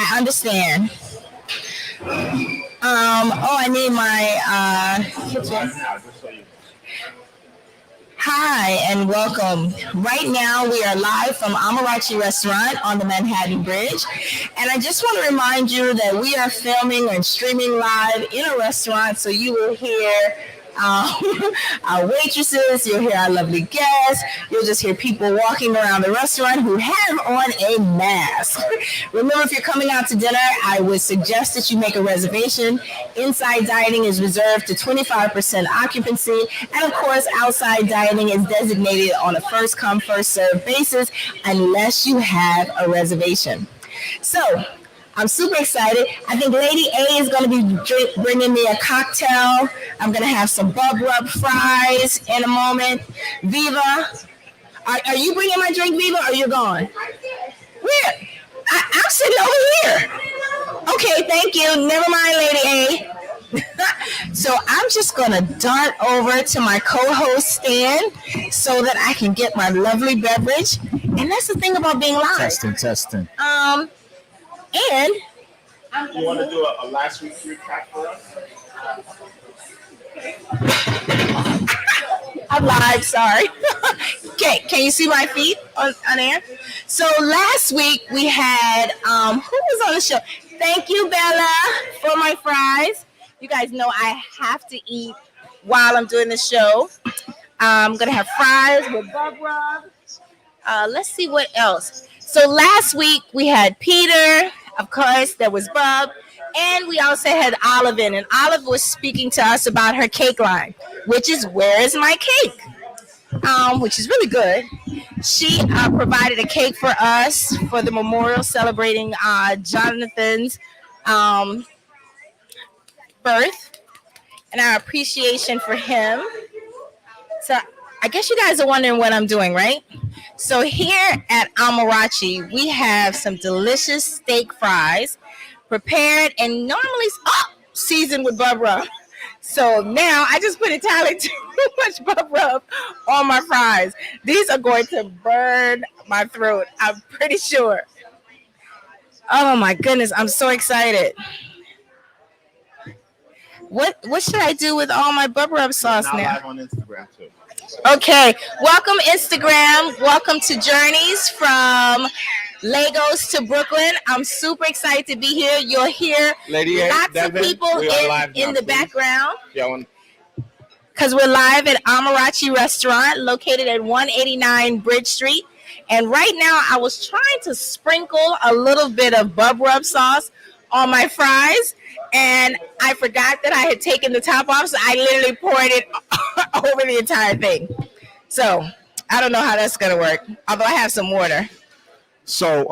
I understand. I need my kitchen. Hi and welcome. Right now we are live from Amarachi Restaurant on the Manhattan Bridge. And I just want to remind you that we are filming and streaming live in a restaurant, so you will hear our waitresses, you'll hear our lovely guests, you'll just hear people walking around the restaurant who have on a mask. Remember, if you're coming out to dinner, I would suggest that you make a reservation. Inside dining is reserved to 25% occupancy, and of course, outside dining is designated on a first come, first served basis unless you have a reservation. So, I'm super excited. I think Lady A is going to be bringing me a cocktail. I'm going to have some bub rub fries in a moment. Viva, are you bringing my drink, Viva, or you gone? Where? I'm sitting over here. Okay, thank you. Never mind, Lady A. So I'm just going to dart over to my co-host stand so that I can get my lovely beverage. And that's the thing about being live. Testing. And you want to do a last week's recap for us? I'm live, sorry. Okay, can you see my feet on air? So last week we had, who was on the show? Thank you, Bella, for my fries. You guys know I have to eat while I'm doing the show. I'm going to have fries with bub rub. Let's see what else. So last week we had Peter, of course, there was Bub, and we also had Olive in, and Olive was speaking to us about her cake line, which is Where Is My Cake? Which is really good. She provided a cake for us for the memorial celebrating Jonathan's birth and our appreciation for him. So I guess you guys are wondering what I'm doing, right? So here at Amarachi, we have some delicious steak fries prepared and normally seasoned with bub rub. So now I just put entirely too much bub rub on my fries. These are going to burn my throat, I'm pretty sure. Oh my goodness, I'm so excited. What should I do with all my bub rub sauce now? Live on Instagram too. Okay, welcome Instagram. Welcome to Journeys from Lagos to Brooklyn. I'm super excited to be here. You'll hear lots of people in the background. Because we're live at Amarachi Restaurant located at 189 Bridge Street. And right now I was trying to sprinkle a little bit of bub rub sauce on my fries. And I forgot that I had taken the top off, so I literally poured it over the entire thing. So I don't know how that's going to work, although I have some water. So,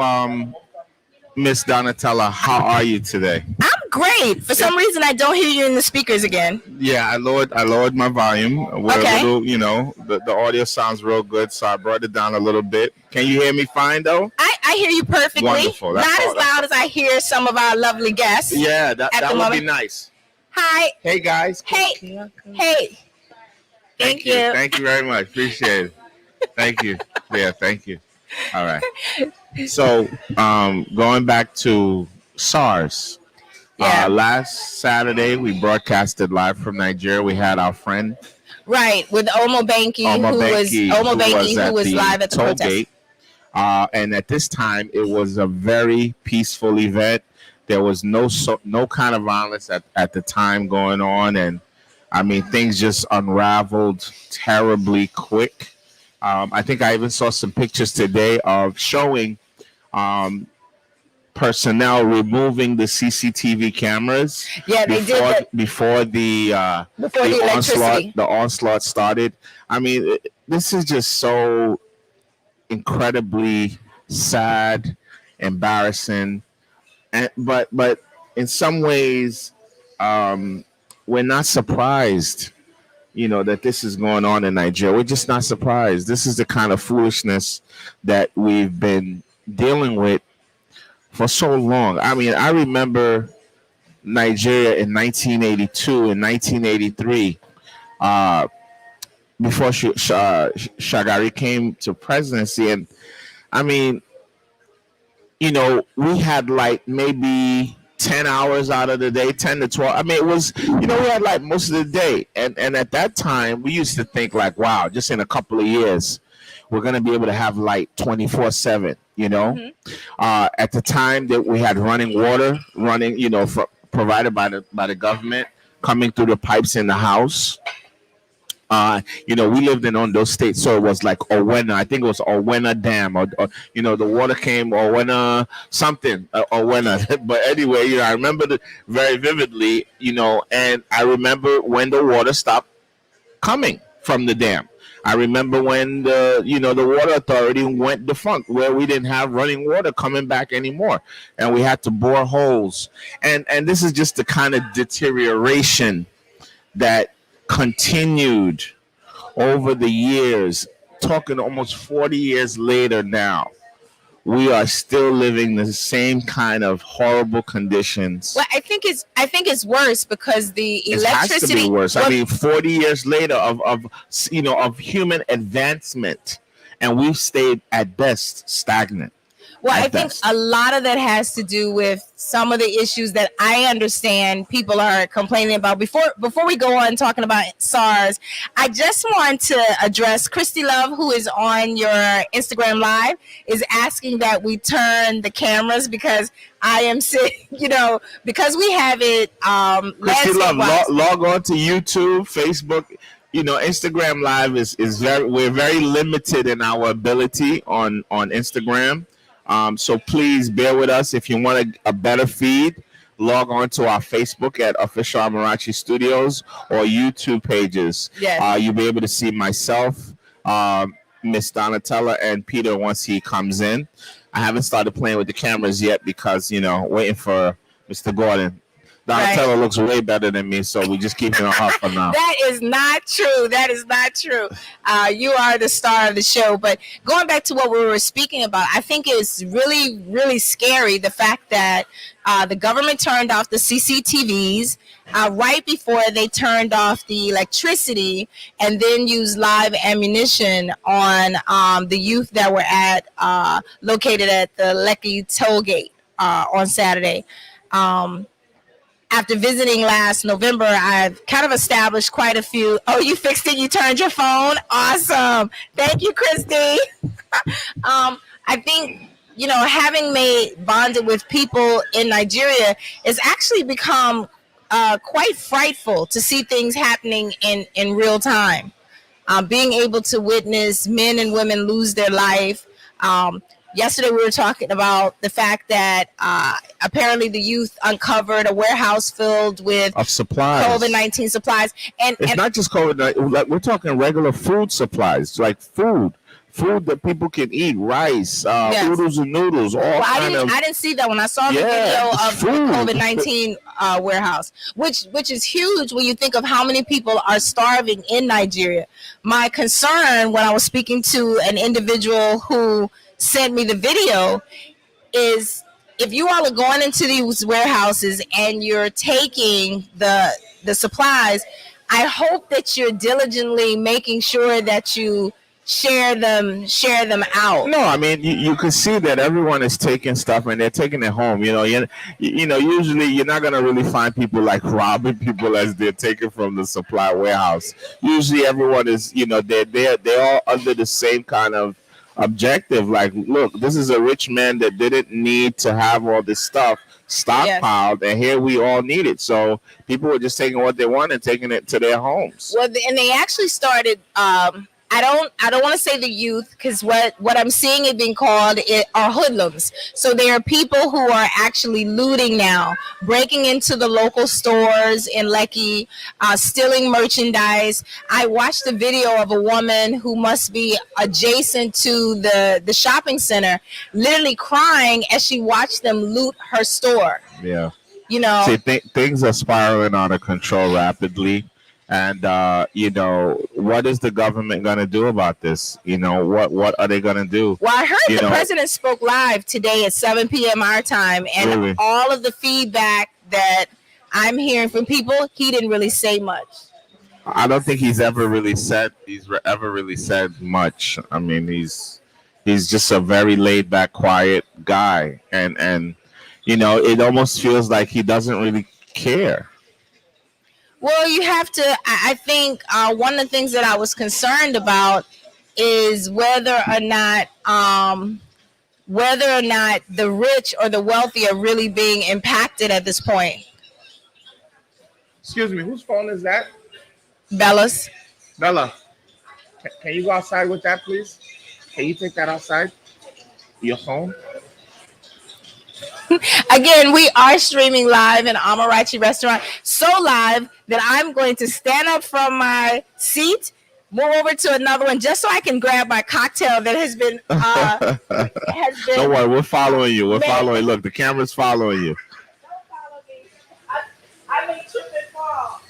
Miss Donnatella, how are you today? I'm great. For some reason, I don't hear you in the speakers again. Yeah, I lowered my volume. We're a little, the audio sounds real good, so I brought it down a little bit. Can you hear me fine, though? I hear you perfectly. Wonderful. Not as loud as I hear some of our lovely guests. Yeah, that would be nice. Hi. Hey, guys. Hey. Thank you. Thank you very much. Appreciate it. Thank you. Yeah, thank you. All right. So, going back to SARS. Yeah. Last Saturday, we broadcasted live from Nigeria. We had our friend. Right, with Omo Banky, who was live at the protest. And at this time, it was a very peaceful event. There was no kind of violence at the time going on. And, I mean, things just unraveled terribly quick. I think I even saw some pictures today of showing personnel removing the CCTV cameras. Yeah, they did that before the onslaught started. I mean, this is just so incredibly sad, embarrassing, but in some ways, we're not surprised. That this is going on in Nigeria. We're just not surprised. This is the kind of foolishness that we've been dealing with for so long. I mean, I remember Nigeria in 1982 and 1983, before Shagari came to presidency. And I mean, we had like maybe 10 hours out of the day, 10 to 12. I mean, it was, we had like most of the day. And at that time, we used to think like, wow, just in a couple of years, we're going to be able to have light 24/7, At the time that we had running water, provided by the government coming through the pipes in the house. We lived in Ondo State, so it was like Owena. I think it was Owena Dam, or the water came Owena something, Owena. But anyway, I remember it very vividly, and I remember when the water stopped coming from the dam. I remember when the water authority went defunct, where we didn't have running water coming back anymore, and we had to bore holes. And this is just the kind of deterioration that continued over the years. Talking almost 40 years later now, we are still living the same kind of horrible conditions. Well, I think it's worse because the electricity has to be worse. I mean, 40 years later of human advancement, and we've stayed at best stagnant. Well, I think a lot of that has to do with some of the issues that I understand people are complaining about. Before we go on talking about SARS, I just want to address Christy Love, who is on your Instagram Live, is asking that we turn the cameras because I am sick, because we have it. Christy Love, log on to YouTube, Facebook. Instagram Live is we're very limited in our ability on Instagram. So please bear with us. If you want a better feed, log on to our Facebook at Official Amarachi Studios or YouTube pages. Yes. You'll be able to see myself, Miss Donnatella, and Peter once he comes in. I haven't started playing with the cameras yet because, waiting for Mr. Gordon. Donatella looks way better than me, so we just keep it on her for now. That is not true. You are the star of the show. But going back to what we were speaking about, I think it's really, really scary, the fact that the government turned off the CCTVs right before they turned off the electricity, and then used live ammunition on the youth that were located at the Lekki toll gate on Saturday. After visiting last November, I've kind of established quite a few. Oh, you fixed it? You turned your phone? Awesome. Thank you, Christy. I think, having bonded with people in Nigeria, it's actually become quite frightful to see things happening in real time. Being able to witness men and women lose their life. Yesterday, we were talking about the fact that apparently the youth uncovered a warehouse filled with supplies, COVID-19 supplies. And it's not just COVID. Like, we're talking regular food supplies, like food that people can eat, rice, oodles and noodles, I didn't see that when I saw the video of the COVID-19 warehouse, which is huge when you think of how many people are starving in Nigeria. My concern when I was speaking to an individual who sent me the video is, if you all are going into these warehouses and you're taking the supplies, I hope that you're diligently making sure that you share them out. No, I mean, you can see that everyone is taking stuff and they're taking it home. Usually you're not going to really find people like robbing people as they're taking from the supply warehouse. Usually everyone is, they're all under the same kind of objective. Like, look, this is a rich man that didn't need to have all this stuff stockpiled, and here we all need it. So people were just taking what they want and taking it to their homes. Well, and they actually started. I don't want to say the youth, because what I'm seeing it being called are hoodlums. So there are people who are actually looting now, breaking into the local stores in Lekki, stealing merchandise. I watched a video of a woman who must be adjacent to the shopping center, literally crying as she watched them loot her store. Yeah. See, things are spiraling out of control rapidly. And, what is the government going to do about this? What are they going to do? Well, I heard the president spoke live today at 7 p.m. our time. And really? All of the feedback that I'm hearing from people, he didn't really say much. I don't think he's ever really said much. I mean, He's just a very laid back, quiet guy, and it almost feels like he doesn't really care. Well, you have to. I think one of the things that I was concerned about is whether or not the rich or the wealthy are really being impacted at this point. Excuse me, whose phone is that? Bella's. Bella, can you go outside with that, please? Can you take that outside? Your phone? Again, we are streaming live in Amarachi Restaurant. So live that I'm going to stand up from my seat, move over to another one, just so I can grab my cocktail that has been. Don't worry, we're following you. We're following. Look, the camera's following you. Don't follow me. I may trip and fall.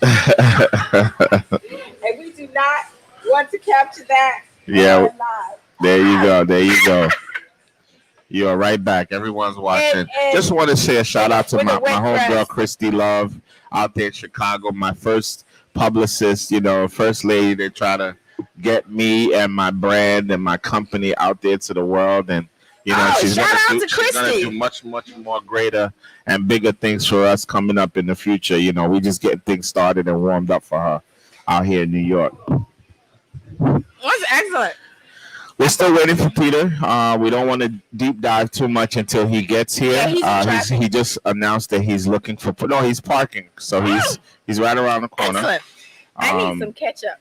And we do not want to capture that. Yeah. There you go. There you go. You are right back. Everyone's watching. And just want to say a shout out to my homegirl, Christy Love, out there in Chicago. My first publicist, first lady. They try to get me and my brand and my company out there to the world. And, she's going to do much, much more greater and bigger things for us coming up in the future. We just getting things started and warmed up for her out here in New York. That's excellent. We're still waiting for Peter. We don't want to deep dive too much until he gets here. Yeah, he just announced that he's looking for. No, he's parking, so he's right around the corner. Excellent. I need some ketchup.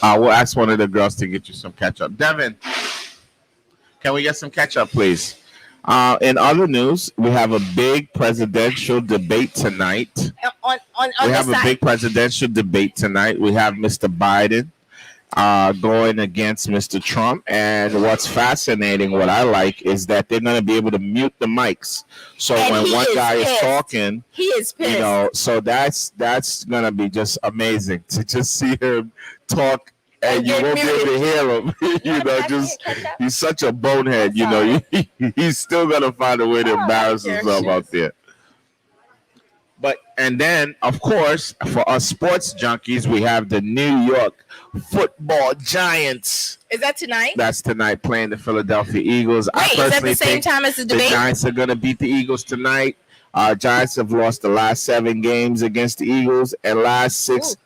We'll ask one of the girls to get you some ketchup. Devin, can we get some ketchup, please? In other news, we have a big presidential debate tonight. We have a big presidential debate tonight. We have Mr. Biden going against Mr. Trump. And what's fascinating, what I like, is that they're going to be able to mute the mics. So when one guy is talking, he is pissed. So that's going to be just amazing to just see him talk. And you won't be able to hear him. He's such a bonehead. He's still gonna find a way to embarrass himself out there. And then, of course, for us sports junkies, we have the New York Football Giants. Is that tonight? That's tonight, playing the Philadelphia Eagles. Wait, is that the same time as the debate? The Giants are gonna beat the Eagles tonight. Giants have lost the last 7 games against the Eagles and last 6.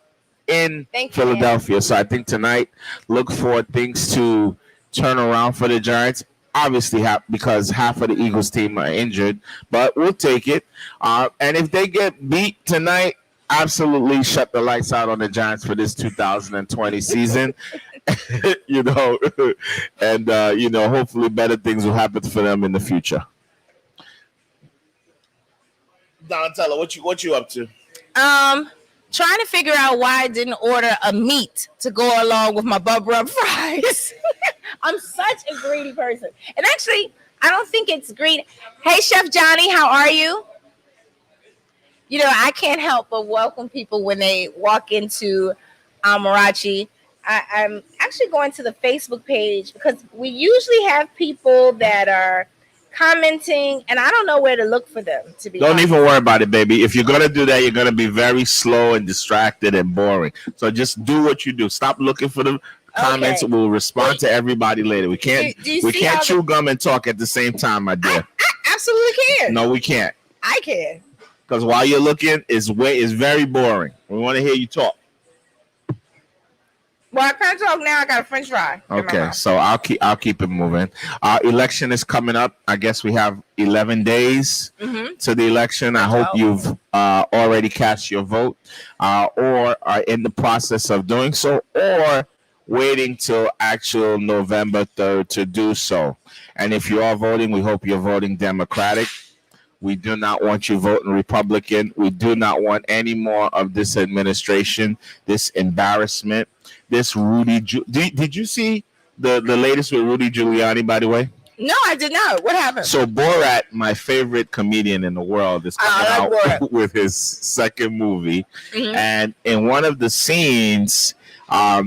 In Philadelphia. So I think tonight, look for things to turn around for the Giants. Obviously, because half of the Eagles team are injured, but we'll take it. And if they get beat tonight, absolutely shut the lights out on the Giants for this 2020 season. And hopefully better things will happen for them in the future. Donnatella, what you up to? Trying to figure out why I didn't order a meat to go along with my bub rub fries. I'm such a greedy person. And actually, I don't think it's greedy. Hey, Chef Johnny, how are you? I can't help but welcome people when they walk into Amarachi. I'm actually going to the Facebook page because we usually have people that are commenting, and I don't know where to look for them, to be honest. Don't even worry about it, baby. If you're going to do that, you're going to be very slow and distracted and boring. So just do what you do. Stop looking for the comments. Okay. We'll respond to everybody later. We can't chew gum and talk at the same time, my dear. I absolutely can. No, we can't. I can. Because while you're looking, it's very boring. We want to hear you talk. Well, I can't talk now. I got a French fry. Okay, so I'll keep it moving. Our election is coming up. I guess we have 11 days to the election. I hope you've already cast your vote, or are in the process of doing so, or waiting till actual November 3rd to do so. And if you are voting, we hope you're voting Democratic. We do not want you voting Republican. We do not want any more of this administration, this embarrassment, this Rudy. Did you see the latest with Rudy Giuliani, by the way? No, I did not. What happened? So Borat, my favorite comedian in the world, is coming out with his second movie. Mm-hmm. And in one of the scenes,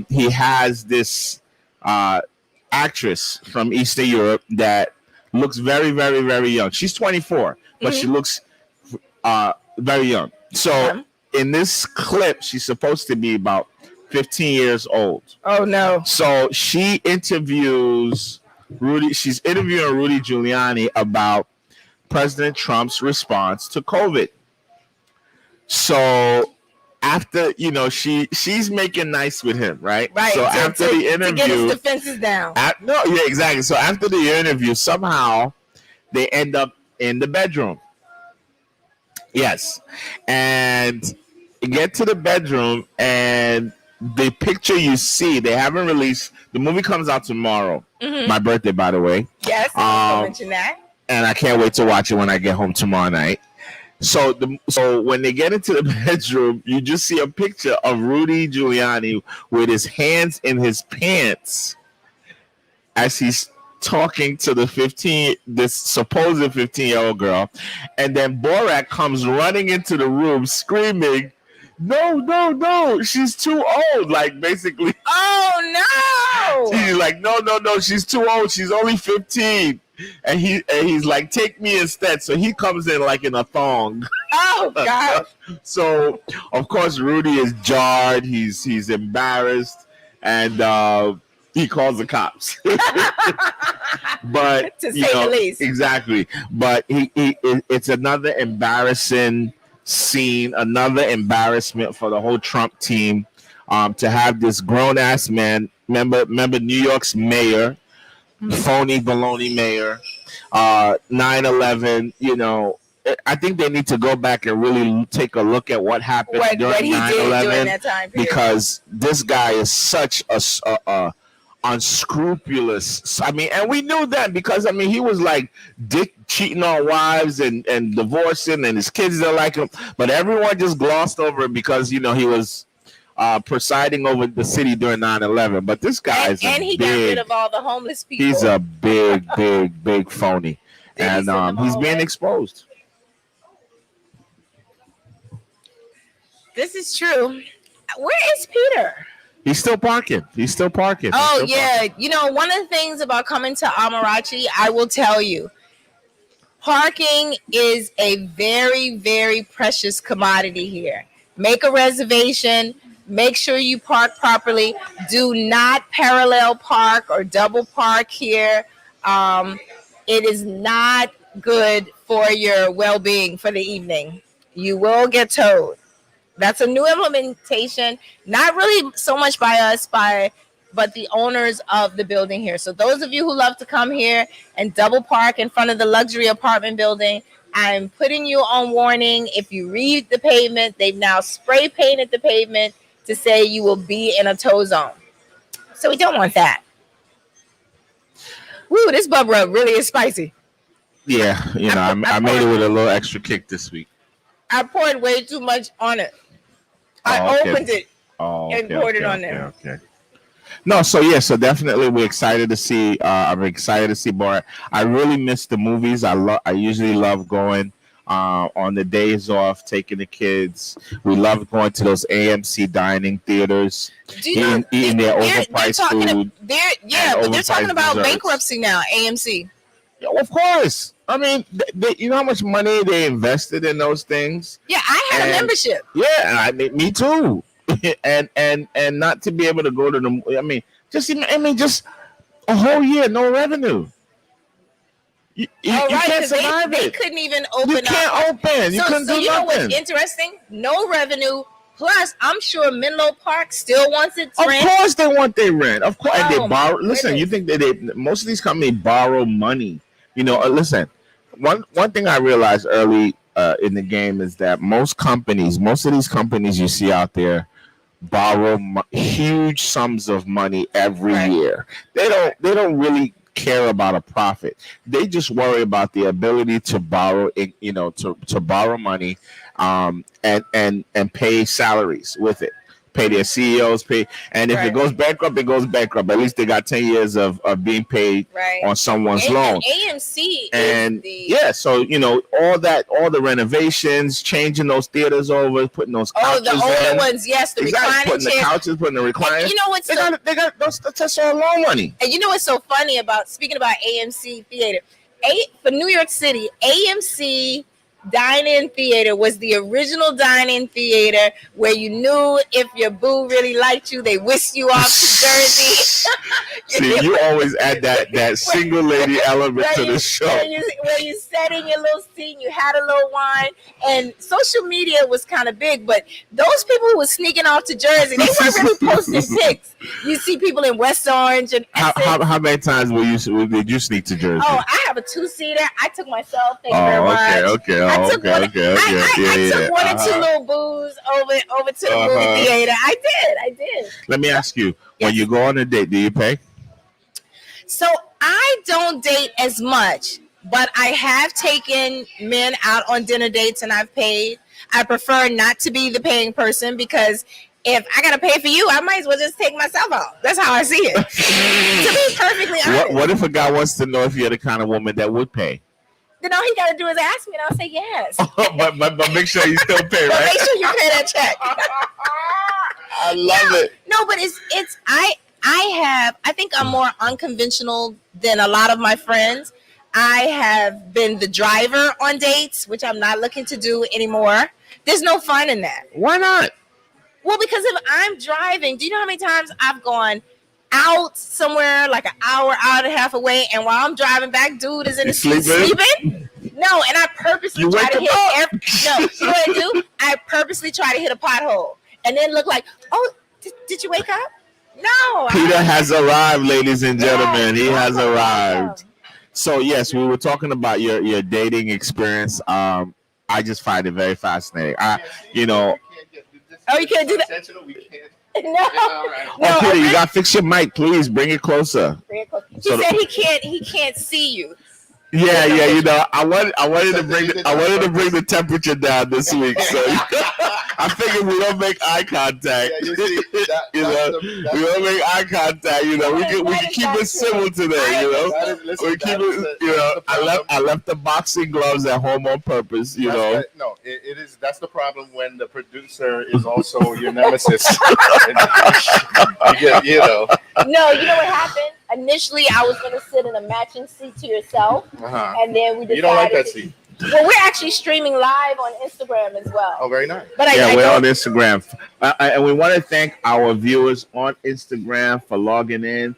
he has this actress from Eastern Europe that looks very, very, very young. She's 24. But she looks very young. So in this clip, she's supposed to be about 15 years old. Oh, no. So she interviews She's interviewing Rudy Giuliani about President Trump's response to COVID. So after she's making nice with him, right? Right. So after the interview, to get his defenses down. Exactly. So after the interview, somehow they end up in the bedroom. Yes, and get to the bedroom, and the picture you see, they haven't released. The movie comes out tomorrow. Mm-hmm. My birthday, by the way. Yes, I mentioned that. And I can't wait to watch it when I get home tomorrow night. So when they get into the bedroom, you just see a picture of Rudy Giuliani with his hands in his pants as he's talking to this supposed 15-year-old girl, and then Borat comes running into the room screaming, no, she's too old. Like, basically, oh no, he's like, no, she's too old, she's only 15. And he's like, take me instead. So he comes in like in a thong. Oh God. So of course Rudy is jarred, he's embarrassed, and he calls the cops. But to say the least. Exactly. But it's another embarrassing scene, another embarrassment for the whole Trump team, to have this grown ass man, remember New York's mayor, phony baloney mayor, 9/11, I think they need to go back and really take a look at what happened during 9/11, because this guy is such a unscrupulous. I mean, and we knew that because he was like dick cheating on wives and divorcing, and his kids don't like him, but everyone just glossed over it because he was presiding over the city during 9/11. But this guy is and he got rid of all the homeless people. He's a big phony, and he's being exposed. This is true. Where is Peter? He's still parking. Oh, yeah. Parking. One of the things about coming to Amarachi, I will tell you, parking is a very, very precious commodity here. Make a reservation. Make sure you park properly. Do not parallel park or double park here. It is not good for your well-being for the evening. You will get towed. That's a new implementation, not really so much by us, but the owners of the building here. So those of you who love to come here and double park in front of the luxury apartment building, I'm putting you on warning. If you read the pavement, they've now spray painted the pavement to say you will be in a tow zone. So we don't want that. Woo, this bub rub really is spicy. Yeah, I made it with a little extra kick this week. I poured way too much on it. I opened it and poured it on there. Okay. No, so definitely we're excited to see. I'm excited to see Borat. I really miss the movies. I usually love going on the days off, taking the kids. We love going to those AMC dining theaters, eating their overpriced food. But they're talking about bankruptcy now. AMC. Yeah, of course. I mean, you know how much money they invested in those things. Yeah, I had a membership. Yeah, me too. and not to be able to go to the. Just a whole year, no revenue. You can't survive They couldn't even open up. You can't open. You couldn't do nothing. Know what's interesting? No revenue. Plus, I'm sure Menlo Park still wants its rent. Of course, they want their rent. Of course, and they borrow. Listen, you think that most of these companies borrow money? Listen. One thing I realized early in the game is that most of these companies you see out there borrow huge sums of money every year. They don't really care about a profit. They just worry about the ability to borrow, to borrow money, and pay salaries with it. Pay their CEOs, and if it goes bankrupt, it goes bankrupt. At least they got 10 years of being paid on someone's loan. AMC so all the renovations, changing those theaters over, putting those couches the old ones, yes, the reclining putting chairs. The couches, putting the recliners. You know what's they got that's all loan money. And you know what's so funny about speaking about AMC theater? For New York City, AMC dine-in theater was the original dine-in theater where you knew if your boo really liked you, they whisked you off to Jersey. See, you always add that single lady element to the show. Where you sat in your little seat, you had a little wine, and social media was kind of big, but those people who were sneaking off to Jersey, they weren't really posting pics. You see people in West Orange and how many times did you sneak to Jersey? Oh, I have a 2-seater. I took myself. Thank you very much. Okay. I took one or two little boos over to the movie theater. I did. Let me ask you, when you go on a date, do you pay? So I don't date as much, but I have taken men out on dinner dates and I've paid. I prefer not to be the paying person because if I gotta pay for you, I might as well just take myself out. That's how I see it. To be perfectly honest. What if a guy wants to know if you're the kind of woman that would pay? Then all he gotta do is ask me, and I'll say yes. but make sure you still pay, right? Make sure you pay that check. I love it. No, but it's I think I'm more unconventional than a lot of my friends. I have been the driver on dates, which I'm not looking to do anymore. There's no fun in that. Why not? Well, because if I'm driving, do you know how many times I've gone out somewhere like an hour and a half away, and while I'm driving back, dude is in the seat sleeping? No, and I purposely try to hit no, you know what I do? I purposely try to hit a pothole and then look like, oh, did you wake up? No. Peter has arrived, ladies and gentlemen. He has arrived. So yes, we were talking about your dating experience. I just find it very fascinating. Oh, you can't do that. We can't. No. Oh, Peter, you gotta fix your mic, please. Bring it closer. He said he can't see you. Yeah. I wanted to bring the temperature down this week. So I figured we don't make eye contact. Yeah, we don't make eye contact. We can keep it civil today. We keep it. I left the boxing gloves at home on purpose. No, it is. That's the problem when the producer is also your nemesis. No, you know what happened? Initially, I was going to sit in a matching seat to yourself, and then we decided. You don't like that seat? Well, we're actually streaming live on Instagram as well. Oh, very nice. But we're on Instagram, and we want to thank our viewers on Instagram for logging in.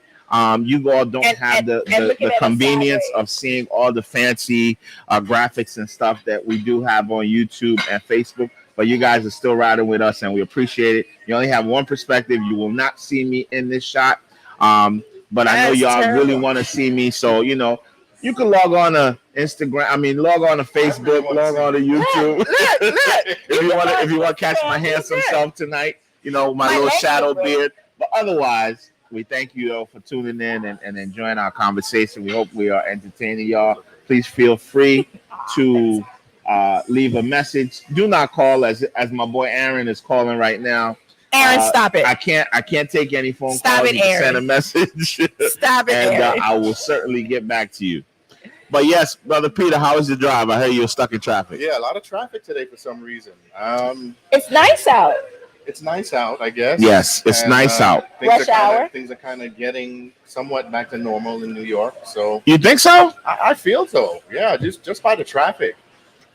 You all don't have the convenience of seeing all the fancy graphics and stuff that we do have on YouTube and Facebook. But you guys are still riding with us, and we appreciate it. You only have one perspective. You will not see me in this shot. But I know y'all really want to see me. So, you can log on to Instagram. Log on to Facebook, log on to YouTube. Look. If you want to catch my handsome self tonight, my little shadow beard. But otherwise, we thank you though for tuning in and enjoying our conversation. We hope we are entertaining y'all. Please feel free to leave a message. Do not call as my boy Aaron is calling right now. Aaron, stop it. I can't take any phone stop calls. It, Aaron. Send a message. Stop it, and Aaron. I will certainly get back to you. But yes, Brother Peter, how was the drive? I heard you were stuck in traffic. Yeah, a lot of traffic today for some reason. It's nice out. It's nice out, I guess. Yes, it's nice out. Rush hour. Things are kind of getting somewhat back to normal in New York. So you think so? I feel so. Yeah, just by the traffic.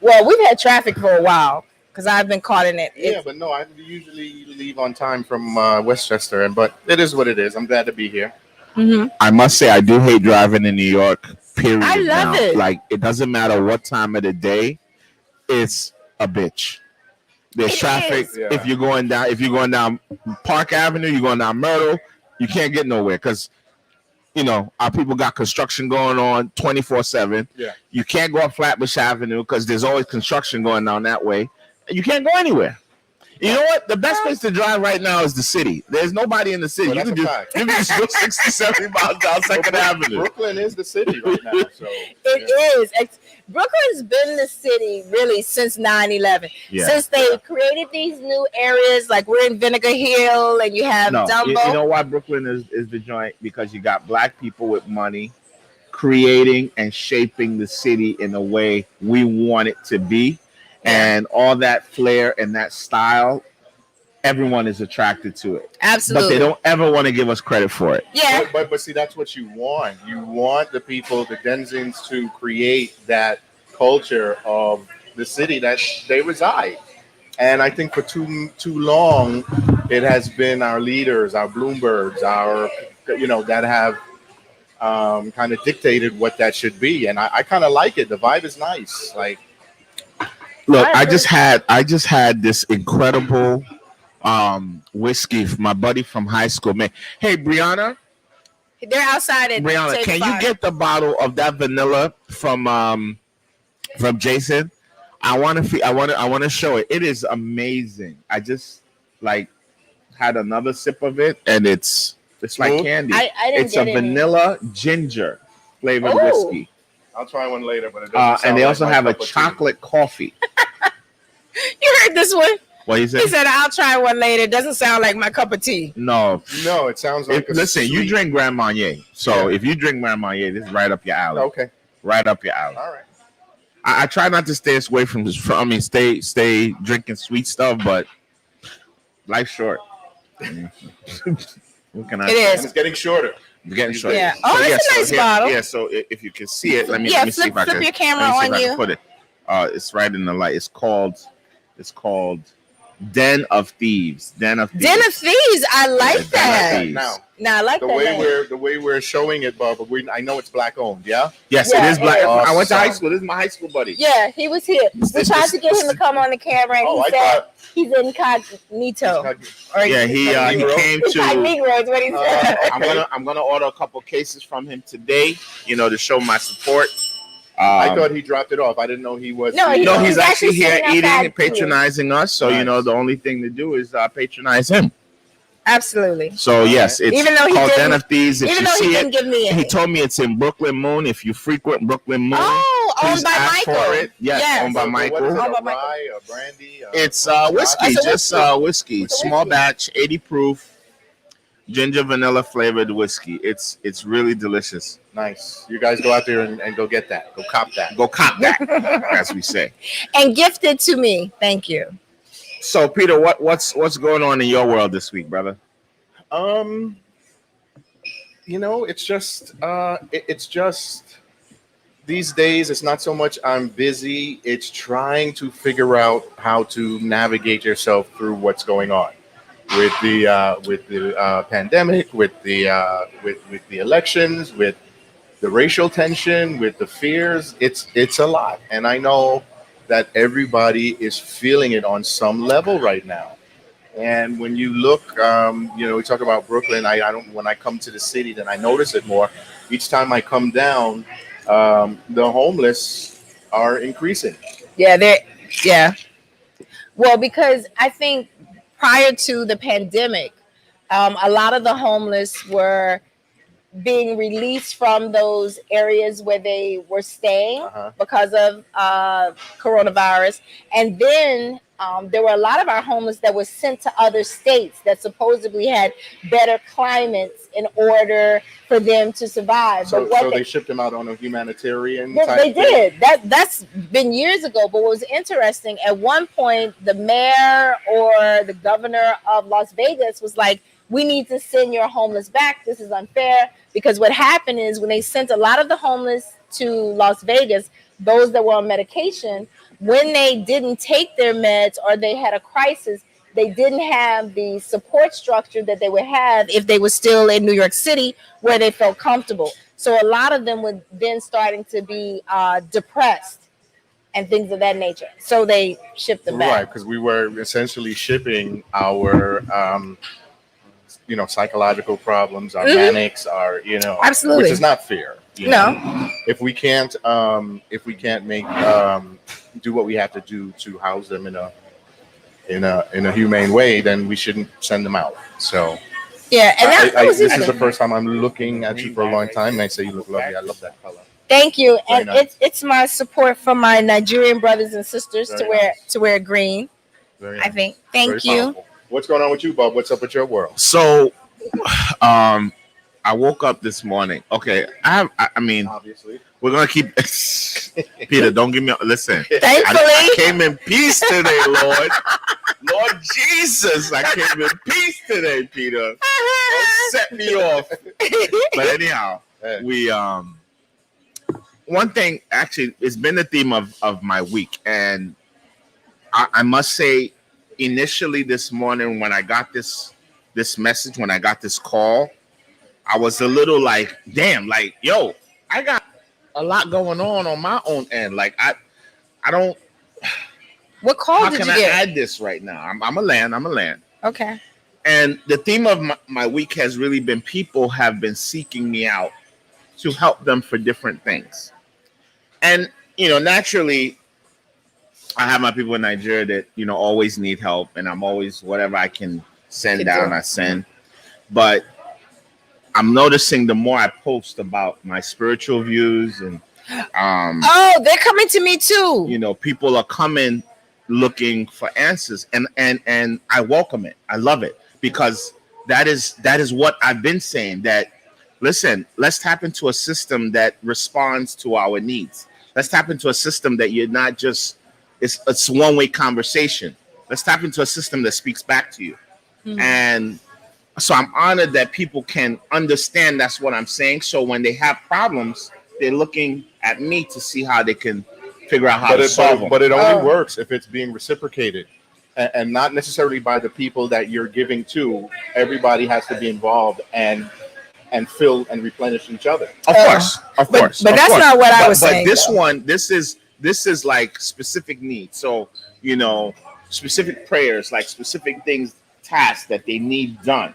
Well, we've had traffic for a while. Because I've been caught in it. Yeah, but no, I usually leave on time from Westchester, but it is what it is. I'm glad to be here. Mm-hmm. I must say, I do hate driving in New York. Period. I love it. Like, it doesn't matter what time of the day, it's a bitch. There's traffic. Yeah. If you're going down Park Avenue, you're going down Myrtle, you can't get nowhere because our people got construction going on 24/7. Yeah, you can't go up Flatbush Avenue because there's always construction going down that way. You can't go anywhere. You know what? The best place to drive right now is the city. There's nobody in the city. Well, you can just go 60, 70 miles down 2nd Avenue. Brooklyn is the city right now. So It is. Brooklyn's been the city really since 9/11. Yeah. Since they created these new areas, like we're in Vinegar Hill and you have Dumbo. You know why Brooklyn is the joint? Because you got black people with money creating and shaping the city in a way we want it to be. And all that flair and that style, everyone is attracted to it. Absolutely. But they don't ever want to give us credit for it. Yeah. But see, that's what you want. You want the people, the Denzins, to create that culture of the city that they reside. And I think for too long, it has been our leaders, our Bloombergs, our that have kind of dictated what that should be. And I kind of like it. The vibe is nice. Like, look, I just had this incredible whiskey from my buddy from high school. Man, hey Brianna, they're outside. Brianna, can you get the bottle of that vanilla from Jason? I want to show it. It is amazing. I just like had another sip of it, and it's like candy. It's a vanilla ginger flavored whiskey. I'll try one later, but it doesn't and they like also have a chocolate coffee. You heard this one? What you said? He said, "I'll try one later." It doesn't sound like my cup of tea. No, it sounds like. Listen, you drink Grand Marnier, so if you drink Grand Marnier, this is right up your alley. Okay, right up your alley. All right. I try not to stay away from this. I mean, stay drinking sweet stuff, but life's short. What can I say? And it's getting shorter. It's getting shorter. Yeah. Oh, that's a nice bottle. Yeah. So if you can see it, let me see if I can flip your camera on you. Put it. It's right in the light. It's called Den of Thieves. Den of Thieves. I like that. Now I like the way we're showing it, Bob. I know it's black owned. Yeah. Yes, it is black. I went to high school. This is my high school buddy. Yeah, he was here. We tried to get him to come on the camera, and he said he's incognito. Yeah, he came to. Negro is what he said. I'm gonna order a couple cases from him today. To show my support. I thought he dropped it off. I didn't know he was. No, he's actually here eating and patronizing us. So the only thing to do is patronize him. Absolutely. So yes, it's even though he called Den didn't, of Thieves. If even you though see he didn't give me he told me it's in Brooklyn Moon. If you frequent Brooklyn Moon, owned by Michael. For it. Yes, owned by Michael. What is it, rye, brandy? It's whiskey, just whiskey. Small batch, 80 proof, ginger vanilla flavored whiskey. It's really delicious. Nice. You guys go out there and go get that. Go cop that. Go cop that, as we say. And gift it to me. Thank you. So Peter, what's going on in your world this week, brother? It's just these days. It's not so much I'm busy. It's trying to figure out how to navigate yourself through what's going on with the pandemic, with the elections, with the racial tension, with the fears. It's a lot, and I know that everybody is feeling it on some level right now. And when you look, we talk about Brooklyn. I don't. When I come to the city, then I notice it more. Each time I come down, the homeless are increasing. Yeah. Well, because I think prior to the pandemic, a lot of the homeless were being released from those areas where they were staying because of coronavirus. And then there were a lot of our homeless that were sent to other states that supposedly had better climates in order for them to survive. So they shipped them out on a humanitarian type They did. That's been years ago. But what was interesting, at one point, the mayor or the governor of Las Vegas was like, we need to send your homeless back. This is unfair. Because what happened is when they sent a lot of the homeless to Las Vegas, those that were on medication, when they didn't take their meds or they had a crisis, they didn't have the support structure that they would have if they were still in New York City where they felt comfortable. So a lot of them were then starting to be depressed and things of that nature. So they shipped them back. Right, because we were essentially shipping our psychological problems, our manics, our absolutely, which is not fair. No, if we can't make do what we have to do to house them in a humane way, then we shouldn't send them out. So yeah, and this is the first time I'm looking at you for a long time, and I say you look lovely. I love that color. Thank you, very and nice. It's my support for my Nigerian brothers and sisters to wear green. Very I think. Thank you. Powerful. What's going on with you, Bob? What's up with your world? So, I woke up this morning. Okay, I mean, obviously, we're gonna keep. Peter, don't give me. Listen, thankfully, I came in peace today, Lord. Lord Jesus, I came in peace today, Peter. Don't set me off. But anyhow, we one thing, actually, it's been the theme of my week. And I must say, initially this morning when I got this message, when I got this call, I was a little like, damn, like, yo, I got a lot going on my own end. Like, I don't. What call How did can you I get? add this right now? I'm a land. Okay. And the theme of my week has really been people have been seeking me out to help them for different things. And, naturally, I have my people in Nigeria that, always need help. And I'm always, whatever I can send down, I send. But I'm noticing the more I post about my spiritual views and they're coming to me too. People are coming looking for answers, and I welcome it. I love it because that is what I've been saying, that listen, let's tap into a system that responds to our needs. Let's tap into a system that you're not just it's one-way conversation. Let's tap into a system that speaks back to you. Mm-hmm. And so I'm honored that people can understand that's what I'm saying. So when they have problems, they're looking at me to see how they can figure out how to solve them. But it only works if it's being reciprocated, and not necessarily by the people that you're giving to. Everybody has to be involved and fill and replenish each other. Of course. But that's not what I was saying. But this one, this is like specific needs. So, specific prayers, like specific things, tasks that they need done.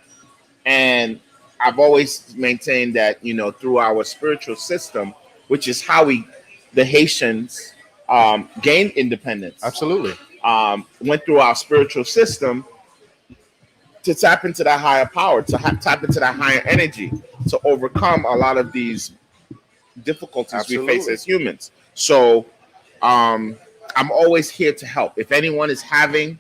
And I've always maintained that, through our spiritual system, which is how the Haitians gained independence. Absolutely. Went through our spiritual system to tap into that higher power, to tap into that higher energy, to overcome a lot of these difficulties we face as humans. So I'm always here to help. If anyone is having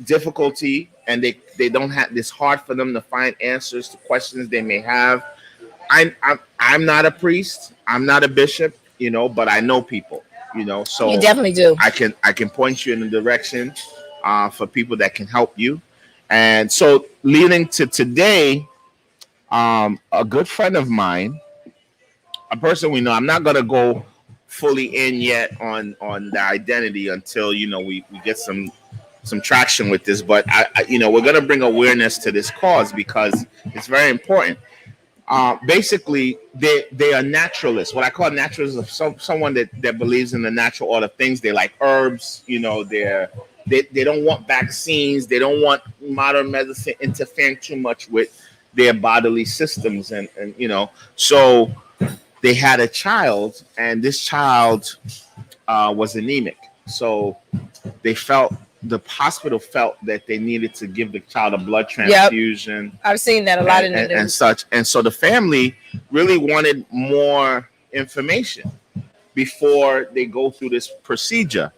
difficulty and they don't have, it's hard for them to find answers to questions they may have, I'm not a priest, I'm not a bishop, but I know people, so you definitely do. I can point you in the direction for people that can help you. And so leading to today, a good friend of mine, a person we know, I'm not gonna go fully in yet on the identity until we get some traction with this, but we're gonna bring awareness to this cause because it's very important. Basically, they are naturalists. What I call naturalists is someone that believes in the natural order of things. They like herbs. They don't want vaccines. They don't want modern medicine interfering too much with their bodily systems, and so they had a child, and this child was anemic. So the hospital felt that they needed to give the child a blood transfusion. Yep. I've seen that a lot in the news. And such. And so the family really wanted more information before they go through this procedure.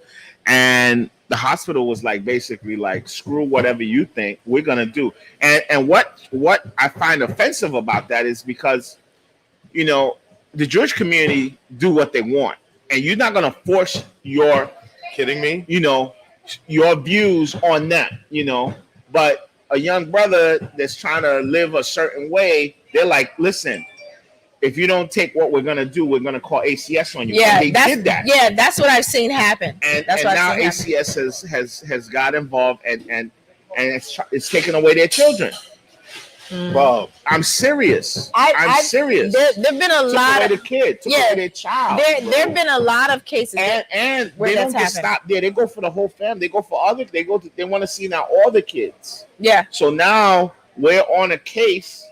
And the hospital was basically screw whatever you think, we're gonna do. And what I find offensive about that is because the Jewish community do what they want, and you're not gonna force your kidding me, your views on that, but a young brother that's trying to live a certain way, they're like, listen, if you don't take what we're gonna do, we're gonna call ACS on you. Yeah, and they did that. Yeah, that's what I've seen happen. And now ACS has got involved and it's taken away their children. Bro, I'm serious. I'm serious. There've been a lot of the kid. Took away their child. There've been a lot of cases, and they don't just stop there. They go for the whole family. They go for other. They want to see now all the kids. Yeah. So now we're on a case,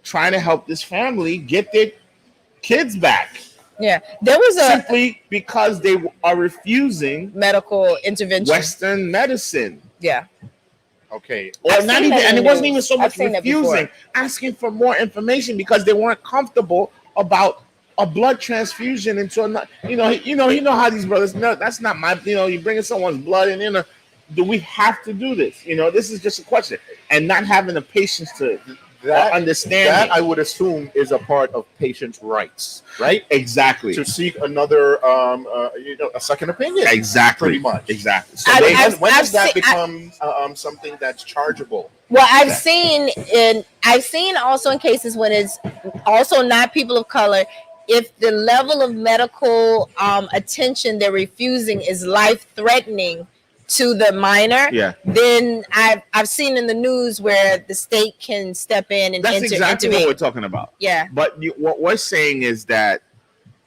trying to help this family get their kids back. Yeah, there was simply because they are refusing medical intervention, Western medicine. Yeah. Okay. Or not even, and it wasn't even so much refusing, asking for more information because they weren't comfortable about a blood transfusion into a, you know how these brothers. No, that's not my. You bringing someone's blood in. Do we have to do this? This is just a question, and not having the patience to understand. That I would assume is a part of patients' rights, right? Exactly. To seek another, a second opinion. Exactly. Pretty much. Exactly. So when does that become something that's chargeable? Well, I've seen also in cases when it's also not people of color, if the level of medical attention they're refusing is life threatening to the minor, Yeah. then I've seen in the news where the state can step in and That's exactly what intervene. we're talking about. Yeah. But what we're saying is that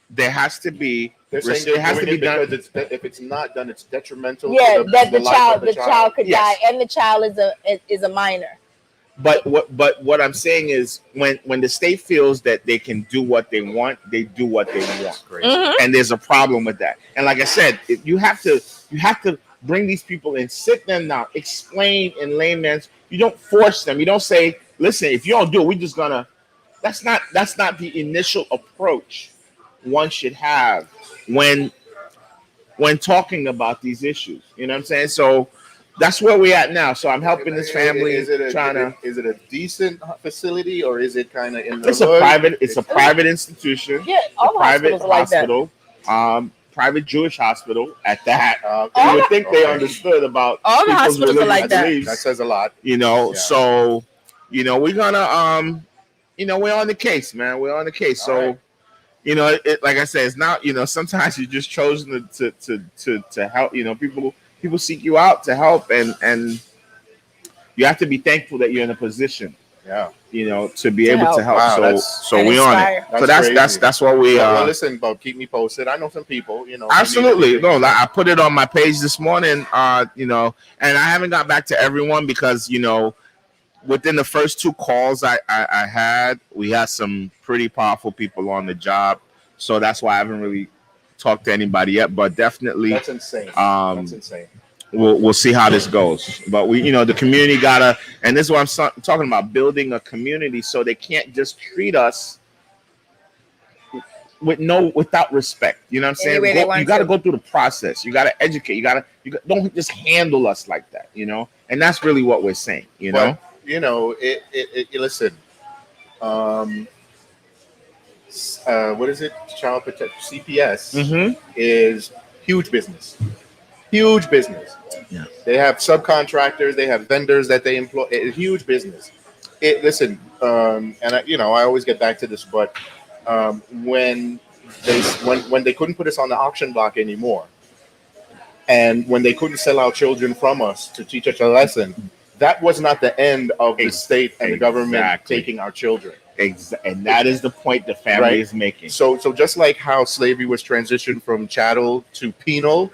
there has to be. They're saying It has to be done because if it's not done, it's detrimental. Yeah, to that the life child of the child could Yes. die, and the child is a minor. But what I'm saying is when the state feels that they can do what they want, they do what they want. Mhm. And there's a problem with that. And like I said, you have to bring these people in, sit them down, explain in layman's. You don't force them. You don't say, listen, if you don't do it, we're just gonna. That's not the initial approach one should have when talking about these issues. You know what I'm saying? So that's where we're at now. So I'm helping this family. Is it a decent facility, or is it kind of in the It's a hood? private institution. Yeah, all the Private hospitals are like that. hospital, private Jewish hospital at that. Okay. You would think they Okay. understood about All the people's hospitals are religious like that. beliefs, That says a lot. you know. Yeah. So, we're gonna we're on the case, man. We're on the case. All So, right. it like I said, it's not, sometimes you're just chosen to help. People seek you out to help, and you have to be thankful that you're in a position, Yeah. to be able to help. Wow, so and we on inspire. it. So That's that's crazy. what we Well, listen, but keep me posted. I know some people, absolutely. No, like, I put it on my page this morning, and I haven't got back to everyone because, within the first two calls I had, we had some pretty powerful people on the job. So that's why I haven't really talked to anybody yet, but definitely That's insane. um, That's insane. we'll see how this goes. But the community gotta, and this is what I'm talking about, building a community so they can't just treat us without respect. You know what I'm saying? Any way they want You got to to. go through the process. You got to educate. Don't just handle us like that. And that's really what we're saying. But, listen. What is it? Child Protect CPS Mm-hmm. is huge business. Huge business. Yeah. They have subcontractors. They have vendors that they employ. It's huge business. Listen, and I always get back to this, but when they couldn't put us on the auction block anymore, and when they couldn't sell our children from us to teach us a lesson, that was not the end of the state and the government taking our children. And that is the point the family is making. So just like how slavery was transitioned from chattel to penal,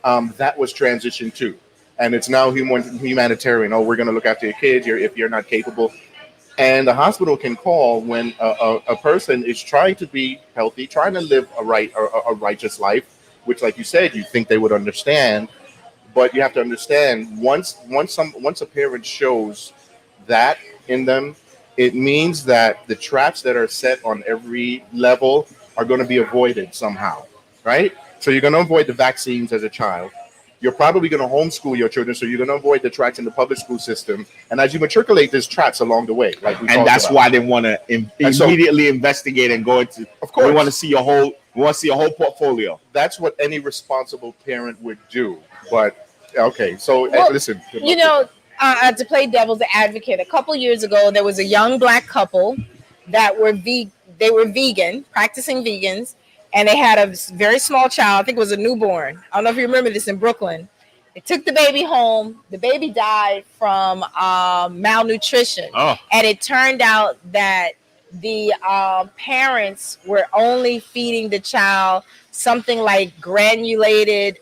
that was transitioned too. And it's now humanitarian. Oh, we're going to look after your kids if you're not capable. And the hospital can call when a person is trying to be healthy, trying to live a righteous life, which, like you said, you think they would understand. But you have to understand, once a parent shows that in them, it means that the traps that are set on every level are going to be avoided somehow, right? So you're going to avoid the vaccines as a child. You're probably going to homeschool your children, so you're going to avoid the traps in the public school system. And as you matriculate, there's traps along the way, like we talked that's about. why they want to immediately investigate and go into. Of course, we want to see your whole. We want to see a whole portfolio. That's what any responsible parent would do. But okay, so listen. To play devil's advocate, a couple years ago, there was a young Black couple that were they were vegan, practicing vegans, and they had a very small child. I think it was a newborn. I don't know if you remember this in Brooklyn. They took the baby home. The baby died from malnutrition. Oh. And it turned out that the parents were only feeding the child something like granulated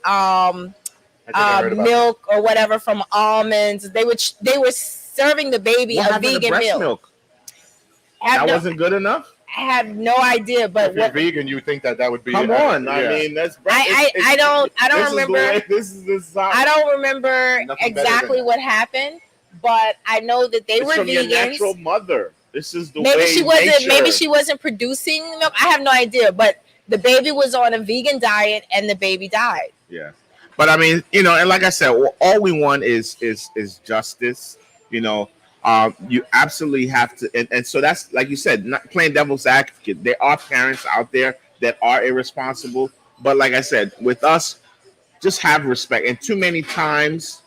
milk or whatever from almonds. They were serving the baby a vegan milk. That wasn't good enough? I have no idea, but if you're vegan, you think that would be. Come on, yeah. I mean, that's. I don't remember. I don't remember exactly what happened, but I know that they were from vegans. Your natural mother. This is the maybe way she wasn't. nature. Maybe she wasn't producing milk. I have no idea, but the baby was on a vegan diet, and the baby died. Yeah, but I mean, and like I said, all we want is justice. You absolutely have to, and so that's, like you said, not playing devil's advocate. There are parents out there that are irresponsible, but like I said, with us, just have respect. And too many times,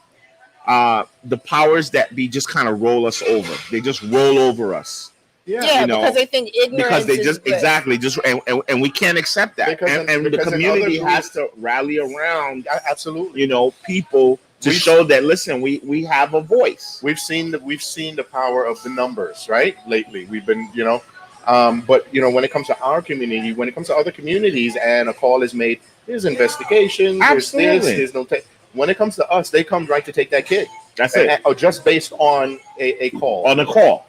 the powers that be just kind of roll us over. They just roll over us. Yeah, you know, because they think ignorance because they is just bliss. exactly just and we can't accept that. Because And the because in community other has groups- to rally around, absolutely. you know, people to We've- show that listen, we have a voice. We've seen the power of the numbers, right? Lately, we've been, but when it comes to our community, when it comes to other communities, and a call is made, there's investigation, there's this, Absolutely. there's no. When it comes to us, they come right to take that kid. That's it. Or just based on a call. On a call.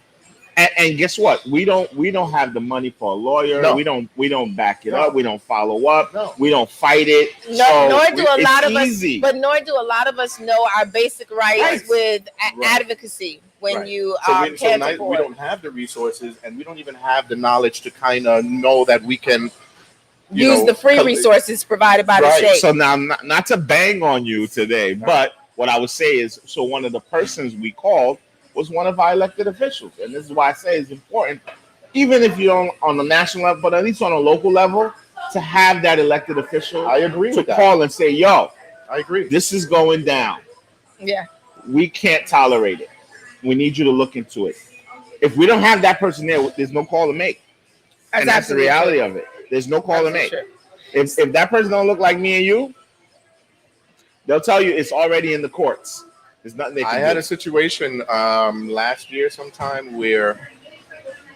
And guess what? We don't have the money for a lawyer. No. We don't back it No. up. We don't follow up. No. We don't fight it. No, So nor do a it's lot of easy. us, but nor do a lot of us know our basic rights Right. with Right. advocacy when Right. you So can't now afford. we don't have the resources, and we don't even have the knowledge to kind of know that we can use the free resources provided by the Right. state. So now, not to bang on you today, but what I would say is, so one of the persons we called was one of our elected officials, and this is why I say it's important, even if you don't on the national level, but at least on a local level, to have that elected official. I agree to with that. call and say, "Yo, I agree. this is going down. Yeah. We can't tolerate it. We need you to look into it." If we don't have that person there, there's no call to make, and that's the reality of it. There's no call to make. If that person don't look like me and you, they'll tell you it's already in the courts. There's nothing they can do. I had a situation last year sometime where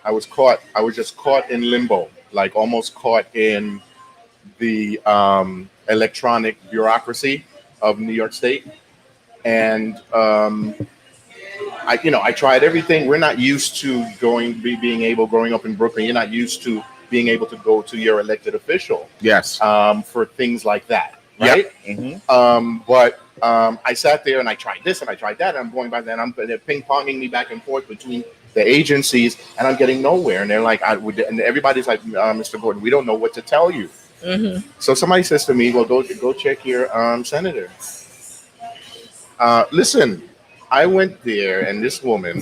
I was caught. I was just caught in limbo, like almost caught in the electronic bureaucracy of New York State, and I tried everything. We're not used to growing up in Brooklyn. You're not used to being able to go to your elected official. Yes. For things like that, right? Yep. Mm-hmm. But I sat there and I tried this and I tried that. And I'm going by that. They're ping-ponging me back and forth between the agencies, and I'm getting nowhere. And they're like, and everybody's like, Mr. Gordon, we don't know what to tell you. Mm-hmm. So somebody says to me, well, go check your senator. Listen, I went there, and this woman,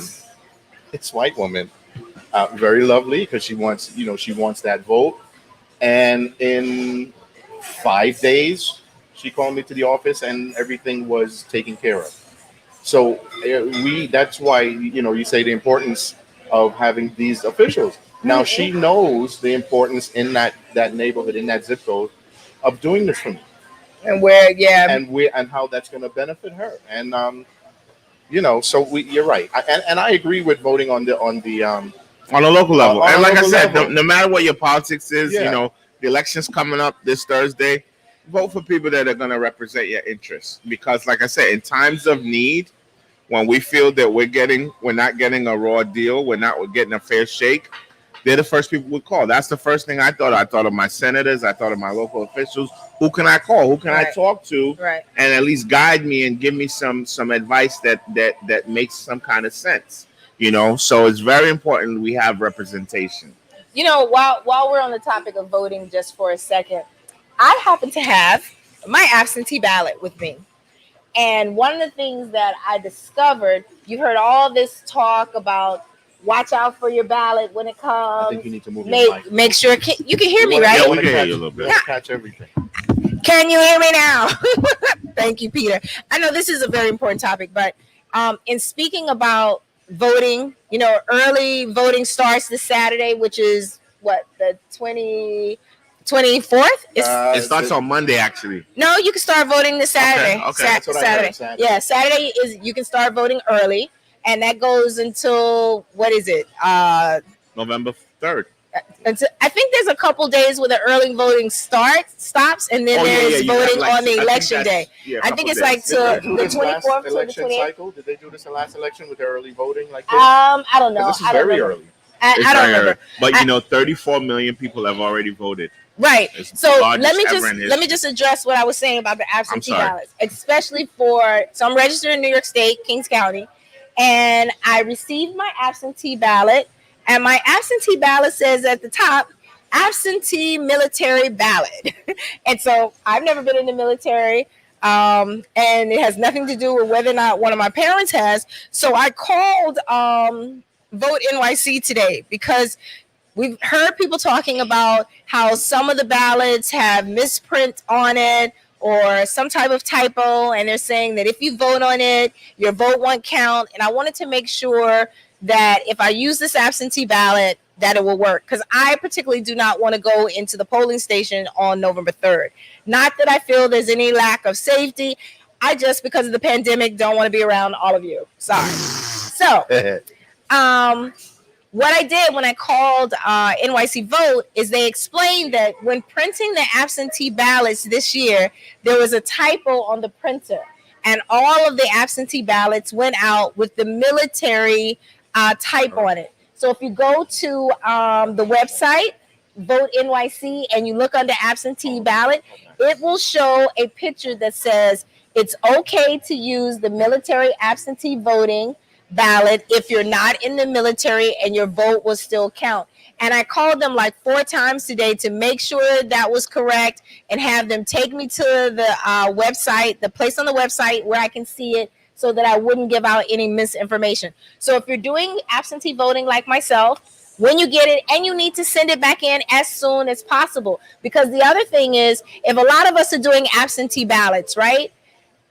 this white woman, very lovely, because she wants that vote. And in 5 days, she called me to the office, and everything was taken care of. So that's why you say the importance of having these officials. Now she knows the importance in that neighborhood, in that zip code, of doing this for me, And and how that's going to benefit her. And so you're right, and I agree with voting on the on a local level. On And a like I local said, level. no matter what your politics is, Yeah. the election's coming up this Thursday. Vote for people that are going to represent your interests, because, like I said, in times of need, when we feel that we're not getting a raw deal, we're getting a fair shake, they're the first people we call. That's the first thing I thought. I thought of my senators. I thought of my local officials. Who can I call? Who can I talk to? Right. And at least guide me and give me some advice that makes some kind of sense. So it's very important we have representation. While we're on the topic of voting, just for a second, I happen to have my absentee ballot with me. And one of the things that I discovered, you've heard all this talk about watch out for your ballot when it comes. I think you need to move your mic. Make sure you can hear me, right? Yeah, we can hear you a little bit. Catch everything. Can you hear me now? Thank you, Peter. I know this is a very important topic, but in speaking about voting, early voting starts this Saturday, which is the 24th? It starts on Monday, actually. No, you can start voting this Saturday. Okay. That's what I heard, Saturday. Yeah, Saturday you can start voting early, and that goes until November 3rd. Until, I think there's a couple days where the early voting stops, and then there's voting on the election day. I think it's like to the 24th to the 28th. Cycle? Did they do this in the last election with the early voting like this? I don't know. This is very early. I don't remember. But 34 million people have already voted. Right. It's So the largest let ever in me history. just address what I was saying about the absentee I'm sorry. ballots, especially so I'm registered in New York State, Kings County, and I received my absentee ballot, and my absentee ballot says at the top, absentee military ballot. And so I've never been in the military, and it has nothing to do with whether or not one of my parents has. So I called Vote NYC today because we've heard people talking about how some of the ballots have misprint on it or some type of typo, and they're saying that if you vote on it, your vote won't count. And I wanted to make sure that if I use this absentee ballot, that it will work. Because I particularly do not want to go into the polling station on November 3rd. Not that I feel there's any lack of safety. I just, because of the pandemic, don't want to be around all of you. Sorry. So, what I did when I called NYC Vote is they explained that when printing the absentee ballots this year, there was a typo on the printer. And all of the absentee ballots went out with the military type on it. So if you go to the website, Vote NYC, and you look under absentee ballot, it will show a picture that says it's okay to use the military absentee voting ballot if you're not in the military and your vote will still count. And I called them like 4 times today to make sure that was correct and have them take me to the website, the place on the website where I can see it, so that I wouldn't give out any misinformation. So if you're doing absentee voting like myself, when you get it, and you need to send it back in as soon as possible. Because the other thing is, if a lot of us are doing absentee ballots, right?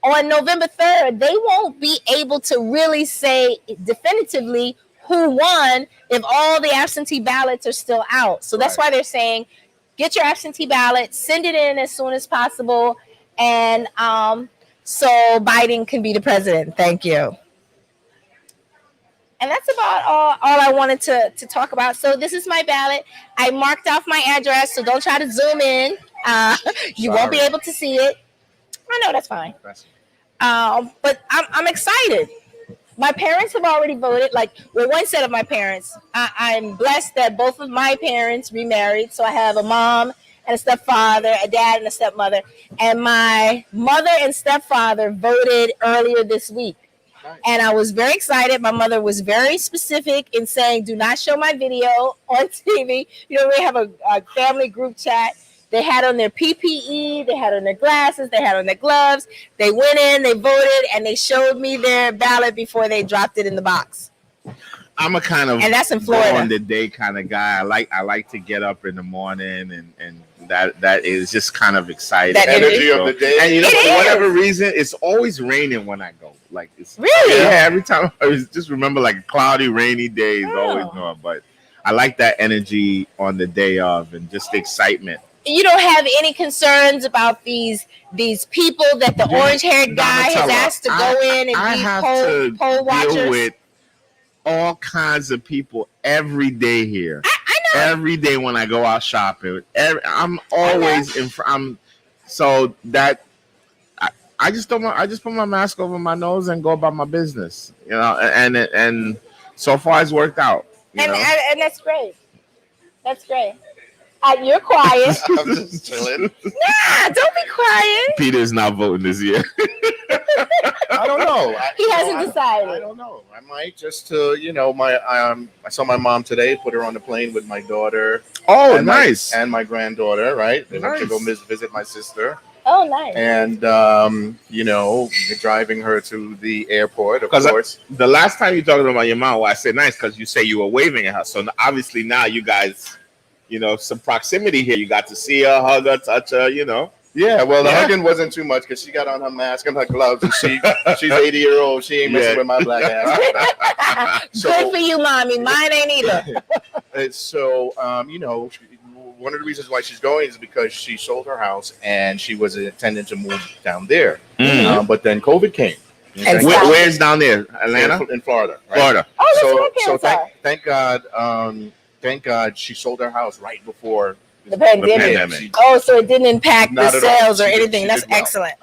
On November 3rd, they won't be able to really say definitively who won if all the absentee ballots are still out. So that's why they're saying, get your absentee ballot, send it in as soon as possible, and so Biden can be the president. Thank you. And that's about all I wanted to talk about. So this is my ballot. I marked off my address, so don't try to zoom in. You won't be able to see it. I know, that's fine. But I'm excited. My parents have already voted. One set of my parents. I'm blessed that both of my parents remarried. So I have a mom and a stepfather, a dad and a stepmother. And my mother and stepfather voted earlier this week. And I was very excited. My mother was very specific in saying, do not show my video on TV. You know, we have a family group chat. They had on their PPE, they had on their glasses, they had on their gloves. They went in, they voted, and they showed me their ballot before they dropped it in the box. I'm a kind of, and that's in Florida, on the day kind of guy. I like to get up in the morning, and that is just kind of exciting. That energy of the day. And for whatever reason, it's always raining when I go. It's really, every time I just remember a cloudy, rainy day is always no. But I like that energy on the day of, and just the excitement. You don't have any concerns about these people that the orange-haired guy has asked to go in and be poll watchers? Deal with all kinds of people every day here. I know. Every day when I go out shopping, I'm always so that I just put my mask over my nose and go about my business, and so far it's worked out. And that's great. That's great. You're quiet. I'm just chilling. Nah, don't be quiet. Peter's not voting this year. I don't know. He hasn't decided. I don't know. I might just to, I saw my mom today, put her on the plane with my daughter. Oh, nice. And my granddaughter, right? They went to go visit my sister. Oh, nice. And, driving her to the airport, of course. The last time you talked about your mom, I said nice because you say you were waving at her. So obviously now you guys, some proximity here. You got to see her, hug her, touch her, Yeah, well, the hugging wasn't too much because she got on her mask and her gloves, and she's 80-year-old. She ain't messing with my black ass. Good for you, mommy. Mine ain't either. So, one of the reasons why she's going is because she sold her house and she was intending to move down there. Mm-hmm. But then COVID came. Where's down there? Atlanta? In Florida. Right? Florida. Oh, that's thank God. Thank God she sold her house right before the pandemic. So it didn't impact the sales or anything. That's excellent.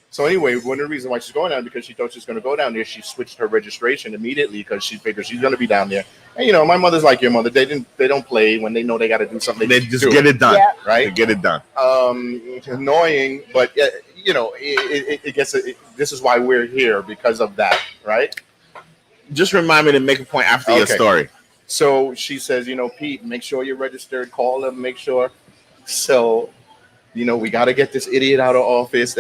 So anyway, one of the reasons why she's going down because she thought she was going to go down there, she switched her registration immediately because she figured she's going to be down there. And my mother's like your mother; they don't play when they know they got to do something. They just get it done, right? They get it done. It's annoying, but it gets. This is why we're here because of that, right? Just remind me to make a point after your story. So she says, Pete, make sure you're registered. Call them, make sure. So, we got to get this idiot out of office.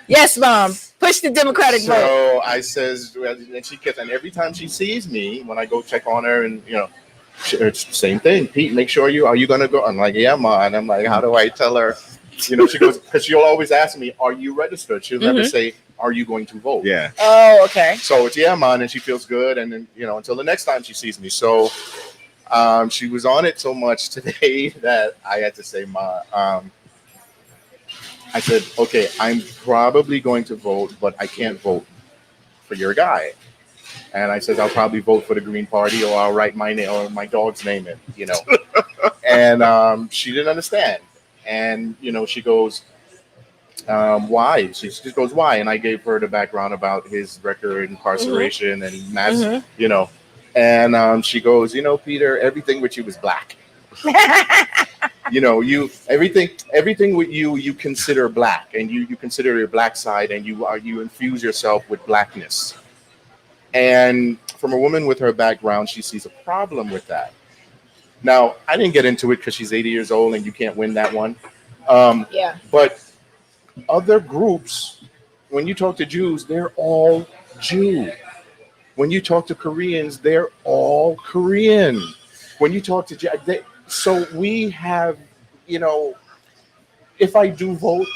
Yes, Mom. Push the Democratic vote. So I says, and every time she sees me, when I go check on her, and it's the same thing. Pete, make sure are you going to go? I'm like, yeah, Ma. And I'm like, how do I tell her? You know, she goes, because she'll always ask me, "Are you registered?" She'll never say, "Are you going to vote?" Yeah. Oh, okay. So it's yeah, man, and she feels good, and then until the next time she sees me. So she was on it so much today that I had to say, "Ma," I said, "Okay, I'm probably going to vote, but I can't vote for your guy." And I said, "I'll probably vote for the Green Party, or I'll write my name or my dog's name in." And she didn't understand. And she goes, why? She just goes, why? And I gave her the background about his record, incarceration, and mass. And she goes, Peter, everything with you is black. You everything with you consider black, and you consider your black side, and you infuse yourself with blackness. And from a woman with her background, she sees a problem with that. Now, I didn't get into it because she's 80 years old and you can't win that one. Yeah. But other groups, when you talk to Jews, they're all Jew. When you talk to Koreans, they're all Korean. When you talk to so we have, if I do vote,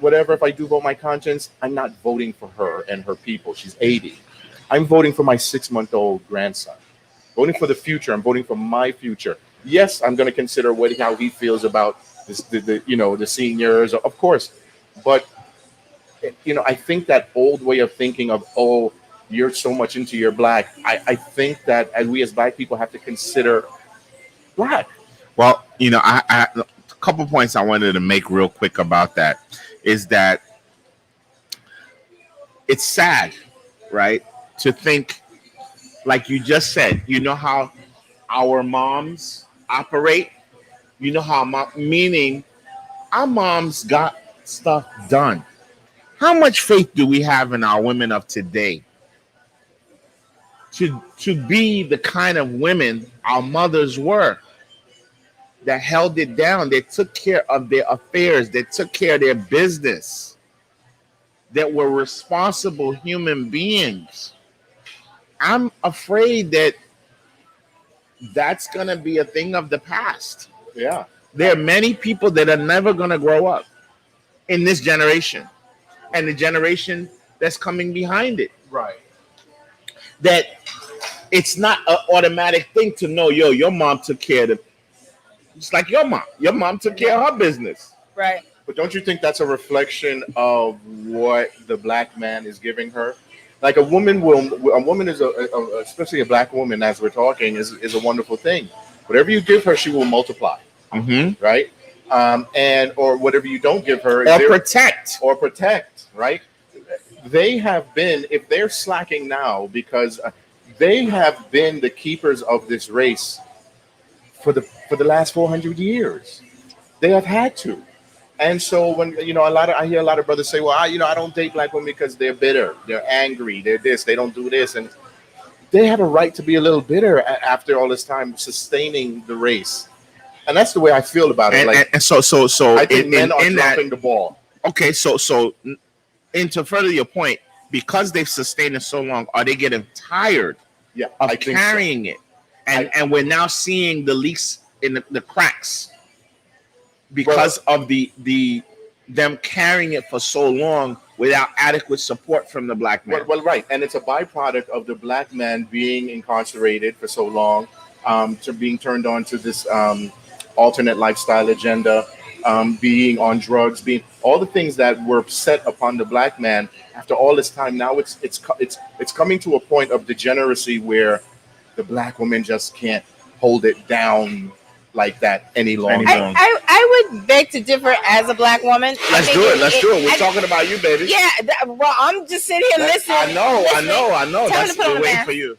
whatever, if I do vote my conscience, I'm not voting for her and her people. She's 80. I'm voting for my 6-month-old grandson. Voting for the future. I'm voting for my future. Yes, I'm going to consider how he feels about this, the seniors, of course. But I think that old way of thinking of, oh, you're so much into your black. I think that we as black people have to consider black. Well, I a couple points I wanted to make real quick about that is that it's sad, right, to think, like you just said, how our moms operate. How meaning our moms got stuff done. How much faith do we have in our women of today to be the kind of women our mothers were, that held it down, that took care of their affairs, that took care of their business, that were responsible human beings? I'm afraid that that's going to be a thing of the past. Yeah. There are many people that are never going to grow up in this generation and the generation that's coming behind it. Right. That it's not an automatic thing to know, your mom took care of it. It's like your mom. Your mom took care of her business. Right. But don't you think that's a reflection of what the black man is giving her? Like a woman is especially a black woman, as we're talking, is a wonderful thing. Whatever you give her, she will multiply. Mm-hmm. Right. Or whatever you don't give her, or protect, right? They have been, if they're slacking now, because they have been the keepers of this race for the last 400 years. They have had to. And so when I hear a lot of brothers say, well, I don't date black women because they're bitter, they're angry, they're this, they don't do this, and they have a right to be a little bitter after all this time sustaining the race. And that's the way I feel about it. And so I think men are dropping the ball. Okay, so and to further your point, because they've sustained it so long, are they getting tired of carrying it? And we're now seeing the leaks in the cracks because of them carrying it for so long without adequate support from the black man. Well, right. And it's a byproduct of the black man being incarcerated for so long, to being turned on to this alternate lifestyle agenda, being on drugs, being all the things that were set upon the black man. After all this time, now it's coming to a point of degeneracy where the black woman just can't hold it down like that any longer. I would beg to differ as a black woman. Let's do it. We're talking about you, baby. Yeah. Well, I'm just sitting here listening. I know. That's the way for you.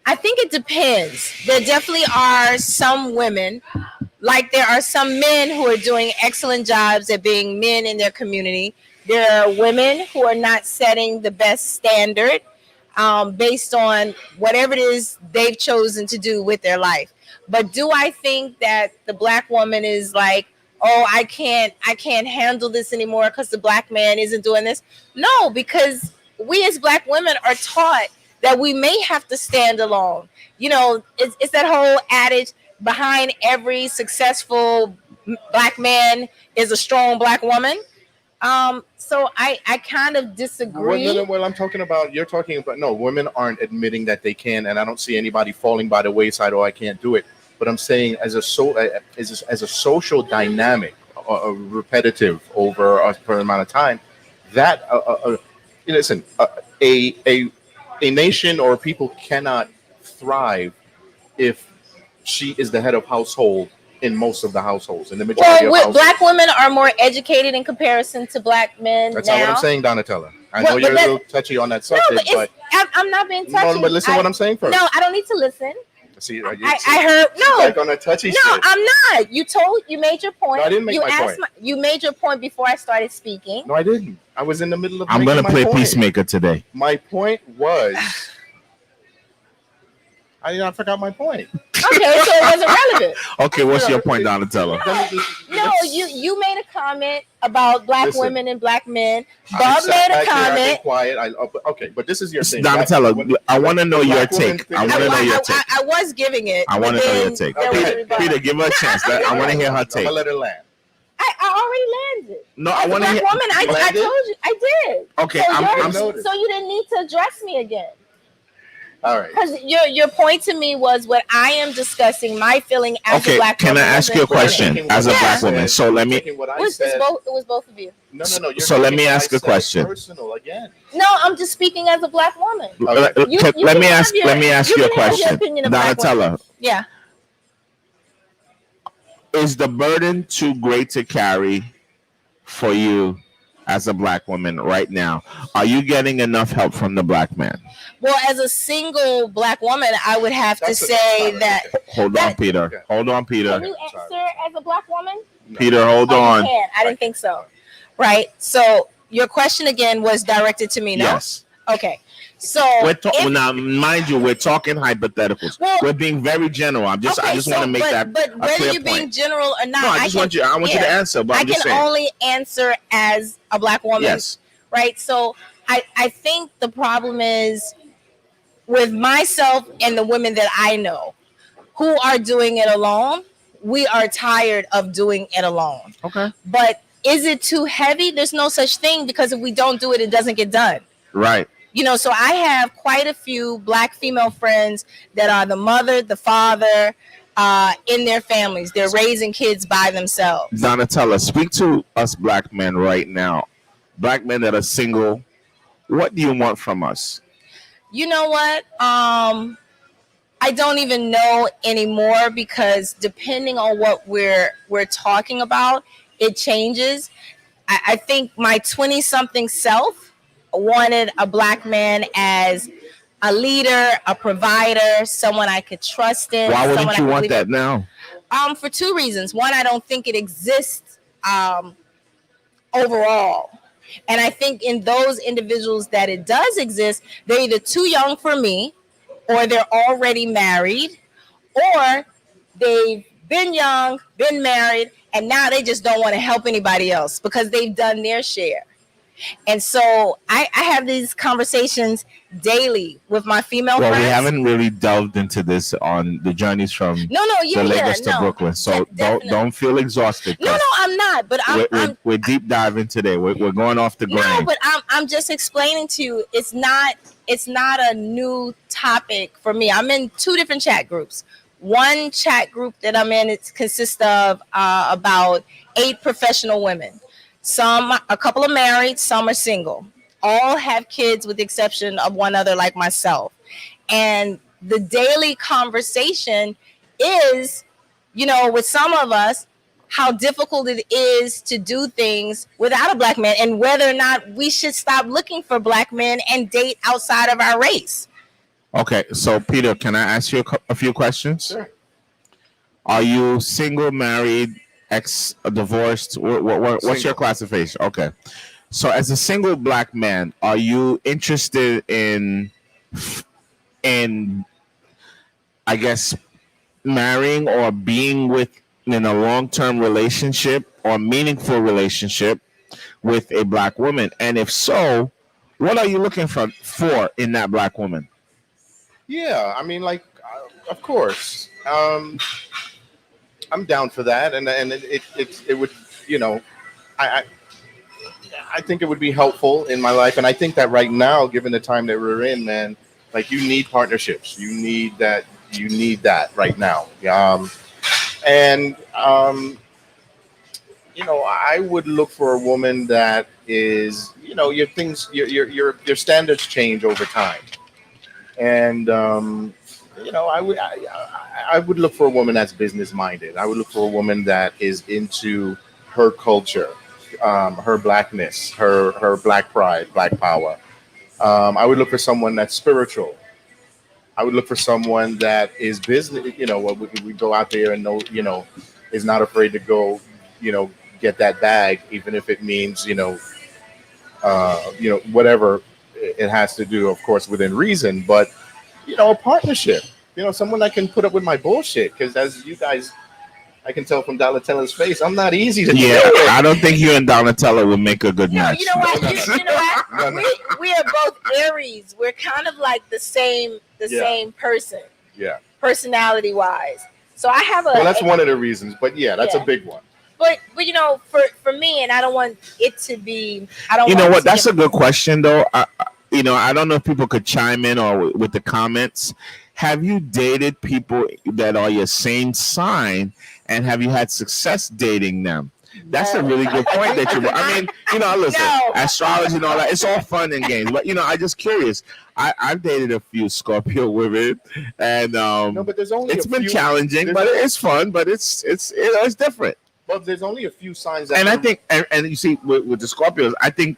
I think it depends. There definitely are some women, like there are some men who are doing excellent jobs at being men in their community. There are women who are not setting the best standard based on whatever it is they've chosen to do with their life. But do I think that the black woman is like, oh, I can't handle this anymore because the black man isn't doing this? No, because we as black women are taught that we may have to stand alone. It's that whole adage, behind every successful black man is a strong black woman. So I kind of disagree. Well, I'm talking about, you're talking about, no, women aren't admitting that they can, and I don't see anybody falling by the wayside, oh, I can't do it. But I'm saying as a social dynamic, repetitive over a certain amount of time, that listen, a nation or people cannot thrive if she is the head of household in most of the households, in the majority of households. Black women are more educated in comparison to black men. That's now. not what I'm saying, Donatella. I know you're a little touchy on that subject, but I'm not being touchy. No, but listen to what I'm saying first. No, I don't need to listen. See, I heard no. Like on a touchy shit. No, I'm not. You made your point. No, I didn't make my point. You made your point before I started speaking. No, I didn't. I was in the middle of. I'm gonna play peacemaker today. My point was. I forgot my point. Okay, so it wasn't relevant. Okay, what's your point, Donatella? No, you made a comment about black women and black men. Bob made a comment. Quiet. Okay, but this is your thing. Donatella, I want to know your take. I want to know your take. I was giving it. I want to know your take. Peter, give her a chance. I want to hear her take. I'm gonna let her land. I already landed. No, I want to hear. Woman, I told you, I did. Okay, so you didn't need to address me again. All right. Because your point to me was what I am discussing, my feeling as a black woman. Can I ask you a question as a black woman? So let me. It was both of you. No. So let me ask a question. Personal again. No, I'm just speaking as a black woman. Okay. Let me ask you a question. Donatella. Yeah. Is the burden too great to carry for you as a black woman right now? Are you getting enough help from the black man? Well, as a single black woman, I would have to say that. Hold on, Peter. Okay. Hold on, Peter. Can you answer as a black woman? Peter, hold on. I didn't think so. Right. So your question again was directed to me, no? Yes. Okay. So now, mind you, we're talking hypotheticals. Well, we're being very general. I just want to make that. But whether you're being general or not, no, I want you to answer. But I can only answer as a black woman. Yes. Right. So I think the problem is with myself and the women that I know who are doing it alone. We are tired of doing it alone. Okay. But is it too heavy? There's no such thing, because if we don't do it, it doesn't get done. Right. So I have quite a few black female friends that are the mother, the father, in their families. They're raising kids by themselves. Donatella, speak to us black men right now. Black men that are single. What do you want from us? You know what? I don't even know anymore, because depending on what we're talking about, it changes. I think my 20-something self wanted a black man as a leader, a provider, someone I could trust in. Why wouldn't you want that now? For two reasons. One, I don't think it exists overall. And I think in those individuals that it does exist, they're either too young for me, or they're already married, or they've been young, been married, and now they just don't want to help anybody else because they've done their share. And so I have these conversations daily with my female friends. Well, we haven't really delved into this on the journeys from Lagos to Brooklyn. So don't feel exhausted. No, I'm not. But we're deep diving today. We're going off the ground. No, but I'm just explaining to you. It's not a new topic for me. I'm in two different chat groups. One chat group that I'm in, it consists of about 8 professional women. A couple are married, some are single. All have kids with the exception of one other, like myself. And the daily conversation is, with some of us, how difficult it is to do things without a black man, and whether or not we should stop looking for black men and date outside of our race. Okay, so Peter, can I ask you a few questions? Sure. Are you single, married, divorced? What's your classification? Okay. So as a single black man, are you interested in I guess marrying or being in a long-term relationship or meaningful relationship with a black woman? And if so, what are you looking for in that black woman? Yeah, I mean, of course. um, I'm down for that, and it would, you know, I, I I think it would be helpful in my life, and I think that right now, given the time that we're in, man, like you need partnerships. You need that. You need that right now. And I would look for a woman that is, your things, your standards change over time, and I would look for a woman that's business minded. I would look for a woman that is into her culture, her blackness, her black pride, black power. I would look for someone that's spiritual. I would look for someone that is business. We go out there and is not afraid to go, get that bag, even if it means, whatever it has to do, of course, within reason. But a partnership. Someone that can put up with my bullshit. Because as you guys, I can tell from Donnatella's face, I'm not easy to deal Yeah, with. I don't think you and Donatella would make a good No, match. you know what? You know what? No, no. We are both Aries. We're kind of like the same Yeah. same person, Yeah. personality wise. So I have a. Well, that's one of the reasons. But yeah, that's Yeah. a big one. But for me, and I don't want it to be. I don't. You want know it what? to That's get- a good question, though. I don't know if people could chime in or with the comments. Have you dated people that are your same sign, and have you had success dating them? That's a really good point that you. I mean, listen, No. astrology and all that. It's all fun and games, but I'm just curious. I've dated a few Scorpio women, and No, but there's only it's a been few, challenging, but it's fun. But it's different. Well, there's only a few signs that. And I think, and you see, with the Scorpios, I think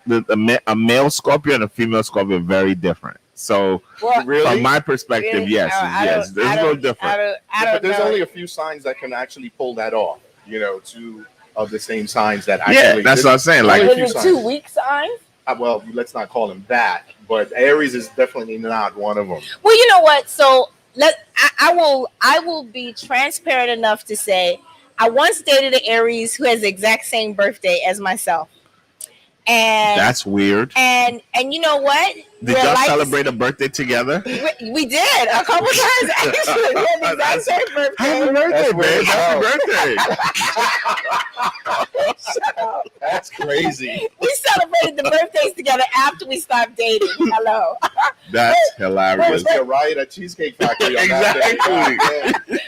a male Scorpio and a female Scorpio are very different. So, Well, Really? from my perspective, Really? yes, I yes, don't- there's I no don't- different. I don't but there's know. only a few signs that can actually pull that off. Two of the same signs that Yeah, actually. that's what I'm saying. Like, Only a few Is it signs. 2 week signs? Well, let's not call him that, but Aries is definitely not one of them. Well, you know what? So I will be transparent enough to say I once dated an Aries who has the exact same birthday as myself, and that's weird. and you know what? Did We're y'all like- celebrate a birthday together? We did a couple times actually. We had the exact same birthday. Happy birthday, That's babe! weird. Happy birthday! Shut up. That's crazy. We celebrated the birthdays together after we stopped dating. Hello. That's It hilarious. must be a riot at Cheesecake Factory on that day. Exactly. Yeah.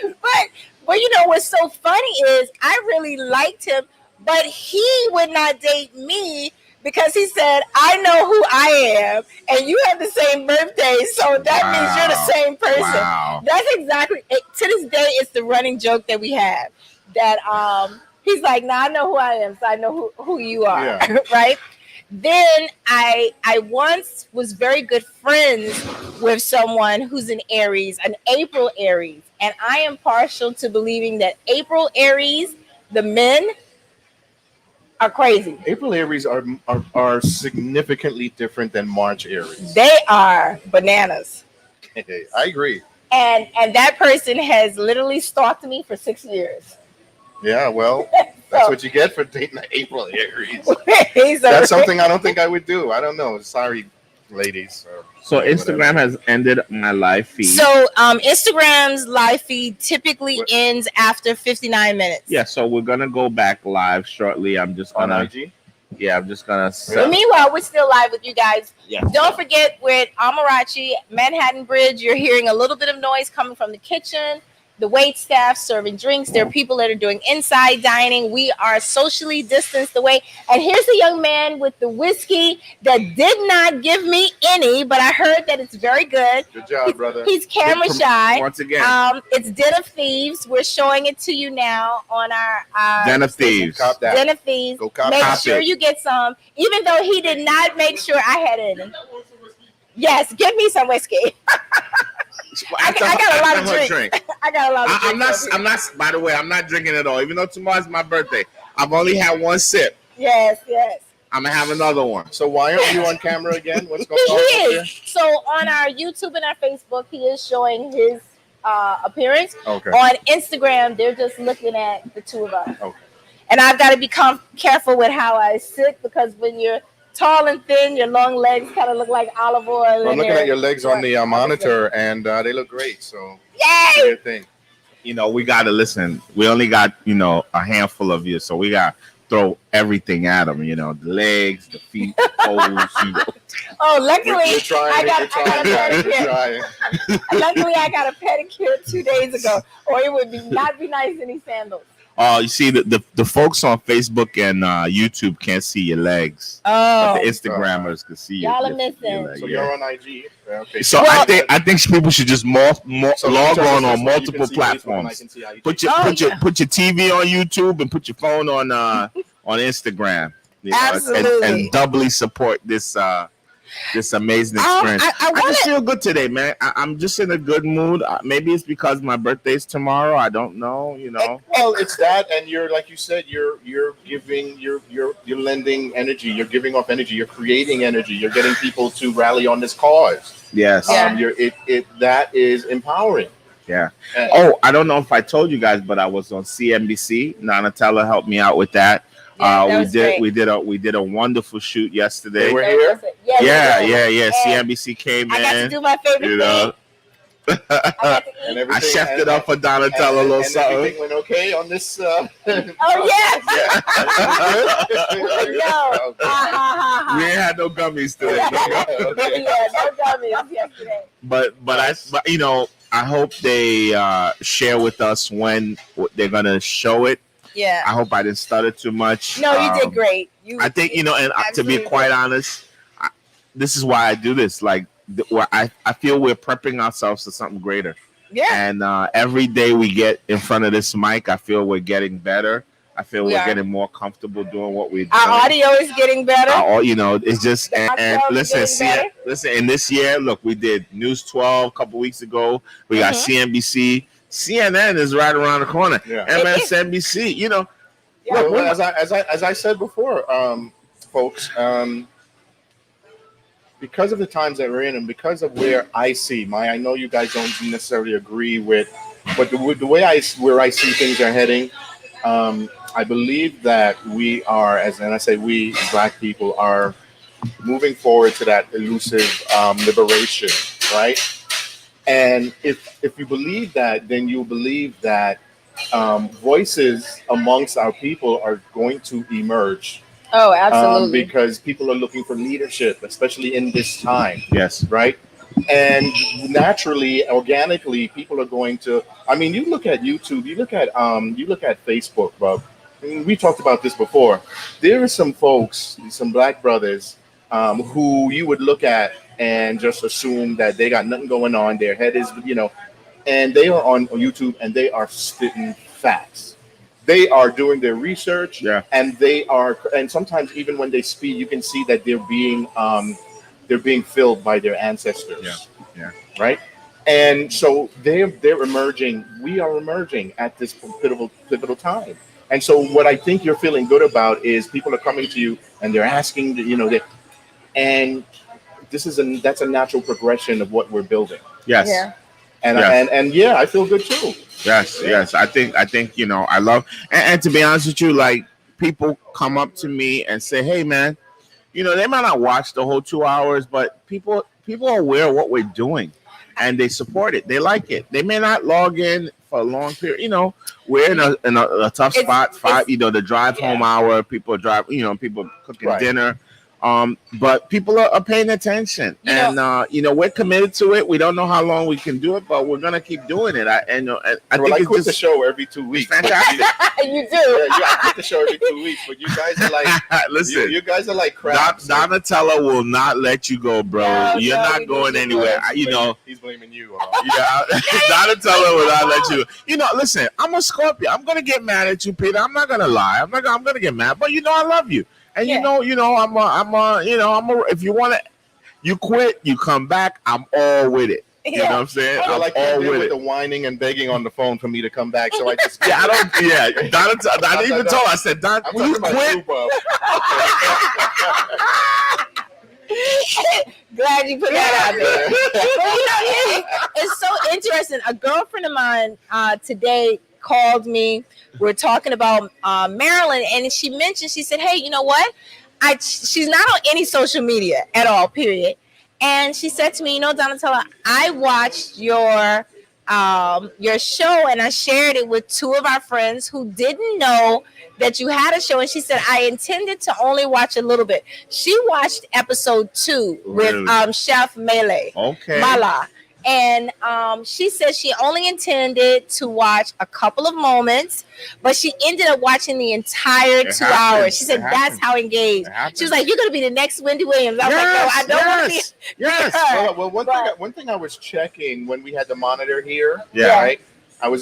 But what's so funny is I really liked him, but he would not date me because he said, I know who I am and you have the same birthday, so that means you're the same person. Wow. That's exactly it. To this day, it's the running joke that we have that he's like, nah, I know who I am, so I know who you are. Yeah. Right? Then I once was very good friends with someone who's an Aries, an April Aries, and I am partial to believing that April Aries, the men, are crazy. April Aries are significantly different than March Aries. They are bananas. I agree. And that person has literally stalked me for 6 years. Yeah, well, that's what you get for dating an April Aries. He's That's something I don't think I would do. I don't know. Sorry, ladies. So Instagram has ended my live feed. So Instagram's live feed typically What? ends after 59 minutes. Yeah, so we're gonna go back live shortly. I'm just On gonna, IG. I'm just gonna. But Set, meanwhile, we're still live with you guys. yeah. Don't forget, we're at Amarachi, Manhattan Bridge. You're hearing a little bit of noise coming from the kitchen. The wait staff serving drinks. There are people that are doing inside dining. We are socially distanced away. And here's a young man with the whiskey that did not give me any, but I heard that it's very good. Good job, brother. He's camera shy. Once again, It's Den of Thieves. We're showing it to you now on our Den of Thieves. Cop that. Den of Thieves. Go cop Make that. sure you get some, even though he did not make sure I had any. Yes, give me some whiskey. I got a lot of drink. I got a lot of I'm not. drinks over I'm not. By the way, I'm not drinking at all. Even though tomorrow's my birthday, I've only had one sip. here. Yes. I'm gonna have another one. So why aren't you on camera again? What's going He on up here? is. So on our YouTube and our Facebook, he is showing his appearance. Okay. On Instagram, they're just looking at the two of us. Okay. And I've got to be careful with how I sit because when you're tall and thin, your long legs kind of look like olive oil. Well, I'm looking at your legs on the monitor, and they look great. So do Yay! your thing. we got to listen. We only got, a handful of you, so we got to throw everything at them, the legs, the feet, the toes. Oh, luckily You're trying, I got you're a trying. pedicure. Luckily, I got a pedicure 2 days ago, or it would not be nice in these sandals. You see, the folks on Facebook and YouTube can't see your legs. Oh, But the Instagrammers can see y'all are your missing. legs. So you're on IG. Okay. So I think people should just log on multiple platforms. Put your TV on YouTube and put your phone on Instagram. Absolutely. And doubly support this amazing experience. I just feel good today, man. I'm just in a good mood. Maybe it's because my birthday's tomorrow. I don't know. Well, it's that, and you're like you said, you're giving, you're lending energy. You're giving off energy. You're creating energy. You're getting people to rally on this cause. Yes. That is empowering. Yeah. I don't know if I told you guys, but I was on CNBC. Donnatella helped me out with that. We did a wonderful shoot yesterday. They were here. Yeah. CNBC came in. I got to do my favorite thing. I chefed it up for Donnatella a little something. Everything went okay on this. Oh yes. We ain't had no gummies today. No gummies yesterday. But I hope they share with us when they're gonna show it. Yeah. I hope I didn't stutter too much. No, you did great. I think and to be quite honest, this is why I do this. Like, I feel we're prepping ourselves for something greater. Yeah. And every day we get in front of this mic, I feel we're getting better. I feel we're getting more comfortable doing what we do. Our audio is getting better. It's just and listen. In this year, look, we did News 12 a couple weeks ago. We got CNBC. CNN is right around the corner. Yeah. MSNBC. Look, as I said before, folks. Because of the times that we're in, and because of where I see I know you guys don't necessarily agree with, but the way where I see things are heading, I believe that we are, and I say we Black people are moving forward to that elusive liberation, right? And if you believe that, then you believe that voices amongst our people are going to emerge. Oh, absolutely. Because people are looking for leadership, especially in this time. Yes. Right? And naturally, organically, people are going to. I mean, you look at YouTube, you look at Facebook, bro. I mean, we talked about this before. There are some folks, some Black brothers, who you would look at and just assume that they got nothing going on. Their head is, and they are on YouTube and they are spitting facts. They are doing their research, and and sometimes even when they speak, you can see that they're being filled by their ancestors. Yeah. Right. And so they're emerging. We are emerging at this pivotal time. And so what I think you're feeling good about is people are coming to you and they're asking, and that's a natural progression of what we're building. Yes. Yeah. And I feel good too. Yes. I think I love, and to be honest with you, like, people come up to me and say, "Hey, man, they might not watch the whole 2 hours, but people are aware of what we're doing, and they support it. They like it. They may not log in for a long period. We're in a tough spot. The drive home hour. People drive. People cooking dinner." But people are paying attention, and we're committed to it. We don't know how long we can do it, but we're gonna keep doing it. I think I quit the show every 2 weeks. Fantastic. You do. I quit the show every 2 weeks, but you guys are like, listen. You guys are like crap. Donatella will not let you go, bro. You're not going anywhere. He's blaming you. Donatella will not let you. Listen. I'm a Scorpio. I'm gonna get mad at you, Peter. I'm not gonna lie. I'm gonna get mad, but I love you. And if you want to, you quit, you come back, I'm all with it. You know what I'm saying? I like all with the whining and begging on the phone for me to come back. So I just I even told her, I said, Don, will you quit? Glad you put that out there. It's so interesting. A girlfriend of mine today called me. We're talking about Maryland, and she said, "Hey, you know what? She's not on any social media at all, period." And she said to me, "Donatella, I watched your your show, and I shared it with two of our friends who didn't know that you had a show, and she said I intended to only watch a little bit. She watched episode 2 with Really? Chef Okay. Mala. And she said she only intended to watch a couple of moments, but she ended up watching the entire 2 hours. She said that's how engaged. She was like, "You're gonna be the next Wendy Williams." I was like, "No, I don't want to be." Yes. Well, one thing I was checking when we had the monitor here, Yeah. right? I was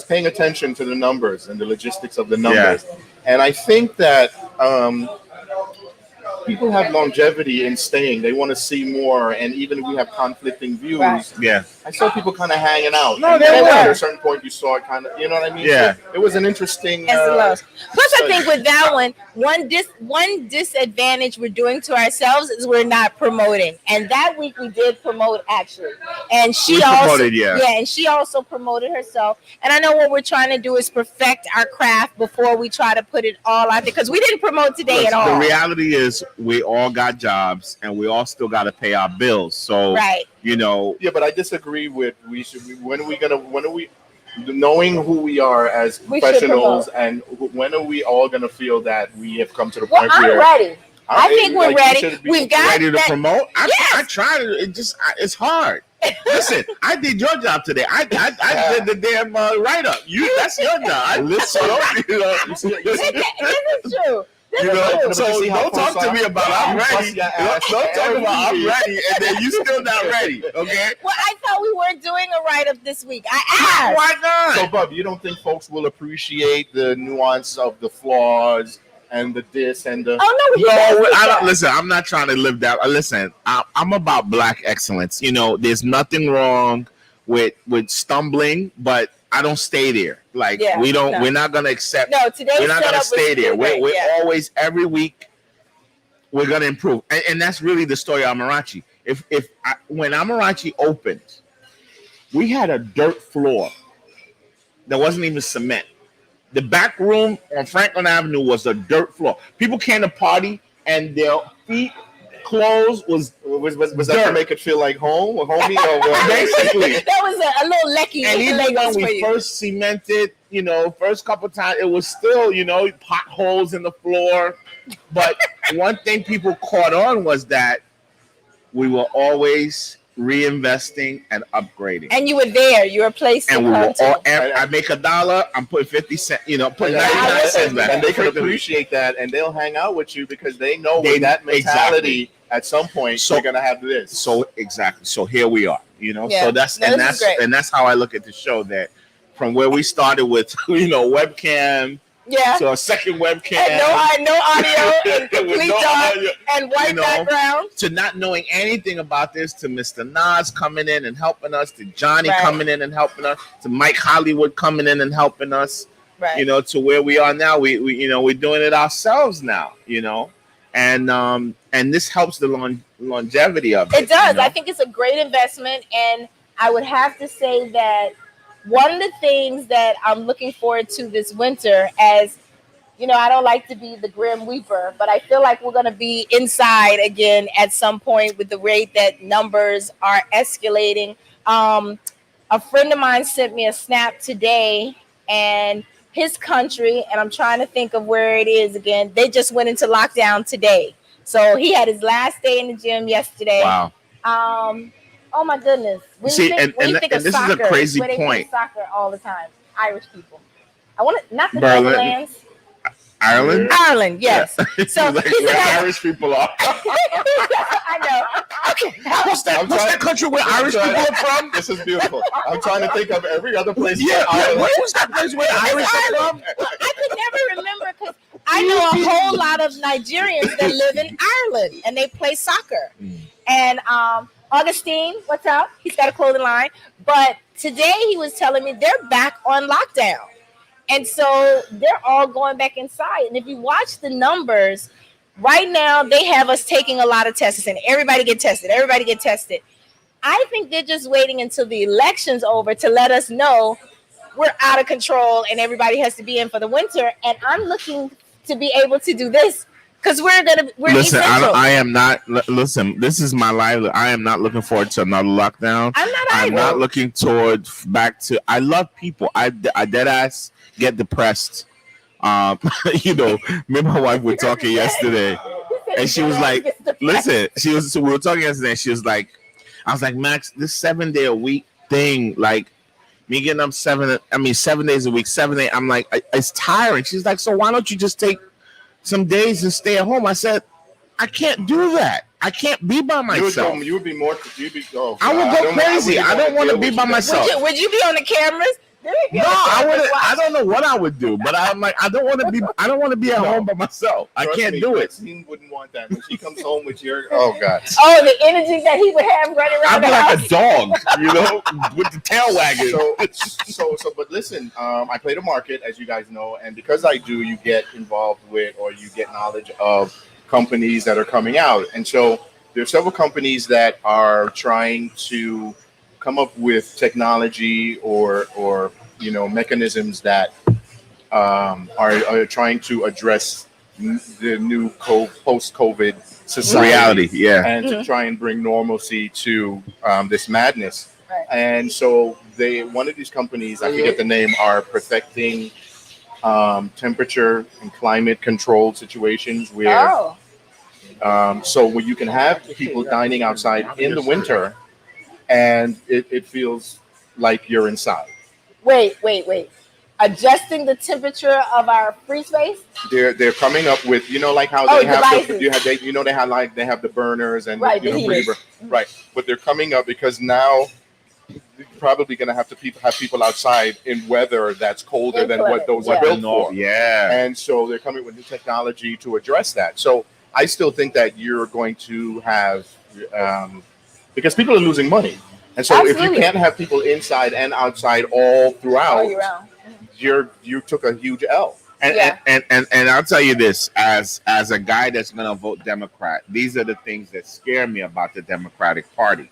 paying attention to the numbers and the logistics of the numbers, and I think that people have longevity in staying. They want to see more, and even if we have conflicting views, Yeah. I saw people kind of hanging out. No, and they were. at a certain point, you saw it kind of, you know what I mean? Yeah. So it was an interesting. Plus, I think with that one disadvantage we're doing to ourselves is we're not promoting. And that week we did promote actually, and she and she also promoted herself. And I know what we're trying to do is perfect our craft before we try to put it all out there, because we didn't promote today at all. The reality is we all got jobs and we all still got to pay our bills. So, you know. Yeah, but I disagree with when are we knowing who we are as professionals, and when are we all going to feel that we have come to the point where I'm ready. I think we're ready. We've got ready to promote. I tried it. It's hard. Listen, I did your job today. I did the damn write-up. That's your job. Listen, this is true. So don't talk to me about I'm ready. Don't talk about I'm ready, and then you still not ready. Okay. Well, I thought we were doing a write-up this week. I asked. Why not? So, Bub, you don't think folks will appreciate the nuance of the flaws and the this and the? I don't listen. I'm not trying to live that. Listen, I'm about Black excellence. You know, there's nothing wrong with stumbling, but I don't stay there. Like we're not gonna accept. No, today we're not gonna stay there. We're always every week. We're gonna improve, and that's really the story of Amarachi. When Amarachi opened, we had a dirt floor. There wasn't even cement. The back room on Franklin Avenue was a dirt floor. People came to party, and their feet. Clothes was that to make it feel like home or homey or what? Basically that was a little lecky. And even when we first cemented, first couple times it was still, potholes in the floor. But one thing people caught on was that we were always reinvesting and upgrading. And you were there. You were placing. And we were all. I make $1, I'm putting 50 cents. Putting 99 cents back. And they can appreciate that, and they'll hang out with you because they know with that mentality. Exactly. At some point, they're gonna have this. So exactly. So here we are. So that's how I look at the show. That from where we started with, webcam. Yeah. So a second webcam. And no audio, and complete dark, and white background. To not knowing anything about this, to Mr. Nas coming in and helping us, to Johnny coming in and helping us, to Mike Hollywood coming in and helping us. Right. To where we are now. We're doing it ourselves now. And this helps the longevity of it. It does. I think it's a great investment, and I would have to say that one of the things that I'm looking forward to this winter, as I don't like to be the grim weeper, but I feel like we're going to be inside again at some point with the rate that numbers are escalating. A friend of mine sent me a snap today, and his country, and I'm trying to think of where it is again. They just went into lockdown today. So he had his last day in the gym yesterday. Wow. Oh my goodness. This is a crazy point. Soccer all the time. Irish people. I want to not the Netherlands. Ireland, yes. Yeah. So where Irish people are. I know. Okay. What's that country where Irish people are from? This is beautiful. I'm trying to think of every other place. What's that place where Irish are from? I could never remember because I know a whole lot of Nigerians that live in Ireland and they play soccer. And Augustine, what's up? He's got a clothing line. But today he was telling me they're back on lockdown. And so they're all going back inside. And if you watch the numbers, right now they have us taking a lot of tests and everybody get tested. I think they're just waiting until the election's over to let us know we're out of control and everybody has to be in for the winter. And I'm looking to be able to do this Because we're Listen, essential. I am not. Listen, this is my life. I am not looking forward to another lockdown. I'm not I'm either. not looking toward back to. I love people. I dead ass get depressed. You know, me and my wife were talking yesterday, and she was like, "Listen," we were talking yesterday, and she was like, "I was like, Max, this 7 day a week thing, like me getting up 7 days a week, 7 days. I'm like, it's tiring." She's like, "So why don't you just take some days and stay at home?" I said, "I can't do that. I can't be by myself. You would be more. You'd be. Oh, I would go crazy. I don't want to be by myself." Would you be on the cameras? No, I wouldn't. I don't know what I would do, but I'm like, I don't want to be. I don't want to be at home by myself. I can't do it. Maxine wouldn't want that. When she comes home with your, oh god. Oh, the energy that he would have running around I'd the be house. like a dog, you know, with the tail wagging. So, but listen, I play the market, as you guys know, and because I do, you get involved with, or you get knowledge of companies that are coming out, and so there are several companies that are trying to come up with technology or mechanisms that are trying to address the new post-COVID society reality, yeah, and to try and bring normalcy to this madness. Right. And so one of these companies, I forget the name, are perfecting temperature and climate controlled situations where so where you can have people dining outside in the winter and it feels like you're inside. Wait. Adjusting the temperature of our free space? They're coming up with, like how they have they have the burners and right, right. But they're coming up because now you're probably going to have people outside in weather that's colder than what those are built for. Yeah. And so they're coming with new technology to address that. So I still think that you're going to have because people are losing money. And so if you can't have people inside and outside all throughout, you took a huge L. And I'll tell you this, as a guy that's going to vote Democrat, these are the things that scare me about the Democratic Party.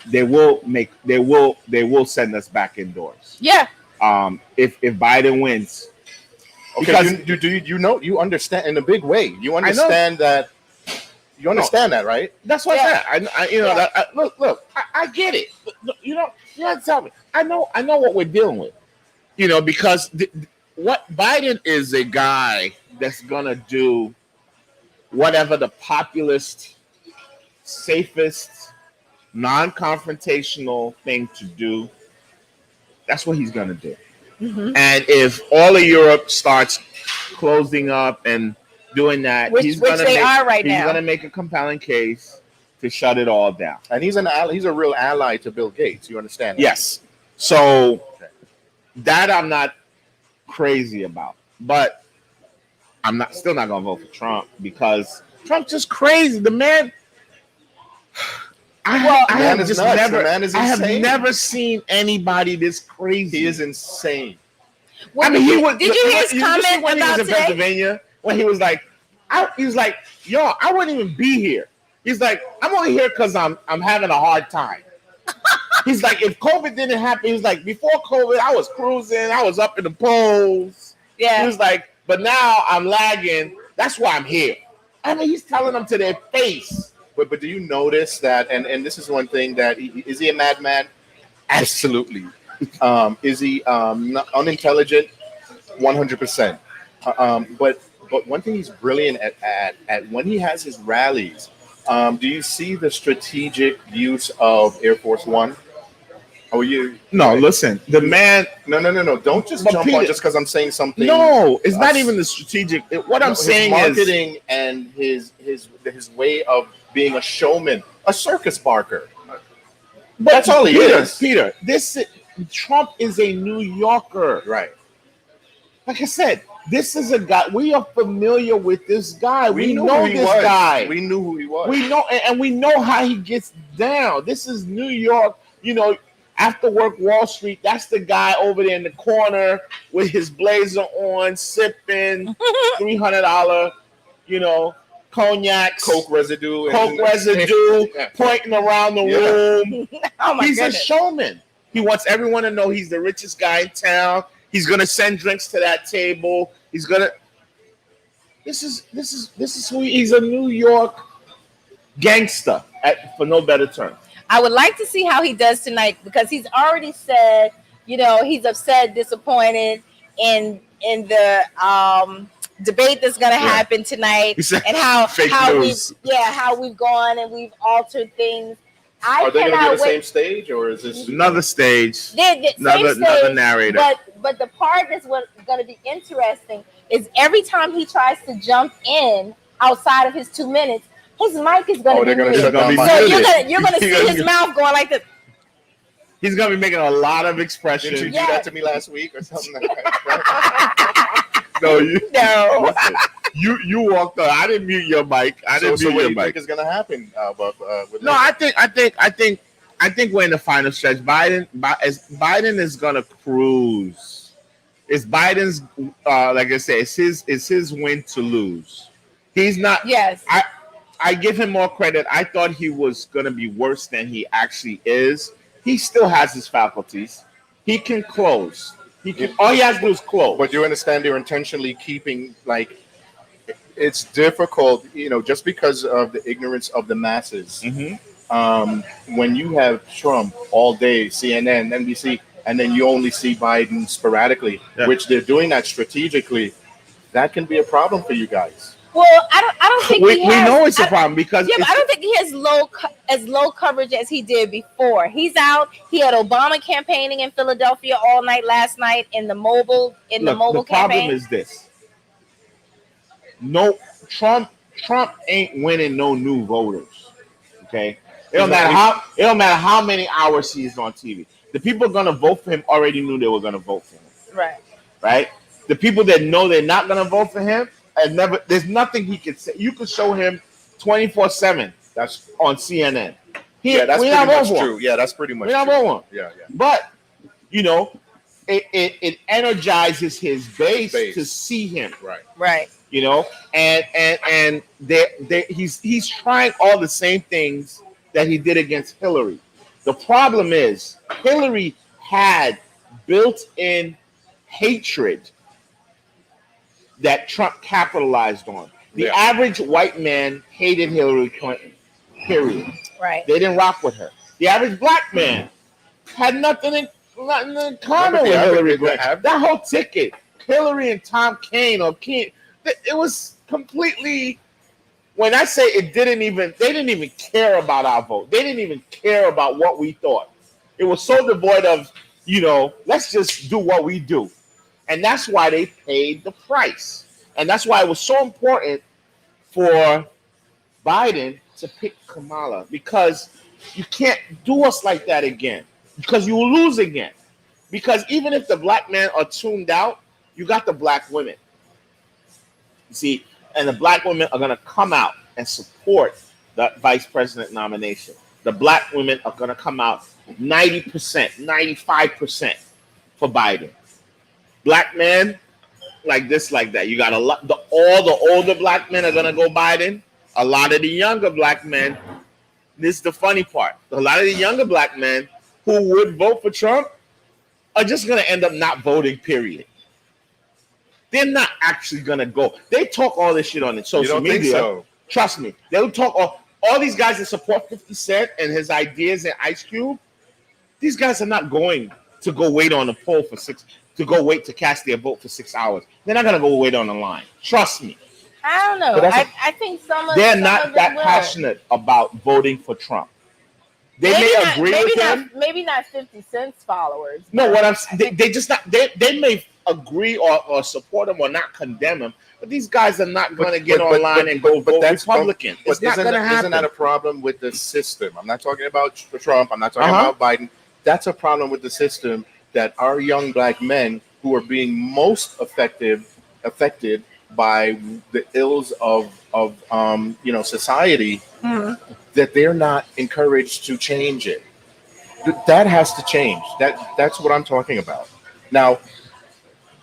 They will send us back indoors. Yeah. If Biden wins, okay, because you understand in a big way. You understand that. You understand that, right? That's what I said. Look, I get it. You have to tell me. I know what we're dealing with. Because what Biden is a guy that's gonna do whatever the populist, safest, non-confrontational thing to do. That's what he's gonna do. Mm-hmm. And if all of Europe starts closing up and doing that, he's gonna make a compelling case to shut it all down. And he's a real ally to Bill Gates. You understand that? Yes. So that I'm not crazy about, but I'm still not gonna vote for Trump because Trump's just crazy. The man. I have never seen anybody this crazy. He is insane. Well, did you hear his comment when about he was in Pennsylvania? When he was like, yo, I wouldn't even be here. He's like, I'm only here because I'm having a hard time. He's like, if COVID didn't happen, he's like, before COVID, I was cruising, I was up in the polls. Yeah. He was like, but now I'm lagging. That's why I'm here. I mean, he's telling them to their face. But do you notice that? And this is one thing that is he a madman? Absolutely. Is he unintelligent? 100%. But one thing he's brilliant at when he has his rallies. Do you see the strategic use of Air Force One? Oh, listen. The man. No. Don't just jump on just because I'm saying something. No, it's not even the strategic. I'm saying marketing is and his way of being a showman, a circus barker. But that's all he is. Peter, Trump is a New Yorker, right? Like I said, this is a guy. We are familiar with this guy. We know this guy. We knew who he was. We know, and we know how he gets down. This is New York. After work Wall Street, that's the guy over there in the corner with his blazer on, sipping $300, cognac, Coke residue, pointing around the room. Oh my He's goodness. a showman. He wants everyone to know he's the richest guy in town. He's gonna send drinks to that table. This is who he's a New York gangster, for no better term. I would like to see how he does tonight because he's already said, he's upset, disappointed in the debate that's going to happen tonight, and how we've gone and we've altered things. Are they going to be the same stage, or is this another stage? Another narrator. But the part that's what's going to be interesting is every time he tries to jump in outside of his 2 minutes, his mic is going to be muted. So you're going to see his mouth going like this. He's going to be making a lot of expressions. Did you do that to me last week or something like that? No. Listen, you walked up. I didn't mute your mic. What do you think is going to happen? I think we're in the final stretch. Biden is going to cruise. It's Biden's, like I said, it's his win to lose. He's not. Yes. I give him more credit. I thought he was going to be worse than he actually is. He still has his faculties. He can close. All he has to do is close. But you understand they're intentionally keeping, like, it's difficult, just because of the ignorance of the masses. Mm-hmm. When you have Trump all day, CNN, NBC, and then you only see Biden sporadically, which they're doing that strategically, that can be a problem for you guys. Well, I don't think we know it's a problem because but I don't think he has low coverage as he did before. He's out. He had Obama campaigning in Philadelphia all night last night in the mobile campaign. The problem is this: Trump ain't winning no new voters. Okay, it don't matter how many hours he's on TV. The people gonna vote for him already knew they were gonna vote for him. Right. The people that know they're not gonna vote for him. There's nothing he can say. You could show him 24/7. That's on CNN. That's pretty much true. Yeah, that's pretty much true. Yeah. But it energizes his base to see him. Right. And he's trying all the same things that he did against Hillary. The problem is Hillary had built-in hatred that Trump capitalized on. The average white man hated Hillary Clinton, period. Right. They didn't rock with her. The average black man had nothing in common with Hillary Clinton. That whole ticket, Hillary and Tom Kaine it was completely, when I say they didn't even care about our vote. They didn't even care about what we thought. It was so devoid of, let's just do what we do. And that's why they paid the price. And that's why it was so important for Biden to pick Kamala, because you can't do us like that again, because you will lose again. Because even if the black men are tuned out, you got the black women. You see, and the black women are going to come out and support the vice president nomination. The black women are going to come out 90%, 95% for Biden. Black men, like this, like that. You got all the older black men are gonna go Biden. A lot of the younger black men. This is the funny part. A lot of the younger black men who would vote for Trump are just gonna end up not voting. Period. They're not actually gonna go. They talk all this shit on social media. Think so? Trust me. They'll talk all these guys that support 50 Cent and his ideas and Ice Cube. These guys are not going to go wait on the poll to go wait to cast their vote for 6 hours. They're not gonna go wait on the line. Trust me. I don't know. I think they're not that passionate about voting for Trump. They may agree with him. Maybe not 50 Cent's followers. No, they just not. They may agree or support him or not condemn him, but these guys are not going to get online and go vote Republican. It's not going to happen. Isn't that a problem with the system? I'm not talking about Trump. I'm not talking about Biden. That's a problem with the system, that our young black men who are being most affected by the ills of society, that they're not encouraged to change it. That has to change. That's what I'm talking about. Now,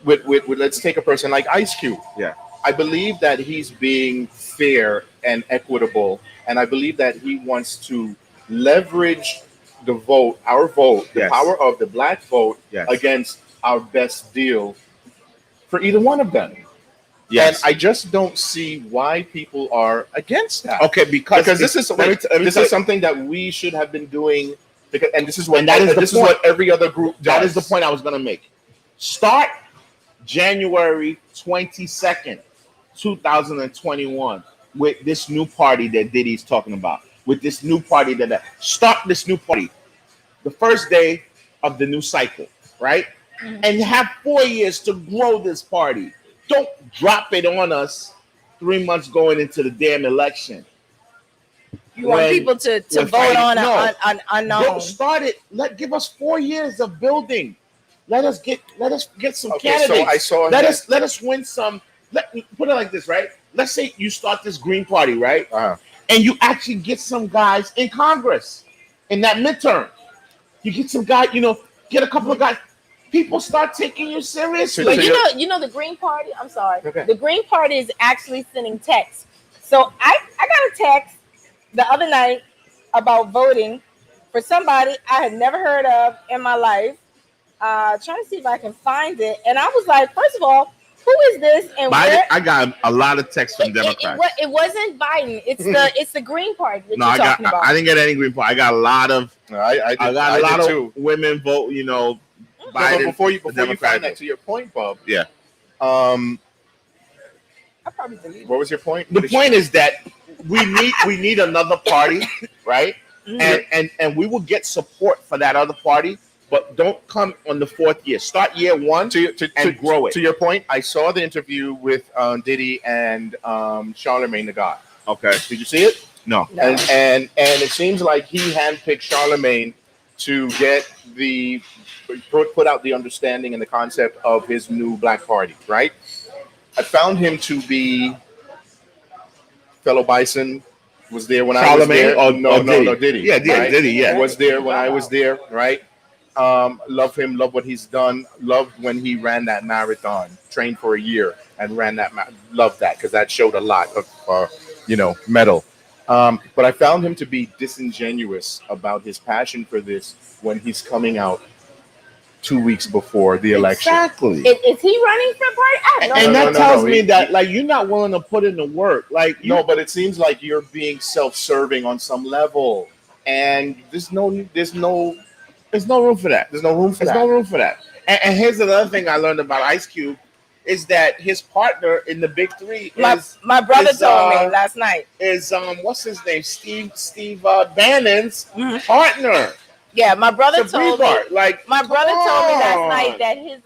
with let's take a person like Ice Cube. Yeah, I believe that he's being fair and equitable, and I believe that he wants to leverage our vote, the power of the black vote against our best deal for either one of them. Yes. And I just don't see why people are against that. Okay, because this is this is something that we should have been doing. Because, and this is what what every other group does. That is the point I was going to make. Start January 22nd, 2021 with this new party that Diddy's talking about. With this new party start this new party the first day of the new cycle, right? And have 4 years to grow this party. Don't drop it on us 3 months going into the damn election. You want people to vote on an unknown. Don't start it. Give us 4 years of building. Let us get some candidates. So I saw let us win some. Put it like this, right? Let's say you start this Green Party, right? And you actually get some guys in Congress in that midterm. You get some guy, get a couple of guys. People start taking you seriously. But you know the Green Party. I'm sorry. Okay. The Green Party is actually sending texts. So I got a text the other night about voting for somebody I had never heard of in my life. Trying to see if I can find it, and I was like, first of all, who is this? And I got a lot of texts from Democrats. It wasn't Biden. It's the Green Party. That I didn't get any Green Party. I got a lot of. I got a lot of too. Women vote. Biden. But before you find that, to your point, Bob. Yeah. I probably believe. What was your point? The point is that we need another party, right? And we will get support for that other party. But don't come on the fourth year. Start year one and grow it. To your point, I saw the interview with Diddy and Charlemagne the God. Okay. Did you see it? No. And it seems like he handpicked Charlemagne to get put out the understanding and the concept of his new Black Party, right? I found him to be fellow Bison. Was there when Charlemagne I was there? No, Diddy. Yeah, right? Diddy. Yeah, was there when I was there, right? Love him, love what he's done. Loved when he ran that marathon, trained for a year and ran that. Loved that because that showed a lot of, metal. But I found him to be disingenuous about his passion for this when he's coming out 2 weeks before the election. Exactly. Is he running for party? And that tells me that you're not willing to put in the work. But it seems like you're being self-serving on some level, and there's no room for that. There's no room for that. And here's another thing I learned about Ice Cube is that his partner in the Big Three my brother told me last night is what's his name, Steve Bannon's partner. Yeah, my brother told me. My brother told me last night that his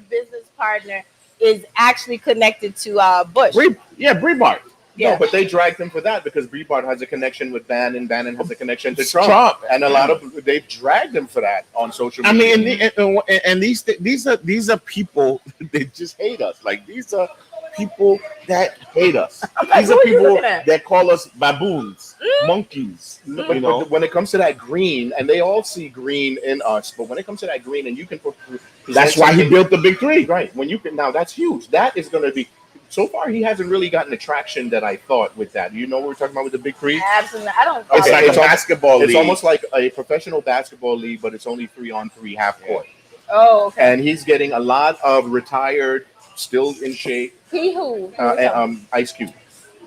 business partner is actually connected to Bush. Breitbart. Yeah. No, but they dragged him for that because Breitbart has a connection with Bannon. Bannon has a connection to Trump. And a lot of they've dragged him for that on social media. And these are people that just hate us. These are people that hate us. These are people that call us baboons, monkeys. But when it comes to that green, and they all see green in us, but when it comes to that green, and you can that's why he built the Big Three, right? When you can now, that's huge. That is going to be. So far, he hasn't really gotten the traction that I thought with that. You know what we're talking about with the Big Three? Absolutely. I don't. It's like a basketball league. It's almost like a professional basketball league, but it's only 3-on-3 half court. Oh, okay. And he's getting a lot of retired, still in shape. Who? Ice Cube.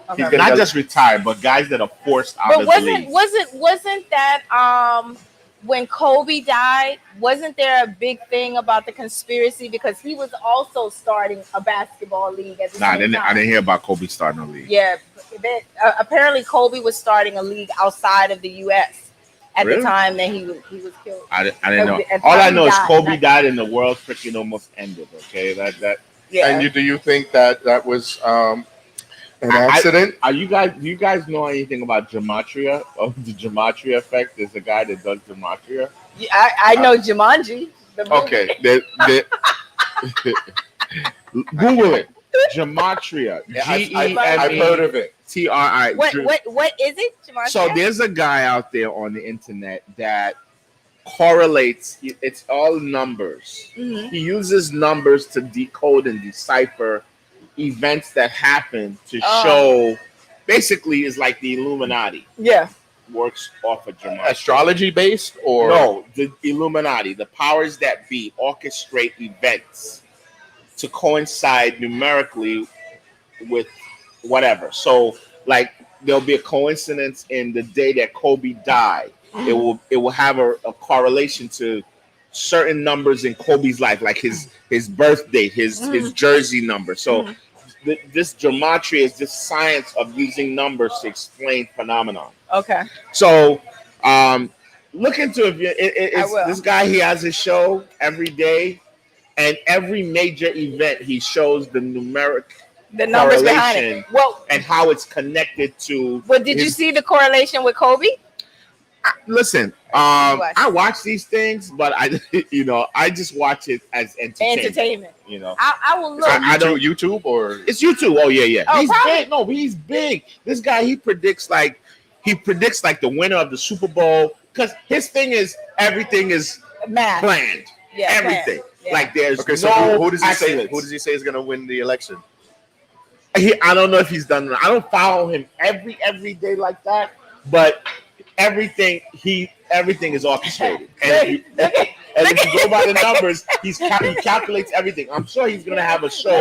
Okay. He's not just retired, but guys that are forced out of the league. Wasn't that when Kobe died? Wasn't there a big thing about the conspiracy because he was also starting a basketball league at the same time? I didn't hear about Kobe starting a league. Yeah, apparently Kobe was starting a league outside of the U.S. at the time that he was killed. I didn't know. All I know is Kobe died and the world freaking almost ended. Okay, that. Yeah. And do you think that was an accident? Do you guys know anything about gematria? Of the gematria effect? There's a guy that does gematria. Yeah, I know Jumanji. Okay, Google it. Gematria. GEME. I've heard of it. TRI. What is it? Gematria? So there's a guy out there on the internet that correlates. It's all numbers. Mm-hmm. He uses numbers to decode and decipher events that happen to show. Basically, is like the Illuminati. Yeah. Works off of gematria. Astrology based or no? The Illuminati, the powers that be, orchestrate events to coincide numerically with whatever. So like there'll be a coincidence in the day that Kobe died. It will have a correlation to certain numbers in Kobe's life, like his birth date, his jersey number. So this gematria is this science of using numbers to explain phenomenon. Okay. So look into it. I will. This guy, he has a show every day, and every major event he shows the numeric The numbers behind correlation it. Well, and how it's connected to. but did you see the correlation with Kobe? Listen, I watch these things, but I just watch it as entertainment. I will look. I don't YouTube or It's YouTube. Oh yeah. Oh, He's probably. big. No, he's big. This guy, he predicts like the winner of the Super Bowl, because his thing is everything is Math. planned. Yeah, Everything. planned. Yeah. Like there's okay. So no who does he say? accidents. Who does he say is going to win the election? I don't know if he's done. I don't follow him every day like that, but everything is orchestrated. And if you go by the numbers, he calculates everything. I'm sure he's gonna have a show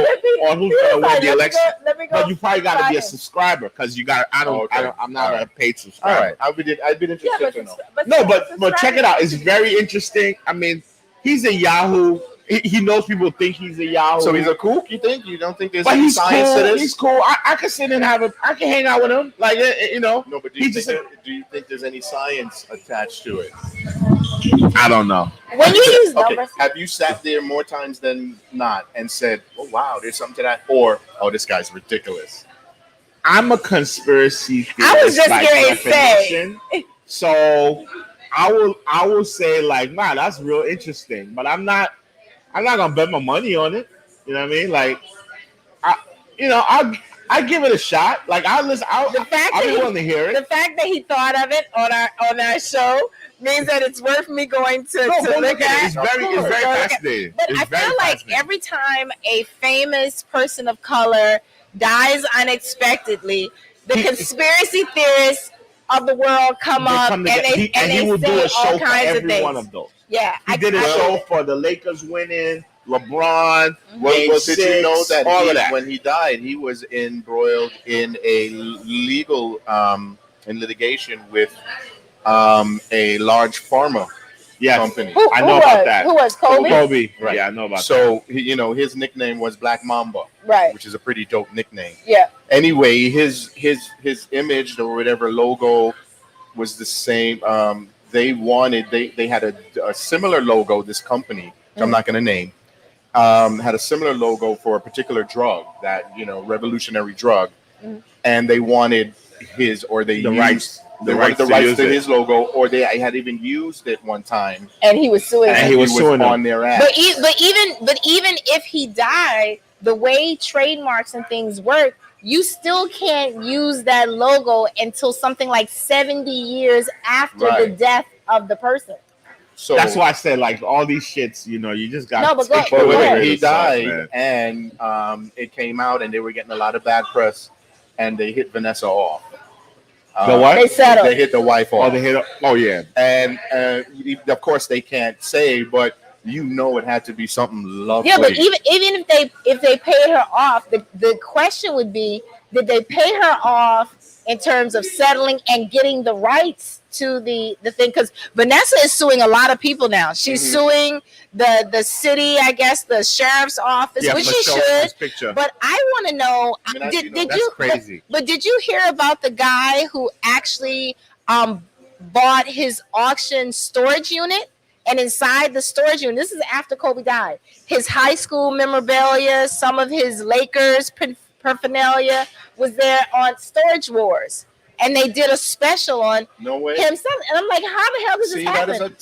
on who's gonna win the election. But you probably got to be a subscriber, because you got. I'm not a paid subscriber. All right, I've been interested to know. But check it out. It's very interesting. I mean, he's a Yahoo. He knows people think he's a Yahoo. So he's a kook, you think? You don't think there's But any he's science cool. to this? He's cool. I can sit and I can hang out with him. Like, No, but do He's just you think there's any science attached to it? I don't know. When you use Okay, numbers, have you sat there more times than not and said, "Oh wow, there's something to that," or "Oh, this guy's ridiculous"? I'm a conspiracy theorist. I was just by going to say. definition. So I will say like, man, that's real interesting. But I'm not gonna bet my money on it. You know what I mean? Like, I give it a shot. Like I'll listen. I'll be willing to hear it. the fact that he thought of it on our show means that it's worth me going to look at. It's very fascinating. But I feel like every time a famous person of color dies unexpectedly, the conspiracy theorists of the world come up and they will do say a show all for kinds of every things. one of those. Yeah, He did a show for the Lakers winning, LeBron. Well, Game did you know that, all of that when he died, he was embroiled in a legal in litigation with a large pharma company. I know about that. Who was Kobe? Kobe, right? Yeah, I know about that. So his nickname was Black Mamba, Right. which is a pretty dope nickname. Yeah. Anyway, his image or whatever logo was the same. They had a similar logo. This company, which I'm not going to name, had a similar logo for a particular drug, that revolutionary drug, and they wanted the rights to his logo, or they had even used it one time, And he was suing. and he was suing on their ass. But even if he died, the way trademarks and things work, you still can't use that logo until something like 70 years after the death of the person. So that's why I said, like, all these shits, you just got. No, but he died, and it came out, and they were getting a lot of bad press, and they hit Vanessa off. The what? They settled. They hit the wife off. Oh, they hit. Oh, yeah. And of course they can't say, but it had to be something lovely. Yeah, but even if they paid her off, the question would be, did they pay her off in terms of settling and getting the rights to the thing? Because Vanessa is suing a lot of people now. She's suing the city, I guess, the sheriff's office, which she should. But I want to know, that's crazy. But did you hear about the guy who actually bought his auction storage unit? And inside the storage unit, this is after Kobe died, his high school memorabilia, some of his Lakers paraphernalia was there on Storage Wars. And they did a special on no way. him. And I'm like, how the hell does this happen?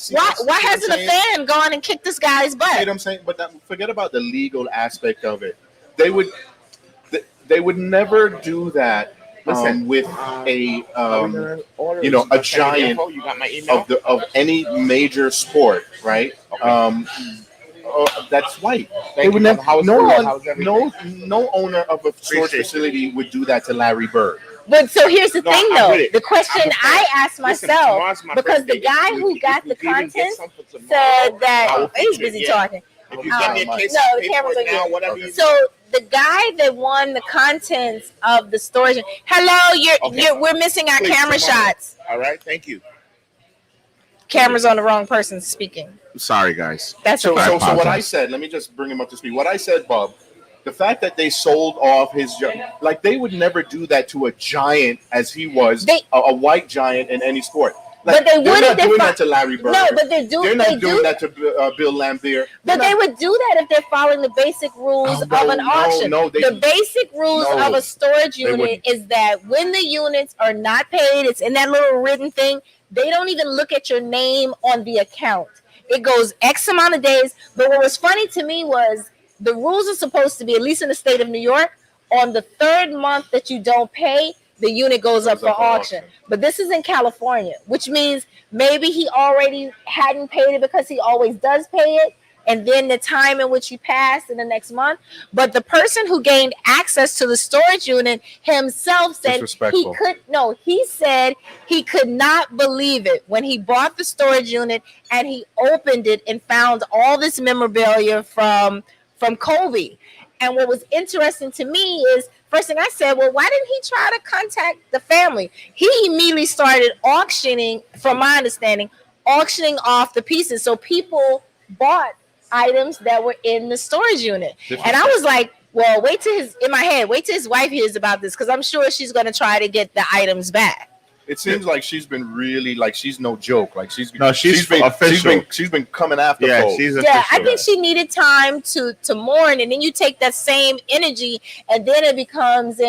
Why hasn't a fan gone and kicked this guy's butt? You know what I'm saying? But forget about the legal aspect of it. They would never do that. With a giant of any major sport, right? That's white. They would never. No owner of a storage facility would do that to Larry Bird. But so here's the thing, though. The question I asked myself, because the guy who got the content said that he's busy talking. If you give me a case No, of the camera's paper on now, you. whatever you So the guy that won the contents of the storage. Hello, we're missing our Please, camera tomorrow. shots. All right, thank you. Camera's on the wrong person speaking. Sorry, guys. That's So, okay. so what I apologize. said, let me just bring him up to speed. What I said, Bob, the fact that they sold off like they would never do that to a giant as he was, a white giant in any sport. Like, but they they're would not if they doing that to Larry Bird. No, but they're doing that to Bill Laimbeer. But they would do that if they're following the basic rules of an auction. The basic rules of a storage unit is that when the units are not paid, it's in that little written thing. They don't even look at your name on the account. It goes X amount of days. But what was funny to me was the rules are supposed to be, at least in the state of New York, on the third month that you don't pay, the unit goes up for auction. But this is in California, which means maybe he already hadn't paid it because he always does pay it. And then the time in which he passed in the next month. But the person who gained access to the storage unit himself said he said he could not believe it when he bought the storage unit and he opened it and found all this memorabilia from Kobe. And what was interesting to me is, first thing I said, well, why didn't he try to contact the family? He immediately started auctioning, from my understanding, auctioning off the pieces. So people bought items that were in the storage unit. And I was like, well, wait till his wife hears about this, because I'm sure she's going to try to get the items back. It seems like she's been really, like, she's no joke. Like she's been official. She's been coming after folks. She's official. Yeah, I think she needed time to mourn, and then you take that same energy, and then it becomes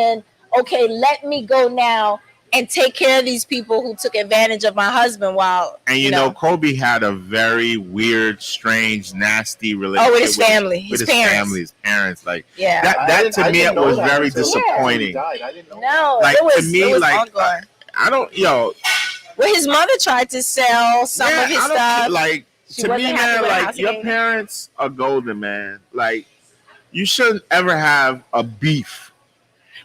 okay, let me go now and take care of these people who took advantage of my husband while. And you know, Kobe had a very weird, strange, nasty relationship with his family, his parents. His parents. Like, yeah, that to me it was very disappointing. I didn't know. No, like, it was, to me, it was like, ongoing. I don't, Well, his mother tried to sell some of his stuff. Like, She to wasn't me, happy man, with the like, house your again. parents are golden, man. Like, you shouldn't ever have a beef.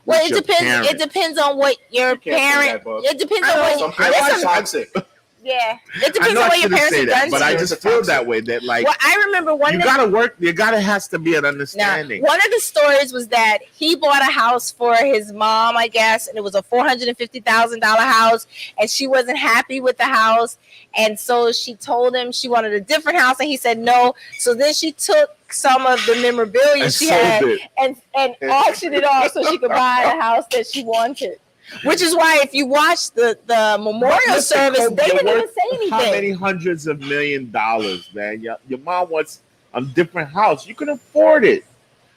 Well, with it your depends. parents. It depends on what your parent. It depends on what. Some parents are toxic. Yeah, it I depends know on I what your shouldn't parents say have that, done. but to I you. just feel that way. That, like, Well, I remember one. you gotta work. You gotta has to be an understanding. One of the stories was that he bought a house for his mom, I guess, and it was a $450,000 house, and she wasn't happy with the house, and so she told him she wanted a different house, and he said no. So then she took some of the memorabilia she had and auctioned it off so she could buy the house that she wanted. Which is why, if you watch the memorial service, they didn't even say anything. How many hundreds of $1 million, man? Your mom wants a different house. You can afford it.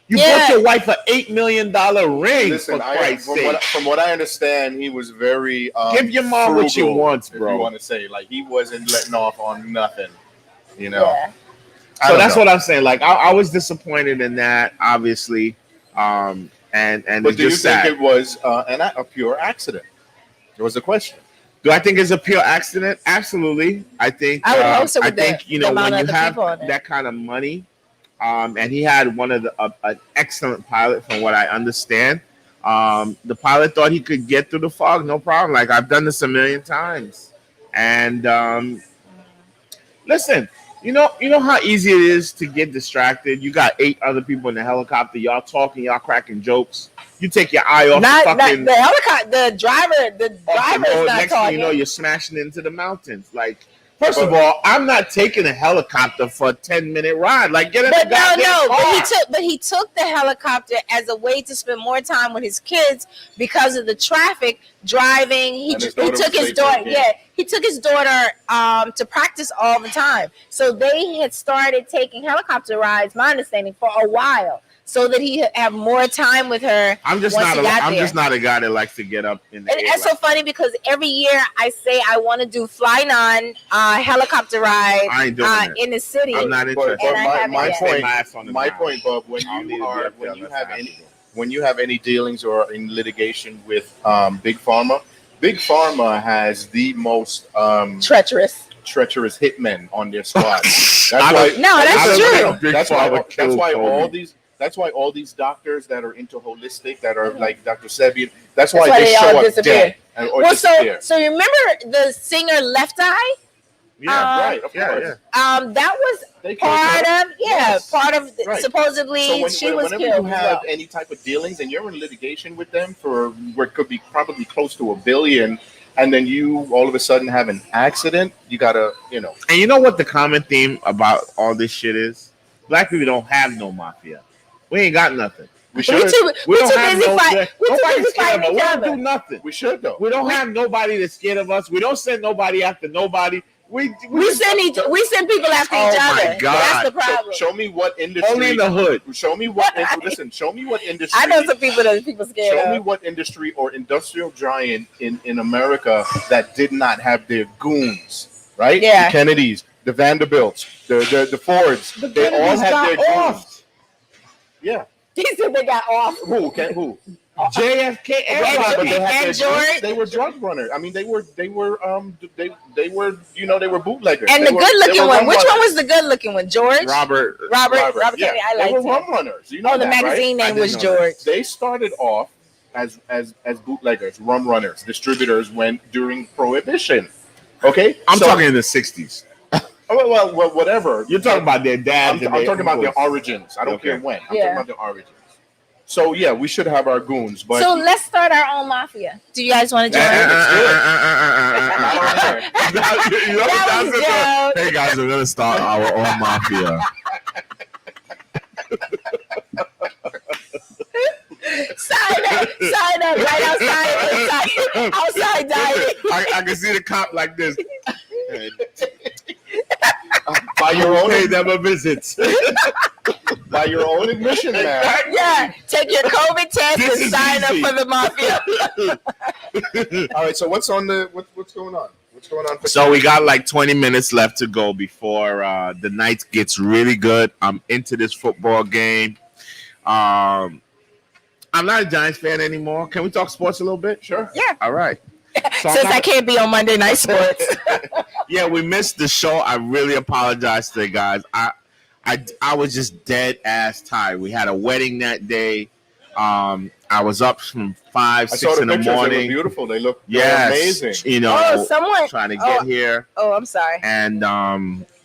You bought your wife an $8 million ring. Listen, for Christ's sake. from what I understand, he was very give your mom what she wants, bro. If you want to say, like, he wasn't letting off on nothing, you know. Yeah. So that's what I'm saying. Like, I was disappointed in that, obviously. And but it's do you just think sad. it was a pure accident? There was a question. Do I think it's a pure accident? Absolutely. I think. I would hope so. I think when you have that that kind of money, and he had one of an excellent pilot, from what I understand. The pilot thought he could get through the fog, no problem. Like, I've done this a million times, and listen. You know how easy it is to get distracted. You got 8 other people in the helicopter. Y'all talking, y'all cracking jokes. You take your eye off not fucking the helicopter. The driver is not next talking. thing you know, you're smashing into the mountains. Like, first of all, I'm not taking a helicopter for a 10-minute ride. Like, get in the goddamn car. But he took the helicopter as a way to spend more time with his kids because of the traffic driving. He took his daughter. Yeah, he took his daughter to practice all the time. So they had started taking helicopter rides, my understanding, for a while, so that he have more time with her. I'm just not a guy that likes to get up in the air. That's so funny, because every year I say I want to do fly-on helicopter ride in the city. I'm not interested. My point, Bob, when you have any dealings or in litigation with Big Pharma, Big Pharma has the most treacherous hitmen on their squad. That's why all these doctors that are into holistic, that are like Dr. Sebian, that's why they show up dead. So you remember the singer Left Eye? Yeah, Right, of course. That was They killed part her. of part of Right. supposedly she was whenever killed you as have well. any type of dealings and you're in litigation with them for what could be probably close to $1 billion, and then you all of a sudden have an accident, you gotta, And you know what the common theme about all this shit is? Black people don't have no mafia. We ain't got nothing. we should. We don't too have busy no. fight. We too Nobody's busy scared of fighting us. We each don't other. do nothing. We should though. We don't have nobody that's scared of us. We don't send nobody after nobody. We send people after Oh each my other. God. That's the problem. Show me what industry. only in the hood. Show me what. Listen. Show me what industry. I know some people that people scared Show me of. what industry or industrial giant in America that did not have their goons, right? Yeah. The Kennedys, the Vanderbilts, the Fords. The They all Kennedys had got their off. goons. Yeah. He said they got off. Who? JFK and And- Robert. But they had and their George. goons. They were drug runners. I mean, they were they were bootleggers. And They the were- good they looking were one. rum Which one runners. was the good looking one? George? Robert. Robert Yeah. Kennedy. I They liked were him. rum runners. You know Oh, the that, right? magazine I name didn't was know George. They started off as bootleggers, rum runners, distributors when during Prohibition. Okay, I'm So- talking in the 60s. Oh, well, whatever. You're talking about their dads. I'm talking about their origins. I don't Okay. care when. I'm Yeah. talking about their origins. So yeah, we should have our goons, but So let's start our own mafia. Do you guys want to join? That was Joe. Hey guys, we're gonna start our own mafia. Sign up right outside dining. I can see the cop like this. by your own Pay them a visit. by your own admission, man. Yeah, take your COVID test This and is sign easy. up for the mafia. All right. So what's on the what's going on? What's going on? So we got like 20 minutes left to go before the night gets really good. I'm into this football game. I'm not a Giants fan anymore. Can we talk sports a little bit? Sure. Yeah, All right. So since I can't be on Monday Night Sports. yeah, we missed the show. I really apologize to the guys. I was just dead ass tired. We had a wedding that day. I was up from 5, I 6 saw the in the pictures. They were morning. beautiful. They look Yes, amazing. you know, Oh, someone. trying to get here, Oh, I'm sorry. and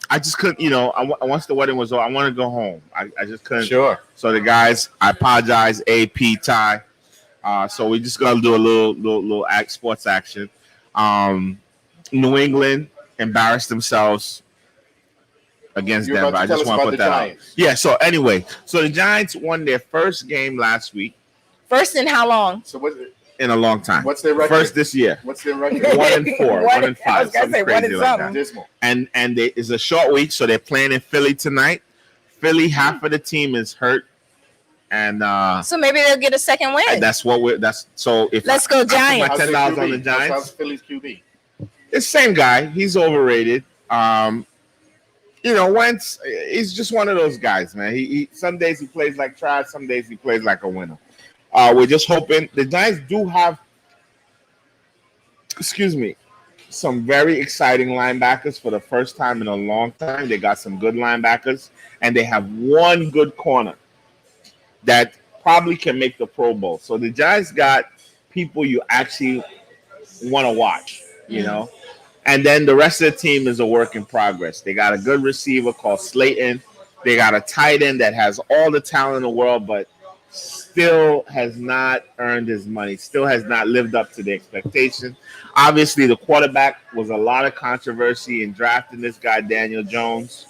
I just couldn't. You know, once the wedding was over, I wanted to go home. I just couldn't. Sure. So the guys, I apologize, AP, Ty. So we just gonna do a little sports action. New England embarrassed themselves against You're Denver. about I to tell just us want to about put the that out. Giants. Yeah. So anyway, the Giants won their first game last week First in how long? So in a long time. what's their record? First this year. What's their record? 1-4, 1-5. I was gonna say something 1 crazy and like something. that. Dismal. And it's a short week, so they're playing in Philly tonight. Philly, half of the team is hurt, and So maybe they'll get a second win. that's what we're. That's so. If Let's go I put my Giants. How's their $10 on QB? the Giants. How's Philly's QB? It's the same guy. He's overrated. You know, Wentz, he's just one of those guys, man. He some days he plays like trash, some days he plays like a winner. We're just hoping the Giants do have, some very exciting linebackers for the first time in a long time. They got some good linebackers, and they have one good corner that probably can make the Pro Bowl. So the Giants got people you actually want to watch, you know. And then the rest of the team is a work in progress. They got a good receiver called Slayton. They got a tight end that has all the talent in the world, but still has not earned his money, still has not lived up to the expectation. Obviously, the quarterback was a lot of controversy in drafting this guy, Daniel Jones,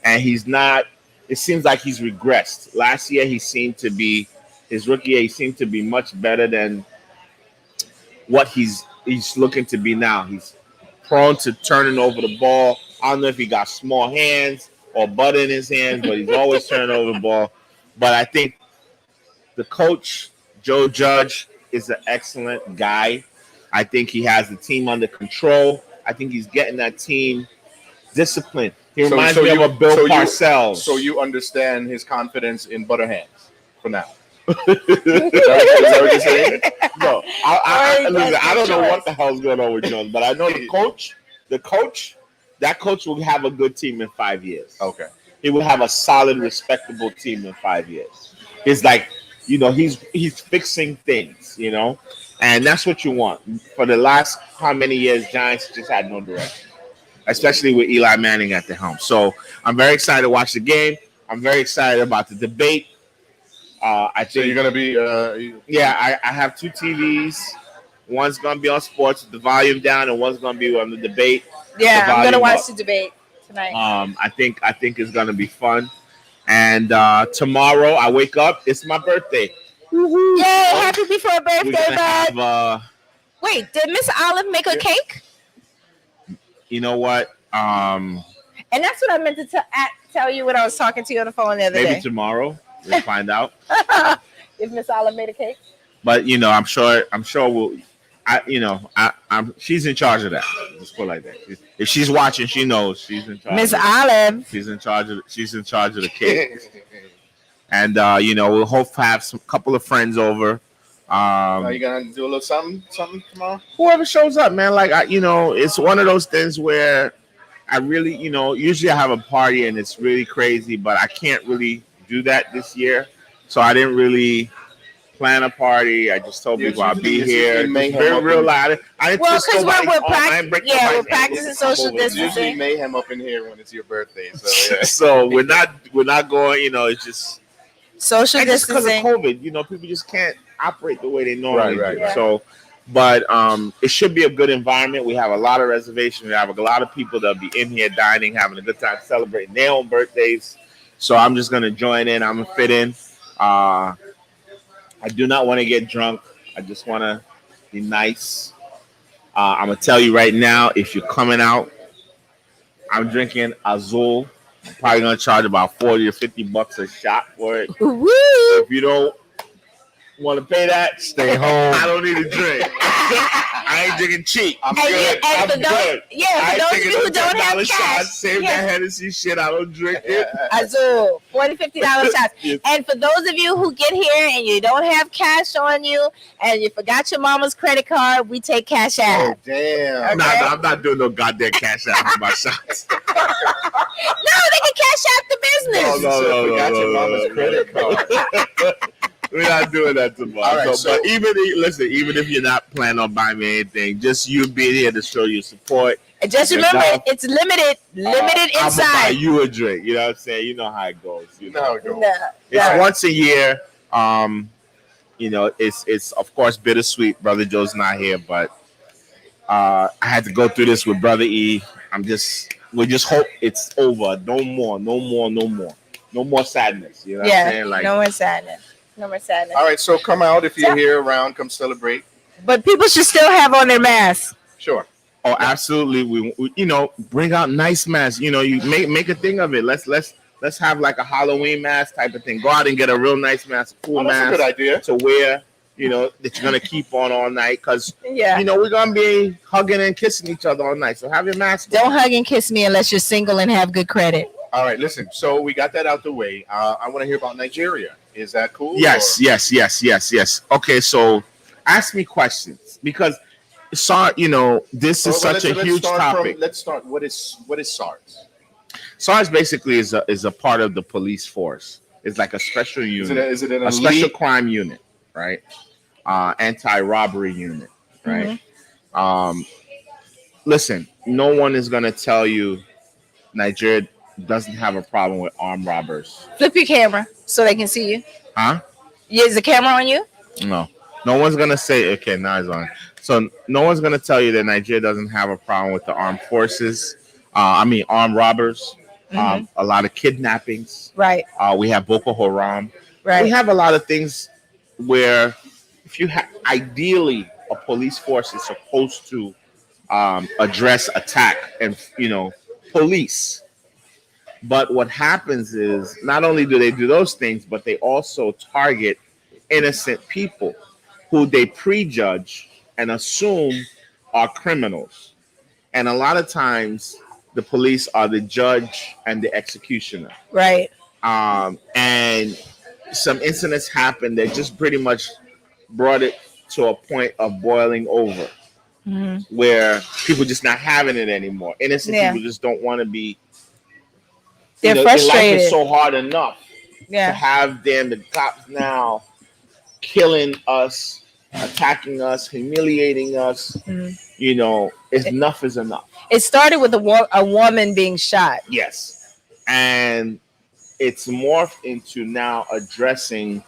and he's not – it seems like he's regressed. Last year, his rookie year, he seemed to be much better than what he's looking to be now. He's prone to turning over the ball. I don't know if he got small hands or butter in his hands, but he's always turning over the ball. But I think the coach, Joe Judge, is an excellent guy. I think he has the team under control. I think he's getting that team disciplined. He reminds me of a Bill Parcells. So you understand his confidence in butter hands for now. Is that what you're saying? No, listen, I don't know what the hell's going on with Jones, but I know that coach will have a good team in 5 years. Okay. He will have a solid, respectable team in 5 years. It's like, you know, he's fixing things, you know, and that's what you want. For the last how many years, Giants just had no direction. especially with Eli Manning at the helm. So I'm very excited to watch the game. I'm very excited about the debate. I So think you're gonna be yeah, I have two TVs. One's gonna be on sports with the volume down, and one's gonna be on the debate. Yeah, I'm gonna volume watch up. the debate tonight. I think it's gonna be fun. And tomorrow I wake up. It's my birthday. Yay! Happy before We're birthday, gonna bud. have. Wait, did Miss Olive make a cake? You know what? And that's what I meant to tell you when I was talking to you on the phone the other Maybe day. tomorrow we'll find out. If Miss Olive made a cake. But I'm sure we'll. She's in charge of that. Let's put it like that. If she's watching, she knows she's in charge. Miss Olive. She's in charge of the cake. And we'll hope to have some couple of friends over. Are you gonna do a little something tomorrow? Whoever shows up, man. Like it's one of those things where I really, usually I have a party and it's really crazy, but I can't really do that this year. So I didn't really plan a party. I just told people I'll be here. It's very real loud. Well, because we're practicing social It's usually distancing. mayhem up in here when it's your birthday. So yeah. So we're not going. It's just Social because of distancing. COVID. People just can't operate the way they normally Right. do. Yeah. So, but it should be a good environment. We have a lot of reservations. We have a lot of people that'll be in here dining, having a good time, celebrating their own birthdays. So I'm just gonna join in. I'm gonna fit in. I do not want to get drunk. I just want to be nice. I'm gonna tell you right now, if you're coming out, I'm drinking Azul. I'm probably gonna charge about $40 or $50 a shot for it. Woo! If you don't want to pay that, Stay home. I don't need a drink. I ain't drinking cheap. I'm good. And I'm good. for those of you who don't have $10 cash, shots, save that Hennessy shit. I don't drink it. Azul, $40, $50 shots. Yes. And for those of you who get here and you don't have cash on you and you forgot your mama's credit card, we take cash Oh out. damn! Nah, I'm not doing no goddamn cash out for my shots. No, they can cash out the business. No. Forgot your mama's credit card. We're not doing that tomorrow. All right, but even if you're not planning on buying me anything, just you being here to show your support. And just remember, it's limited I'm inside. gonna buy you a drink. You know what I'm saying? You know how it goes. No, go. It's once a year. It's of course bittersweet. Brother Joe's not here, but I had to go through this with Brother E. We just hope it's over. No more sadness. You know what I'm saying? Like no more sadness. No more sadness. All right, so come out if you're here around. Come celebrate. But people should still have on their masks. Sure. Oh, absolutely. We bring out nice masks. You make a thing of it. Let's have like a Halloween mask type of thing. Go out and get a real nice mask, cool That's mask a good idea. to wear. That you're gonna keep on all night because Yeah. we're gonna be hugging and kissing each other all night. So have your mask on. Don't hug and kiss me unless you're single and have good credit. All right, listen. So we got that out the way. I want to hear about Nigeria. Is that cool? Yes. Okay, so ask me questions because this is such a huge topic. Let's start. What is SARS? SARS basically is a part of the police force. It's like a special unit. Is it an a special elite? crime unit, right? Anti-robbery unit, right? Listen, no one is gonna tell you Nigeria doesn't have a problem with armed robbers. Flip your camera so they can see you. Huh? Is the camera on you? No one's gonna say okay. Now it's on. So no one's gonna tell you that Nigeria doesn't have a problem with the armed forces. Armed robbers. A lot of kidnappings. Right. We have Boko Haram. Right. We have a lot of things where, if you have, ideally, a police force is supposed to address attack and police. But what happens is not only do they do those things, but they also target innocent people who they prejudge and assume are criminals. And a lot of times the police are the judge and the executioner. Right. And some incidents happened that just pretty much brought it to a point of boiling over, where people just not having it anymore. Innocent people just don't want to be. They're frustrated. frustrated. Life is so hard enough to Yeah. have the cops now killing us attacking us, humiliating us. Enough is enough. It started with a woman being shot. Yes. And it's morphed into now addressing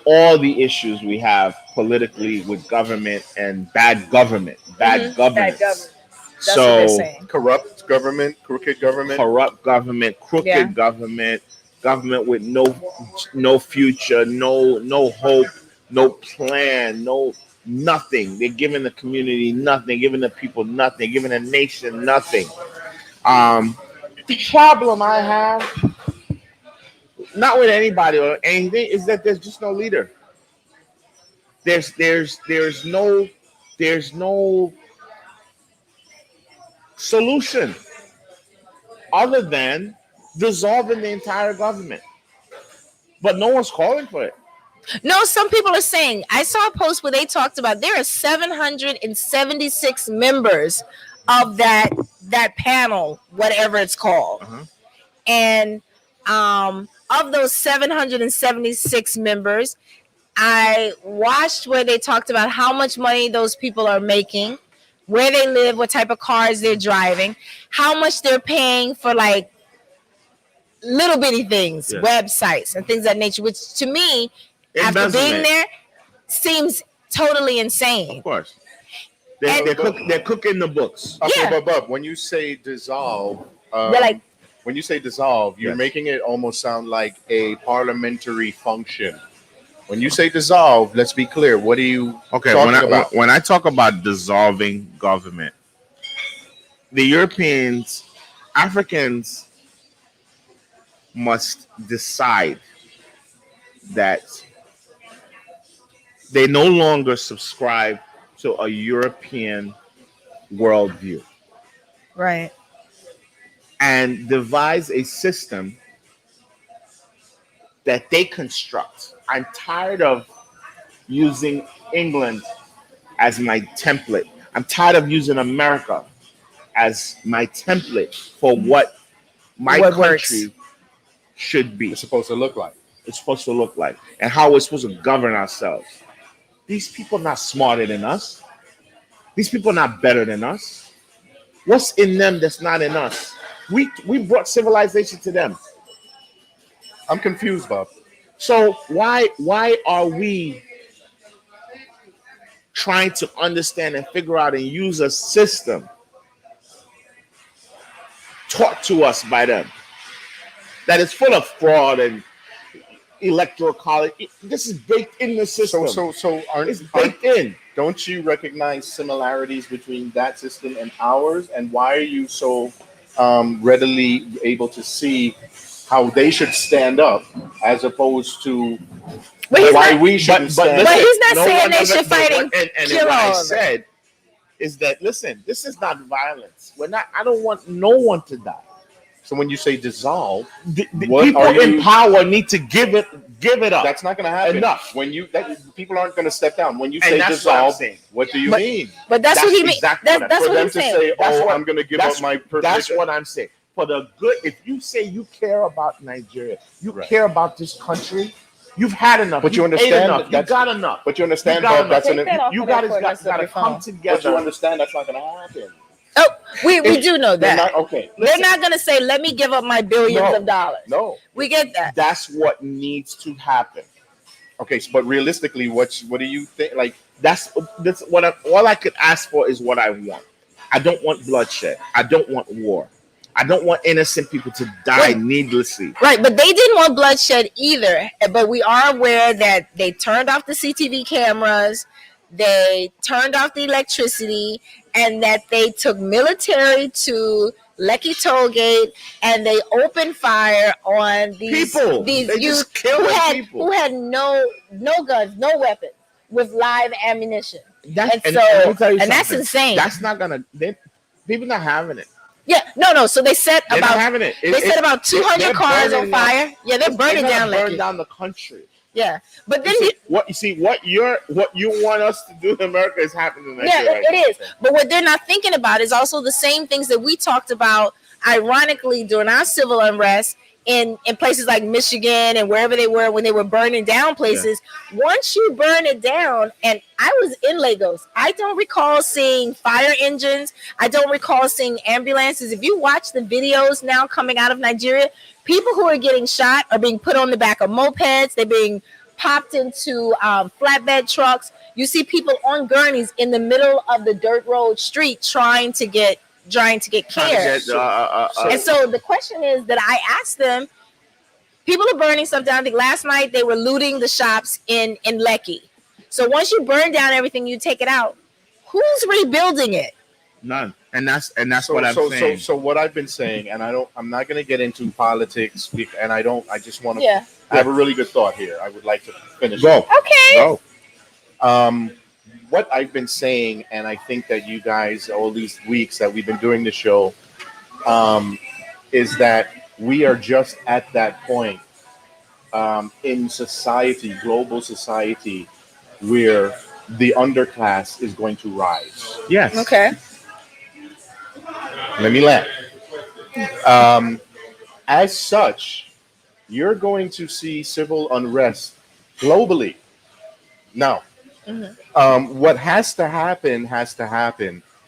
all the issues we have politically with government and bad government, bad governance. That's what they're saying. Corrupt government, crooked government. Corrupt government, crooked government, government with no future, no hope, no plan, nothing. They're giving the community nothing, they're giving the people nothing, they're giving the nation nothing. The problem I have, not with anybody or anything, is that there's just no leader. There's no solution other than dissolving the entire government. But no one's calling for it. No, some people are saying, I saw a post where they talked about there are 776 members of that panel, whatever it's called. And of those 776 members, I watched where they talked about how much money those people are making, where they live, what type of cars they're driving, how much they're paying for like little bitty things, websites and things of that nature, which to me, after being there, seems totally insane. Of course. They're cooking the books. Okay, but when you say dissolve, you're making it almost sound like a parliamentary function. When you say dissolve, let's be clear. What are you talking about? When I talk about dissolving government, the Africans must decide that they no longer subscribe to a European worldview. Right. And devise a system that they construct. I'm tired of using England as my template. I'm tired of using America as my template for what my country should be. It's supposed to look like. It's supposed to look like. And how we're supposed to govern ourselves. These people are not smarter than us. These people are not better than us. What's in them that's not in us? We brought civilization to them. I'm confused, Bob. So why are we trying to understand and figure out and use a system taught to us by them that is full of fraud and electoral college? This is baked in the system. So it's baked in. Don't you recognize similarities between that system and ours? And why are you so readily able to see how they should stand up as opposed to why we shouldn't stand up? But he's not saying they should fight and kill what I all of them. said is that, listen, this is not violence. I don't want no one to die. So when you say dissolve, the people in power need to give it up. That's not going to happen. Enough. People aren't going to step down. When you say dissolve, what do you mean? But that's what he means. That's what I'm saying. I'm going to give up my privilege. That's what I'm saying. For the good, if you say you care about Nigeria, you care about this country, you've had enough. But you understand you got enough. But you understand, Bob, you got to come together. But you understand that's not going to happen. Oh, we do know that. Okay. They're not going to say, let me give up my billions of dollars. No. We get that. That's what needs to happen. Okay, but realistically, what do you think? Like, that's what all I could ask for is what I want. I don't want bloodshed. I don't want war. I don't want innocent people to die needlessly. Right, but they didn't want bloodshed either. But we are aware that they turned off the CTV cameras, they turned off the electricity, and that they took military to Lekki Tollgate and they opened fire on these people. These they youth who had no guns, no weapons, with live ammunition. And that's insane. That's not gonna. People not having it. Yeah, no. So they set They're about not having it. They set about 200 cars on fire. Yeah, they're burning down Lekki. Burn down the country. Yeah, but then what you want us to do in America is happening in Nigeria. Yeah, it is. But what they're not thinking about is also the same things that we talked about, ironically, during our civil unrest in places like Michigan and wherever they were when they were burning down places. Once you burn it down, and I was in Lagos, I don't recall seeing fire engines. I don't recall seeing ambulances. If you watch the videos now coming out of Nigeria, people who are getting shot are being put on the back of mopeds. They're being popped into flatbed trucks. You see people on gurneys in the middle of the dirt road street trying to get care. And so the question is that I asked them, people are burning stuff down. I think last night they were looting the shops in Lekki. So once you burn down everything, you take it out. Who's rebuilding it? None. And that's what I'm saying. So what I've been saying, and I'm not going to get into politics, and I just want to. Yeah. I have a really good thought here. I would like to finish. Go. Okay. Go. What I've been saying, and I think that you guys, all these weeks that we've been doing the show, is that we are just at that point in society, global society, where the underclass is going to rise. Yes. Okay. Let me land. As such, you're going to see civil unrest globally. Now, what has to happen,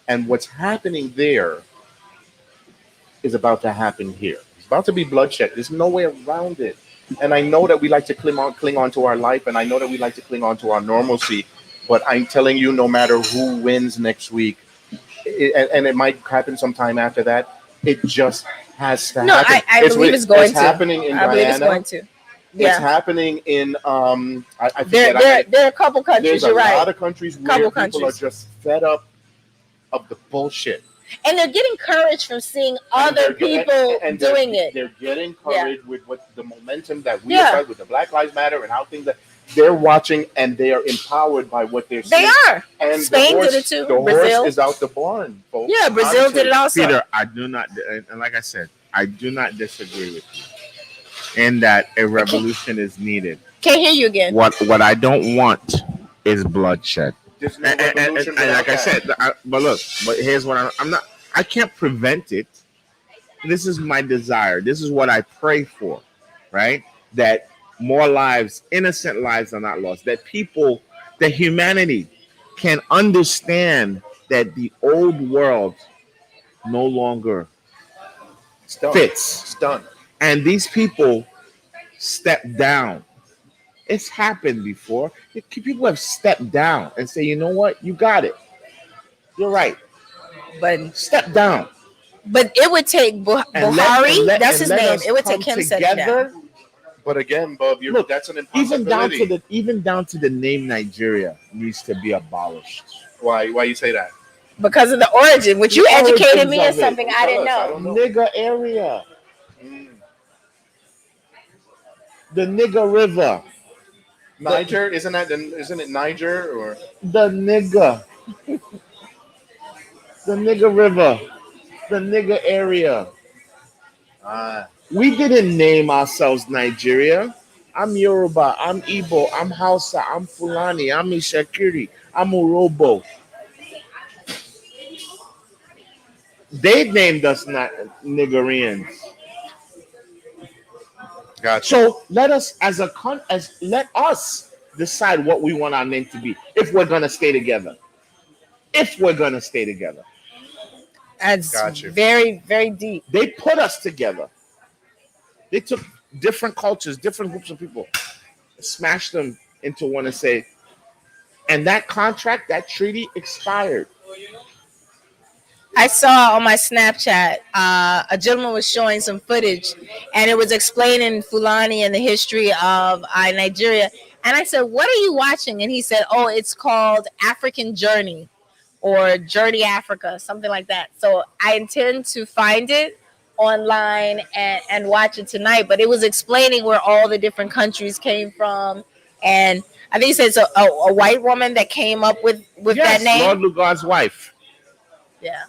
and what's happening there is about to happen here. It's about to be bloodshed. There's no way around it. And I know that we like to cling on to our life, and I know that we like to cling on to our normalcy, but I'm telling you, no matter who wins next week, and it might happen sometime after that, it just has to happen. I believe it's going to. Happening in Guyana. Believe it's going to. Yeah. It's happening in there are a couple countries. You're right. There's a lot of countries where people are just fed up of the bullshit. And they're getting courage from seeing other people doing it. They're getting courage with what the momentum that we have with the Black Lives Matter and how things that they're watching, and they are empowered by what they're seeing. They are. And Spain did it too. The Brazil horse is out the barn, folks. Yeah, Brazil Honestly. did it also. Peter, I do not, and like I said, I do not disagree with you in that a revolution is needed. Can't hear you again. What I don't want is bloodshed. There's no And revolution like I without said, but here's what I'm not. I can't prevent it. This is my desire. This is what I pray for, right? That more lives, innocent lives, are not lost. That people, that humanity, can understand that the old world no longer fits. It's done. And these people step down. It's happened before. People have stepped down and say, you know what? You got it. You're right. But Step down. But it would take Buhari. That's his name. It would take him setting down. But again, Bob, Look, that's an impossibility. even down to the name Nigeria needs to be abolished. Why you say that? Because of the origin, which you The educated origins me in of it. something I didn't I know. don't know. Nigger area. The Nigger River. Niger, isn't it Niger or The nigger. The Nigger River. The Nigger area. We didn't name ourselves Nigeria. I'm Yoruba. I'm Igbo. I'm Hausa. I'm Fulani. I'm Ishakiri. I'm Urobo. They named us not Niggerians. Gotcha. So let us, let us decide what we want our name to be. If we're gonna stay together. If we're gonna stay together. That's Gotcha. very, very deep. They put us together. They took different cultures, different groups of people, smashed them into one and say, and that contract, that treaty expired. I saw on my Snapchat, a gentleman was showing some footage, and it was explaining Fulani and the history of Nigeria. And I said, "What are you watching?" And he said, "Oh, it's called African Journey, or Journey Africa, something like that." So I intend to find it online and watch it tonight. But it was explaining where all the different countries came from, and I think he said it's a white woman that came up with that name. Lord Lugard's wife. Yeah.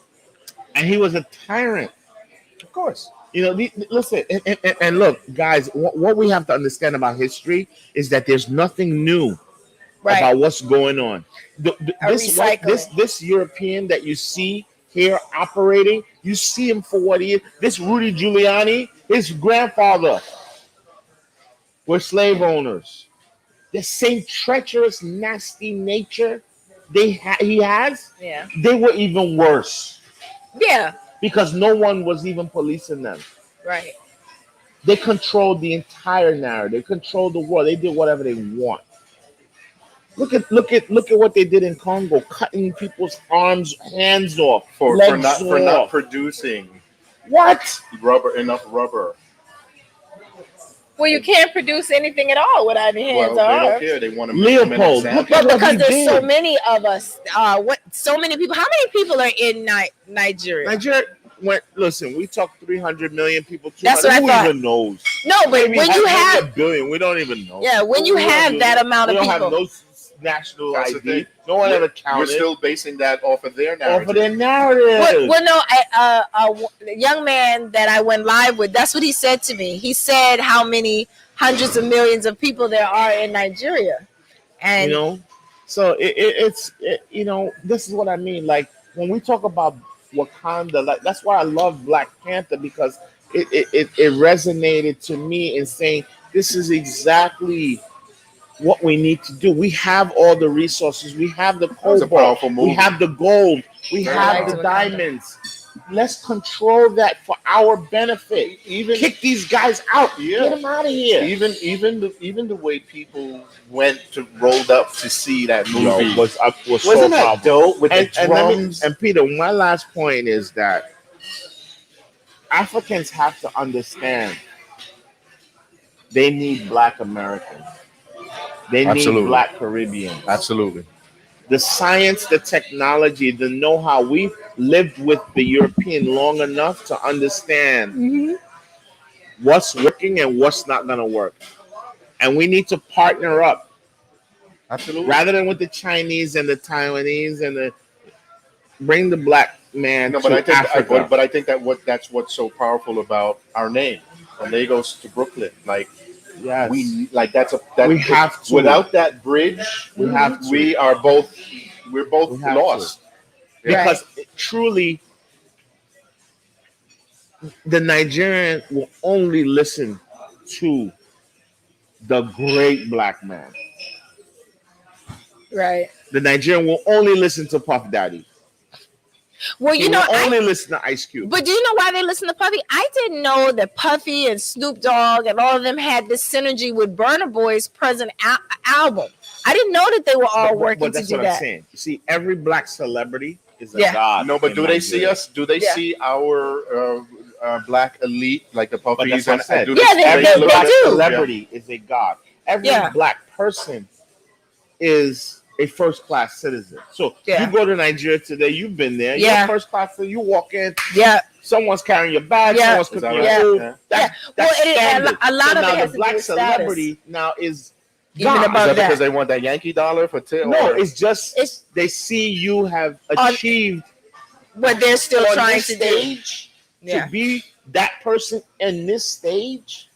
And he was a tyrant. Of course. You know, listen, and look, guys, what we have to understand about history is that there's nothing new about what's going on. This European that you see here operating, you see him for what he is. This Rudy Giuliani, His grandfather were slave owners. The same treacherous, nasty nature he has, Yeah. they were even worse Yeah. because no one was even policing them. Right. They controlled the entire narrative. They controlled the world. They did whatever they want. Look at what they did in Congo, cutting people's arms, hands off, legs for not off. producing What? enough rubber. Well, you can't produce anything at all without your hands Well, or they don't arms. care. They want to make them an Leopold, example. look at what Because he there's so did. many of us. So many people. How many people are in Nigeria? Nigeria went. Listen, we talk 300 million people. That's what I Who thought. even knows? No, but when you maybe have, a billion, we don't even know. yeah, when you We don't have do that it. amount We of don't have people, no national That's the ID. thing. No one ever We're counted. still basing that off of their narrative. Off of their narrative. well, no, a young man that I went live with, that's what he said to me. He said how many hundreds of millions of people there are in Nigeria, and You know, so it's this is what I mean. Like when we talk about Wakanda, like that's why I love Black Panther, because it resonated to me in saying this is exactly what we need to do. We have all the resources. We have the That was a cobalt. powerful movie. We have the gold. We Very have powerful. the diamonds. Let's control that for our benefit. Even Kick these guys out. Yeah. Get them out of here. even the way people rolled up to see that movie was so wasn't that powerful. dope with And, the and, let me- drums. and Peter, my last point is that Africans have to understand they need Black Americans. They need Absolutely. Black Caribbeans. Absolutely. The science, the technology, the know-how. We've lived with the European long enough to understand what's working and what's not going to work. And we need to partner up Absolutely. rather than with the Chinese and the Taiwanese and bring the Black man No, to but I think Africa. but I think that's what's so powerful about our name, from Lagos to Brooklyn. Like Yes. we have to. Without that bridge, We have to. we're both We have lost. Because truly, the Nigerian will only listen to the great Black man. right. The Nigerian will only listen to Puff Daddy. Well, He you know, will only listen to Ice Cube. but do you know why they listen to Puffy? I didn't know that Puffy and Snoop Dogg and all of them had this synergy with Burna Boy's present album. I didn't know that they were all working but to that's do what that. I'm saying. You see, every Black celebrity is a Yeah. god. No, but in do they see Nigeria. us? Do they Yeah. see our Black elite, like the But puppies? that's what I said. do Yeah, they Every do. Black Yeah. celebrity is a god. Every Yeah. Black person is a first-class citizen. So Yeah. you go to Nigeria today, you've been there. Yeah. You're first-class citizen. You walk in, Yeah. someone's carrying your bag, Yeah. someone's Is cooking that your right? food. Yeah. That's Well, standard. a lot so of now it has the to do Black with status. celebrity now is Even God. above Is that that. because they want that Yankee dollar for tail? No, it's just It's- they see you have On- achieved But they're still on trying this to do. stage Yeah. to be that person in this stage,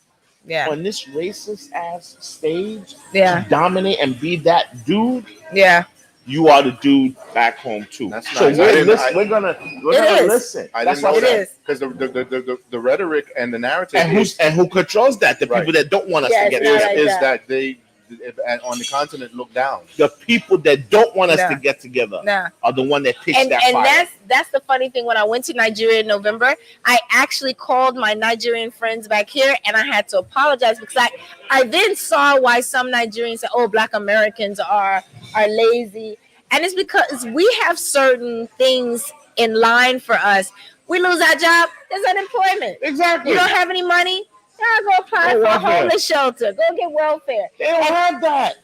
Yeah. on this racist ass stage, Yeah. to dominate and be that dude. Yeah. You are the dude back home too. That's So nice. we're gonna It is. listen. I That's didn't know what It that is. because the rhetoric and the narrative and who controls that? The Right. people that don't want us Yeah, to it's get not together. like is that. that they on the continent look down. The people that don't want us Nah. to get together Nah. are the one that pitch And that fire. that's the funny thing. When I went to Nigeria in November, I actually called my Nigerian friends back here, and I had to apologize because I then saw why some Nigerians say, "Oh, Black Americans are lazy," and it's because we have certain things in line for us. We lose our job, there's unemployment. Exactly. You don't have any money, go apply Go for a welfare. homeless shelter. Go get welfare. They don't have that.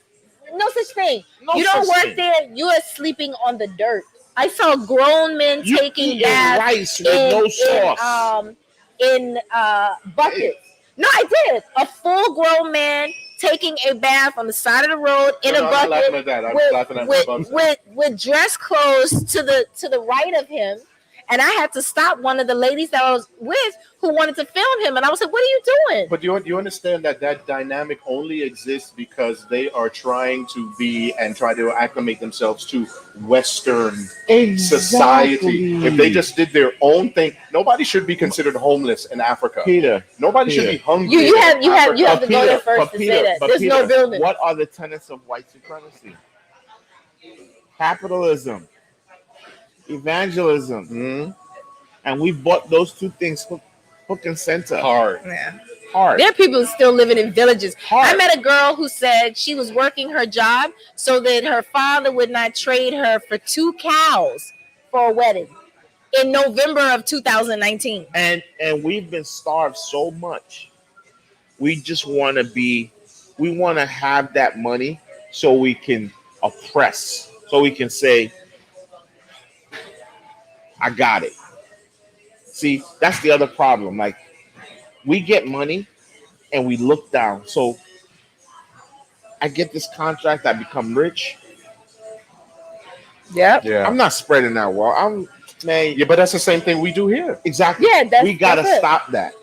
No such thing. No You don't such work thing. there. You are sleeping on the dirt. I saw grown men You taking eating baths rice with no sauce. in buckets. No, I did. A full grown man taking a bath on the side of the road in a I'm not laughing bucket at that. I'm laughing at my bumps. with dress clothes to the right of him, And I had to stop one of the ladies that I was with who wanted to film him. And I was like, what are you doing? But you understand that dynamic only exists because they are trying to be and try to acclimate themselves to Western society. If they just did their own thing, nobody should be considered homeless in Africa. Peter, Nobody should be hungry. You have to But go there Peter, first to say that. There's no building. What are the tenets of white supremacy? Capitalism, evangelism, Mhm. and we bought those two things hook and center. Hard. Yeah. Hard. There are people still living in villages. Hard. I met a girl who said she was working her job so that her father would not trade her for 2 cows for a wedding in November of 2019. And we've been starved so much. We just want to have that money so we can oppress, so we can say, I got it. See, that's the other problem. Like, we get money and we look down. So I get this contract, I become rich. Yep. Yeah. I'm not spreading that well. Yeah, but that's the same thing we do here. Exactly. Yeah, we gotta that's it. stop that.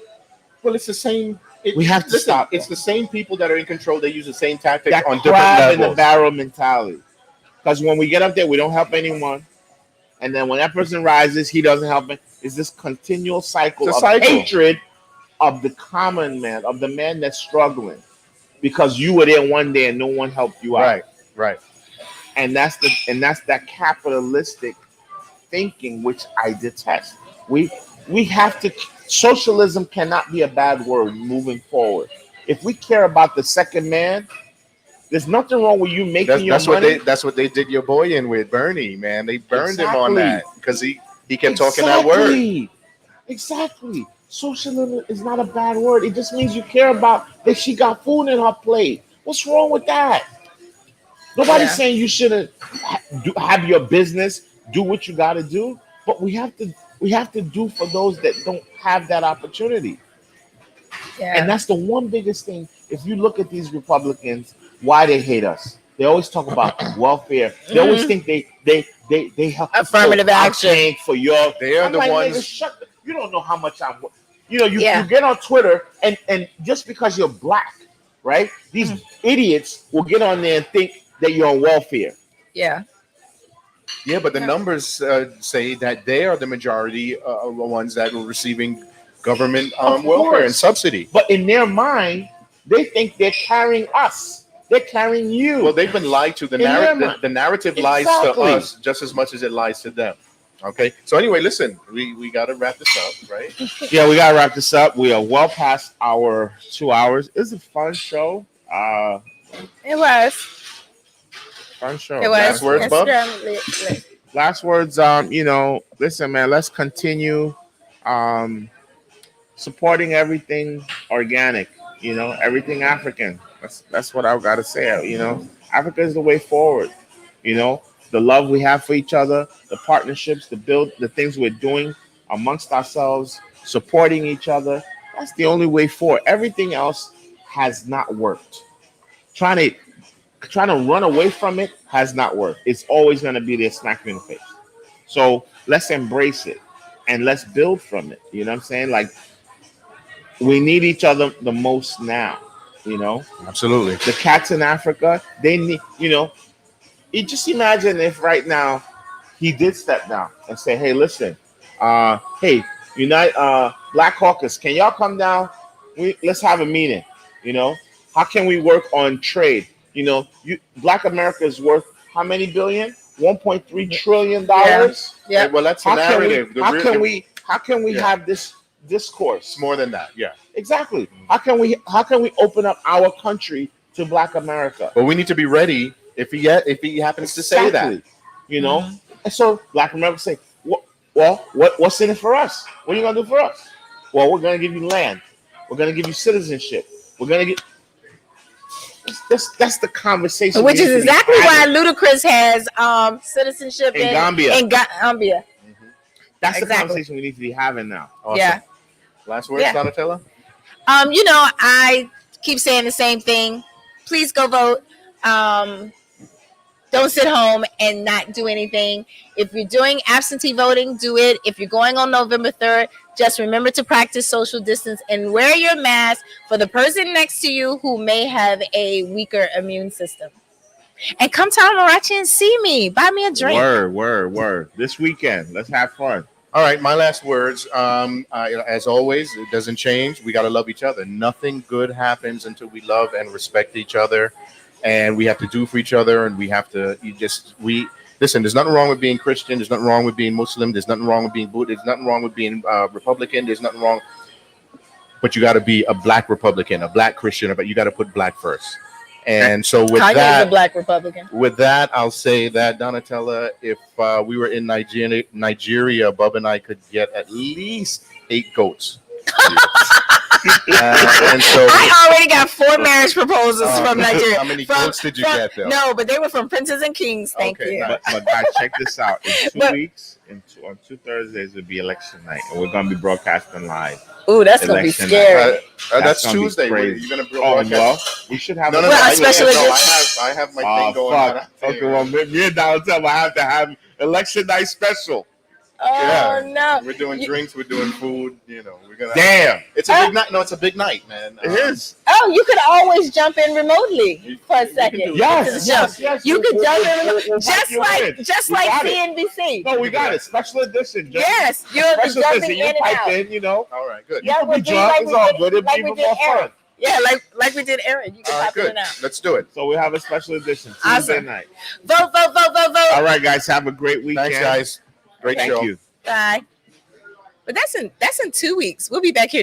Well, it's the same. We have to stop It's that. the same people that are in control. They use the same tactics That on different crab in the levels. barrel mentality. Because when we get up there, we don't help anyone. And then when that person rises, he doesn't help me. It's this continual cycle It's of a cycle. hatred of the common man, of the man that's struggling. Because you were there one day and no one helped you out. Right. And that's that capitalistic thinking, which I detest. We have to. Socialism cannot be a bad word moving forward. If we care about the second man, there's nothing wrong with you making That's your money. that's what they did your boy in with Bernie, man. They burned him on Exactly. that because he kept talking that word. Exactly. Socialism is not a bad word. It just means you care about that she got food in her plate. What's wrong with that? Nobody's saying you shouldn't have your business, do what you got to do, but we have to do for those that don't have that opportunity. Yeah. And that's the one biggest thing. If you look at these Republicans, why they hate us. They always talk about welfare. They always think they help. Affirmative action. I'm paying for your. They are I'm the like, ones. nigga, you don't know how much I'm. You get on Twitter and just because you're black, right? These idiots will get on there and think that you're on welfare. Yeah. Yeah, but the numbers say that they are the majority of the ones that are receiving government welfare and subsidy. But in their mind, they think they're carrying us. They're carrying you. Well, they've been lied to. The narrative lies to us just as much as it lies to them. Okay. So anyway, listen, we got to wrap this up, right? Yeah, we got to wrap this up. We are well past our 2 hours. It's a fun show. It was. Fun show. It was. Last words, Bub? Last words. Listen, man. Let's continue supporting everything organic. Everything African. That's what I've got to say. Africa is the way forward. The love we have for each other, the partnerships, the things we're doing amongst ourselves, supporting each other. That's the only way forward. Everything else has not worked. Trying to run away from it has not worked. It's always going to be there smacking in the face. So let's embrace it and let's build from it. You know what I'm saying? Like, we need each other the most now. Absolutely. The cats in Africa, they need, you just imagine if right now he did step down and say, hey, listen, hey, Black Caucus, can y'all come down? Let's have a meeting. How can we work on trade? Black America is worth how many billion? $1.3 trillion. Yeah. Well, that's the narrative. How can we have this discourse? It's more than that. Yeah. Exactly. How can we open up our country to Black America? But we need to be ready if he happens to say that. And so Black America say, what's in it for us? What are you gonna do for us? Well, we're gonna give you land. We're gonna give you citizenship. We're gonna get. That's the conversation. Which is exactly why Ludacris has citizenship in Gambia. In Gambia. That's the conversation we need to be having now. Awesome. Yeah. Last words, Donnatella? I keep saying the same thing. Please go vote. Don't sit home and not do anything. If you're doing absentee voting, do it. If you're going on November 3rd, just remember to practice social distance and wear your mask for the person next to you who may have a weaker immune system. And come to Amarachi and see me. Buy me a drink. Word. This weekend, let's have fun. All right, my last words. As always, it doesn't change. We got to love each other. Nothing good happens until we love and respect each other, and we have to do for each other. And we have to. Listen. There's nothing wrong with being Christian. There's nothing wrong with being Muslim. There's nothing wrong with being Buddhist. There's nothing wrong with being Republican. There's nothing wrong. But you got to be a Black Republican, a Black Christian. But you got to put Black first. And so with Kanye's a Black Republican. With that, I'll say that, Donnatella, if we were in Nigeria, Bub and I could get at least 8 goats. And so I already got 4 marriage proposals from Nigeria. How many goats did you get, though? No, but they were from princes and kings. Thank you. But guys, check this out. In 2 weeks, on 2 Thursdays, will be election night, and we're going to be broadcasting live. Ooh, that's going to be scary. That's Tuesday. You're going to broadcast? Well, we should have a special edition. I have my thing going on. Okay, well, me and Donnatella have to have election night special. Oh, no. We're doing drinks. We're doing food. We're going to. Damn. It's a big night. No, it's a big night, man. It is. Oh, you could always jump in remotely for a second. Yes. You could jump in remotely. Just like CNBC. No, we got it. Special edition. Yes. You'll be jumping in and out. All right, good. Yeah, we'll be drunk. It's all good. It'll be even more fun. Yeah, like we did Aaron. You can pop in and out. Let's do it. So we have a special edition Tuesday night. Vote. All right, guys. Have a great weekend. Thanks, guys. Great show. Thank you. Bye. But that's in 2 weeks. We'll be back here.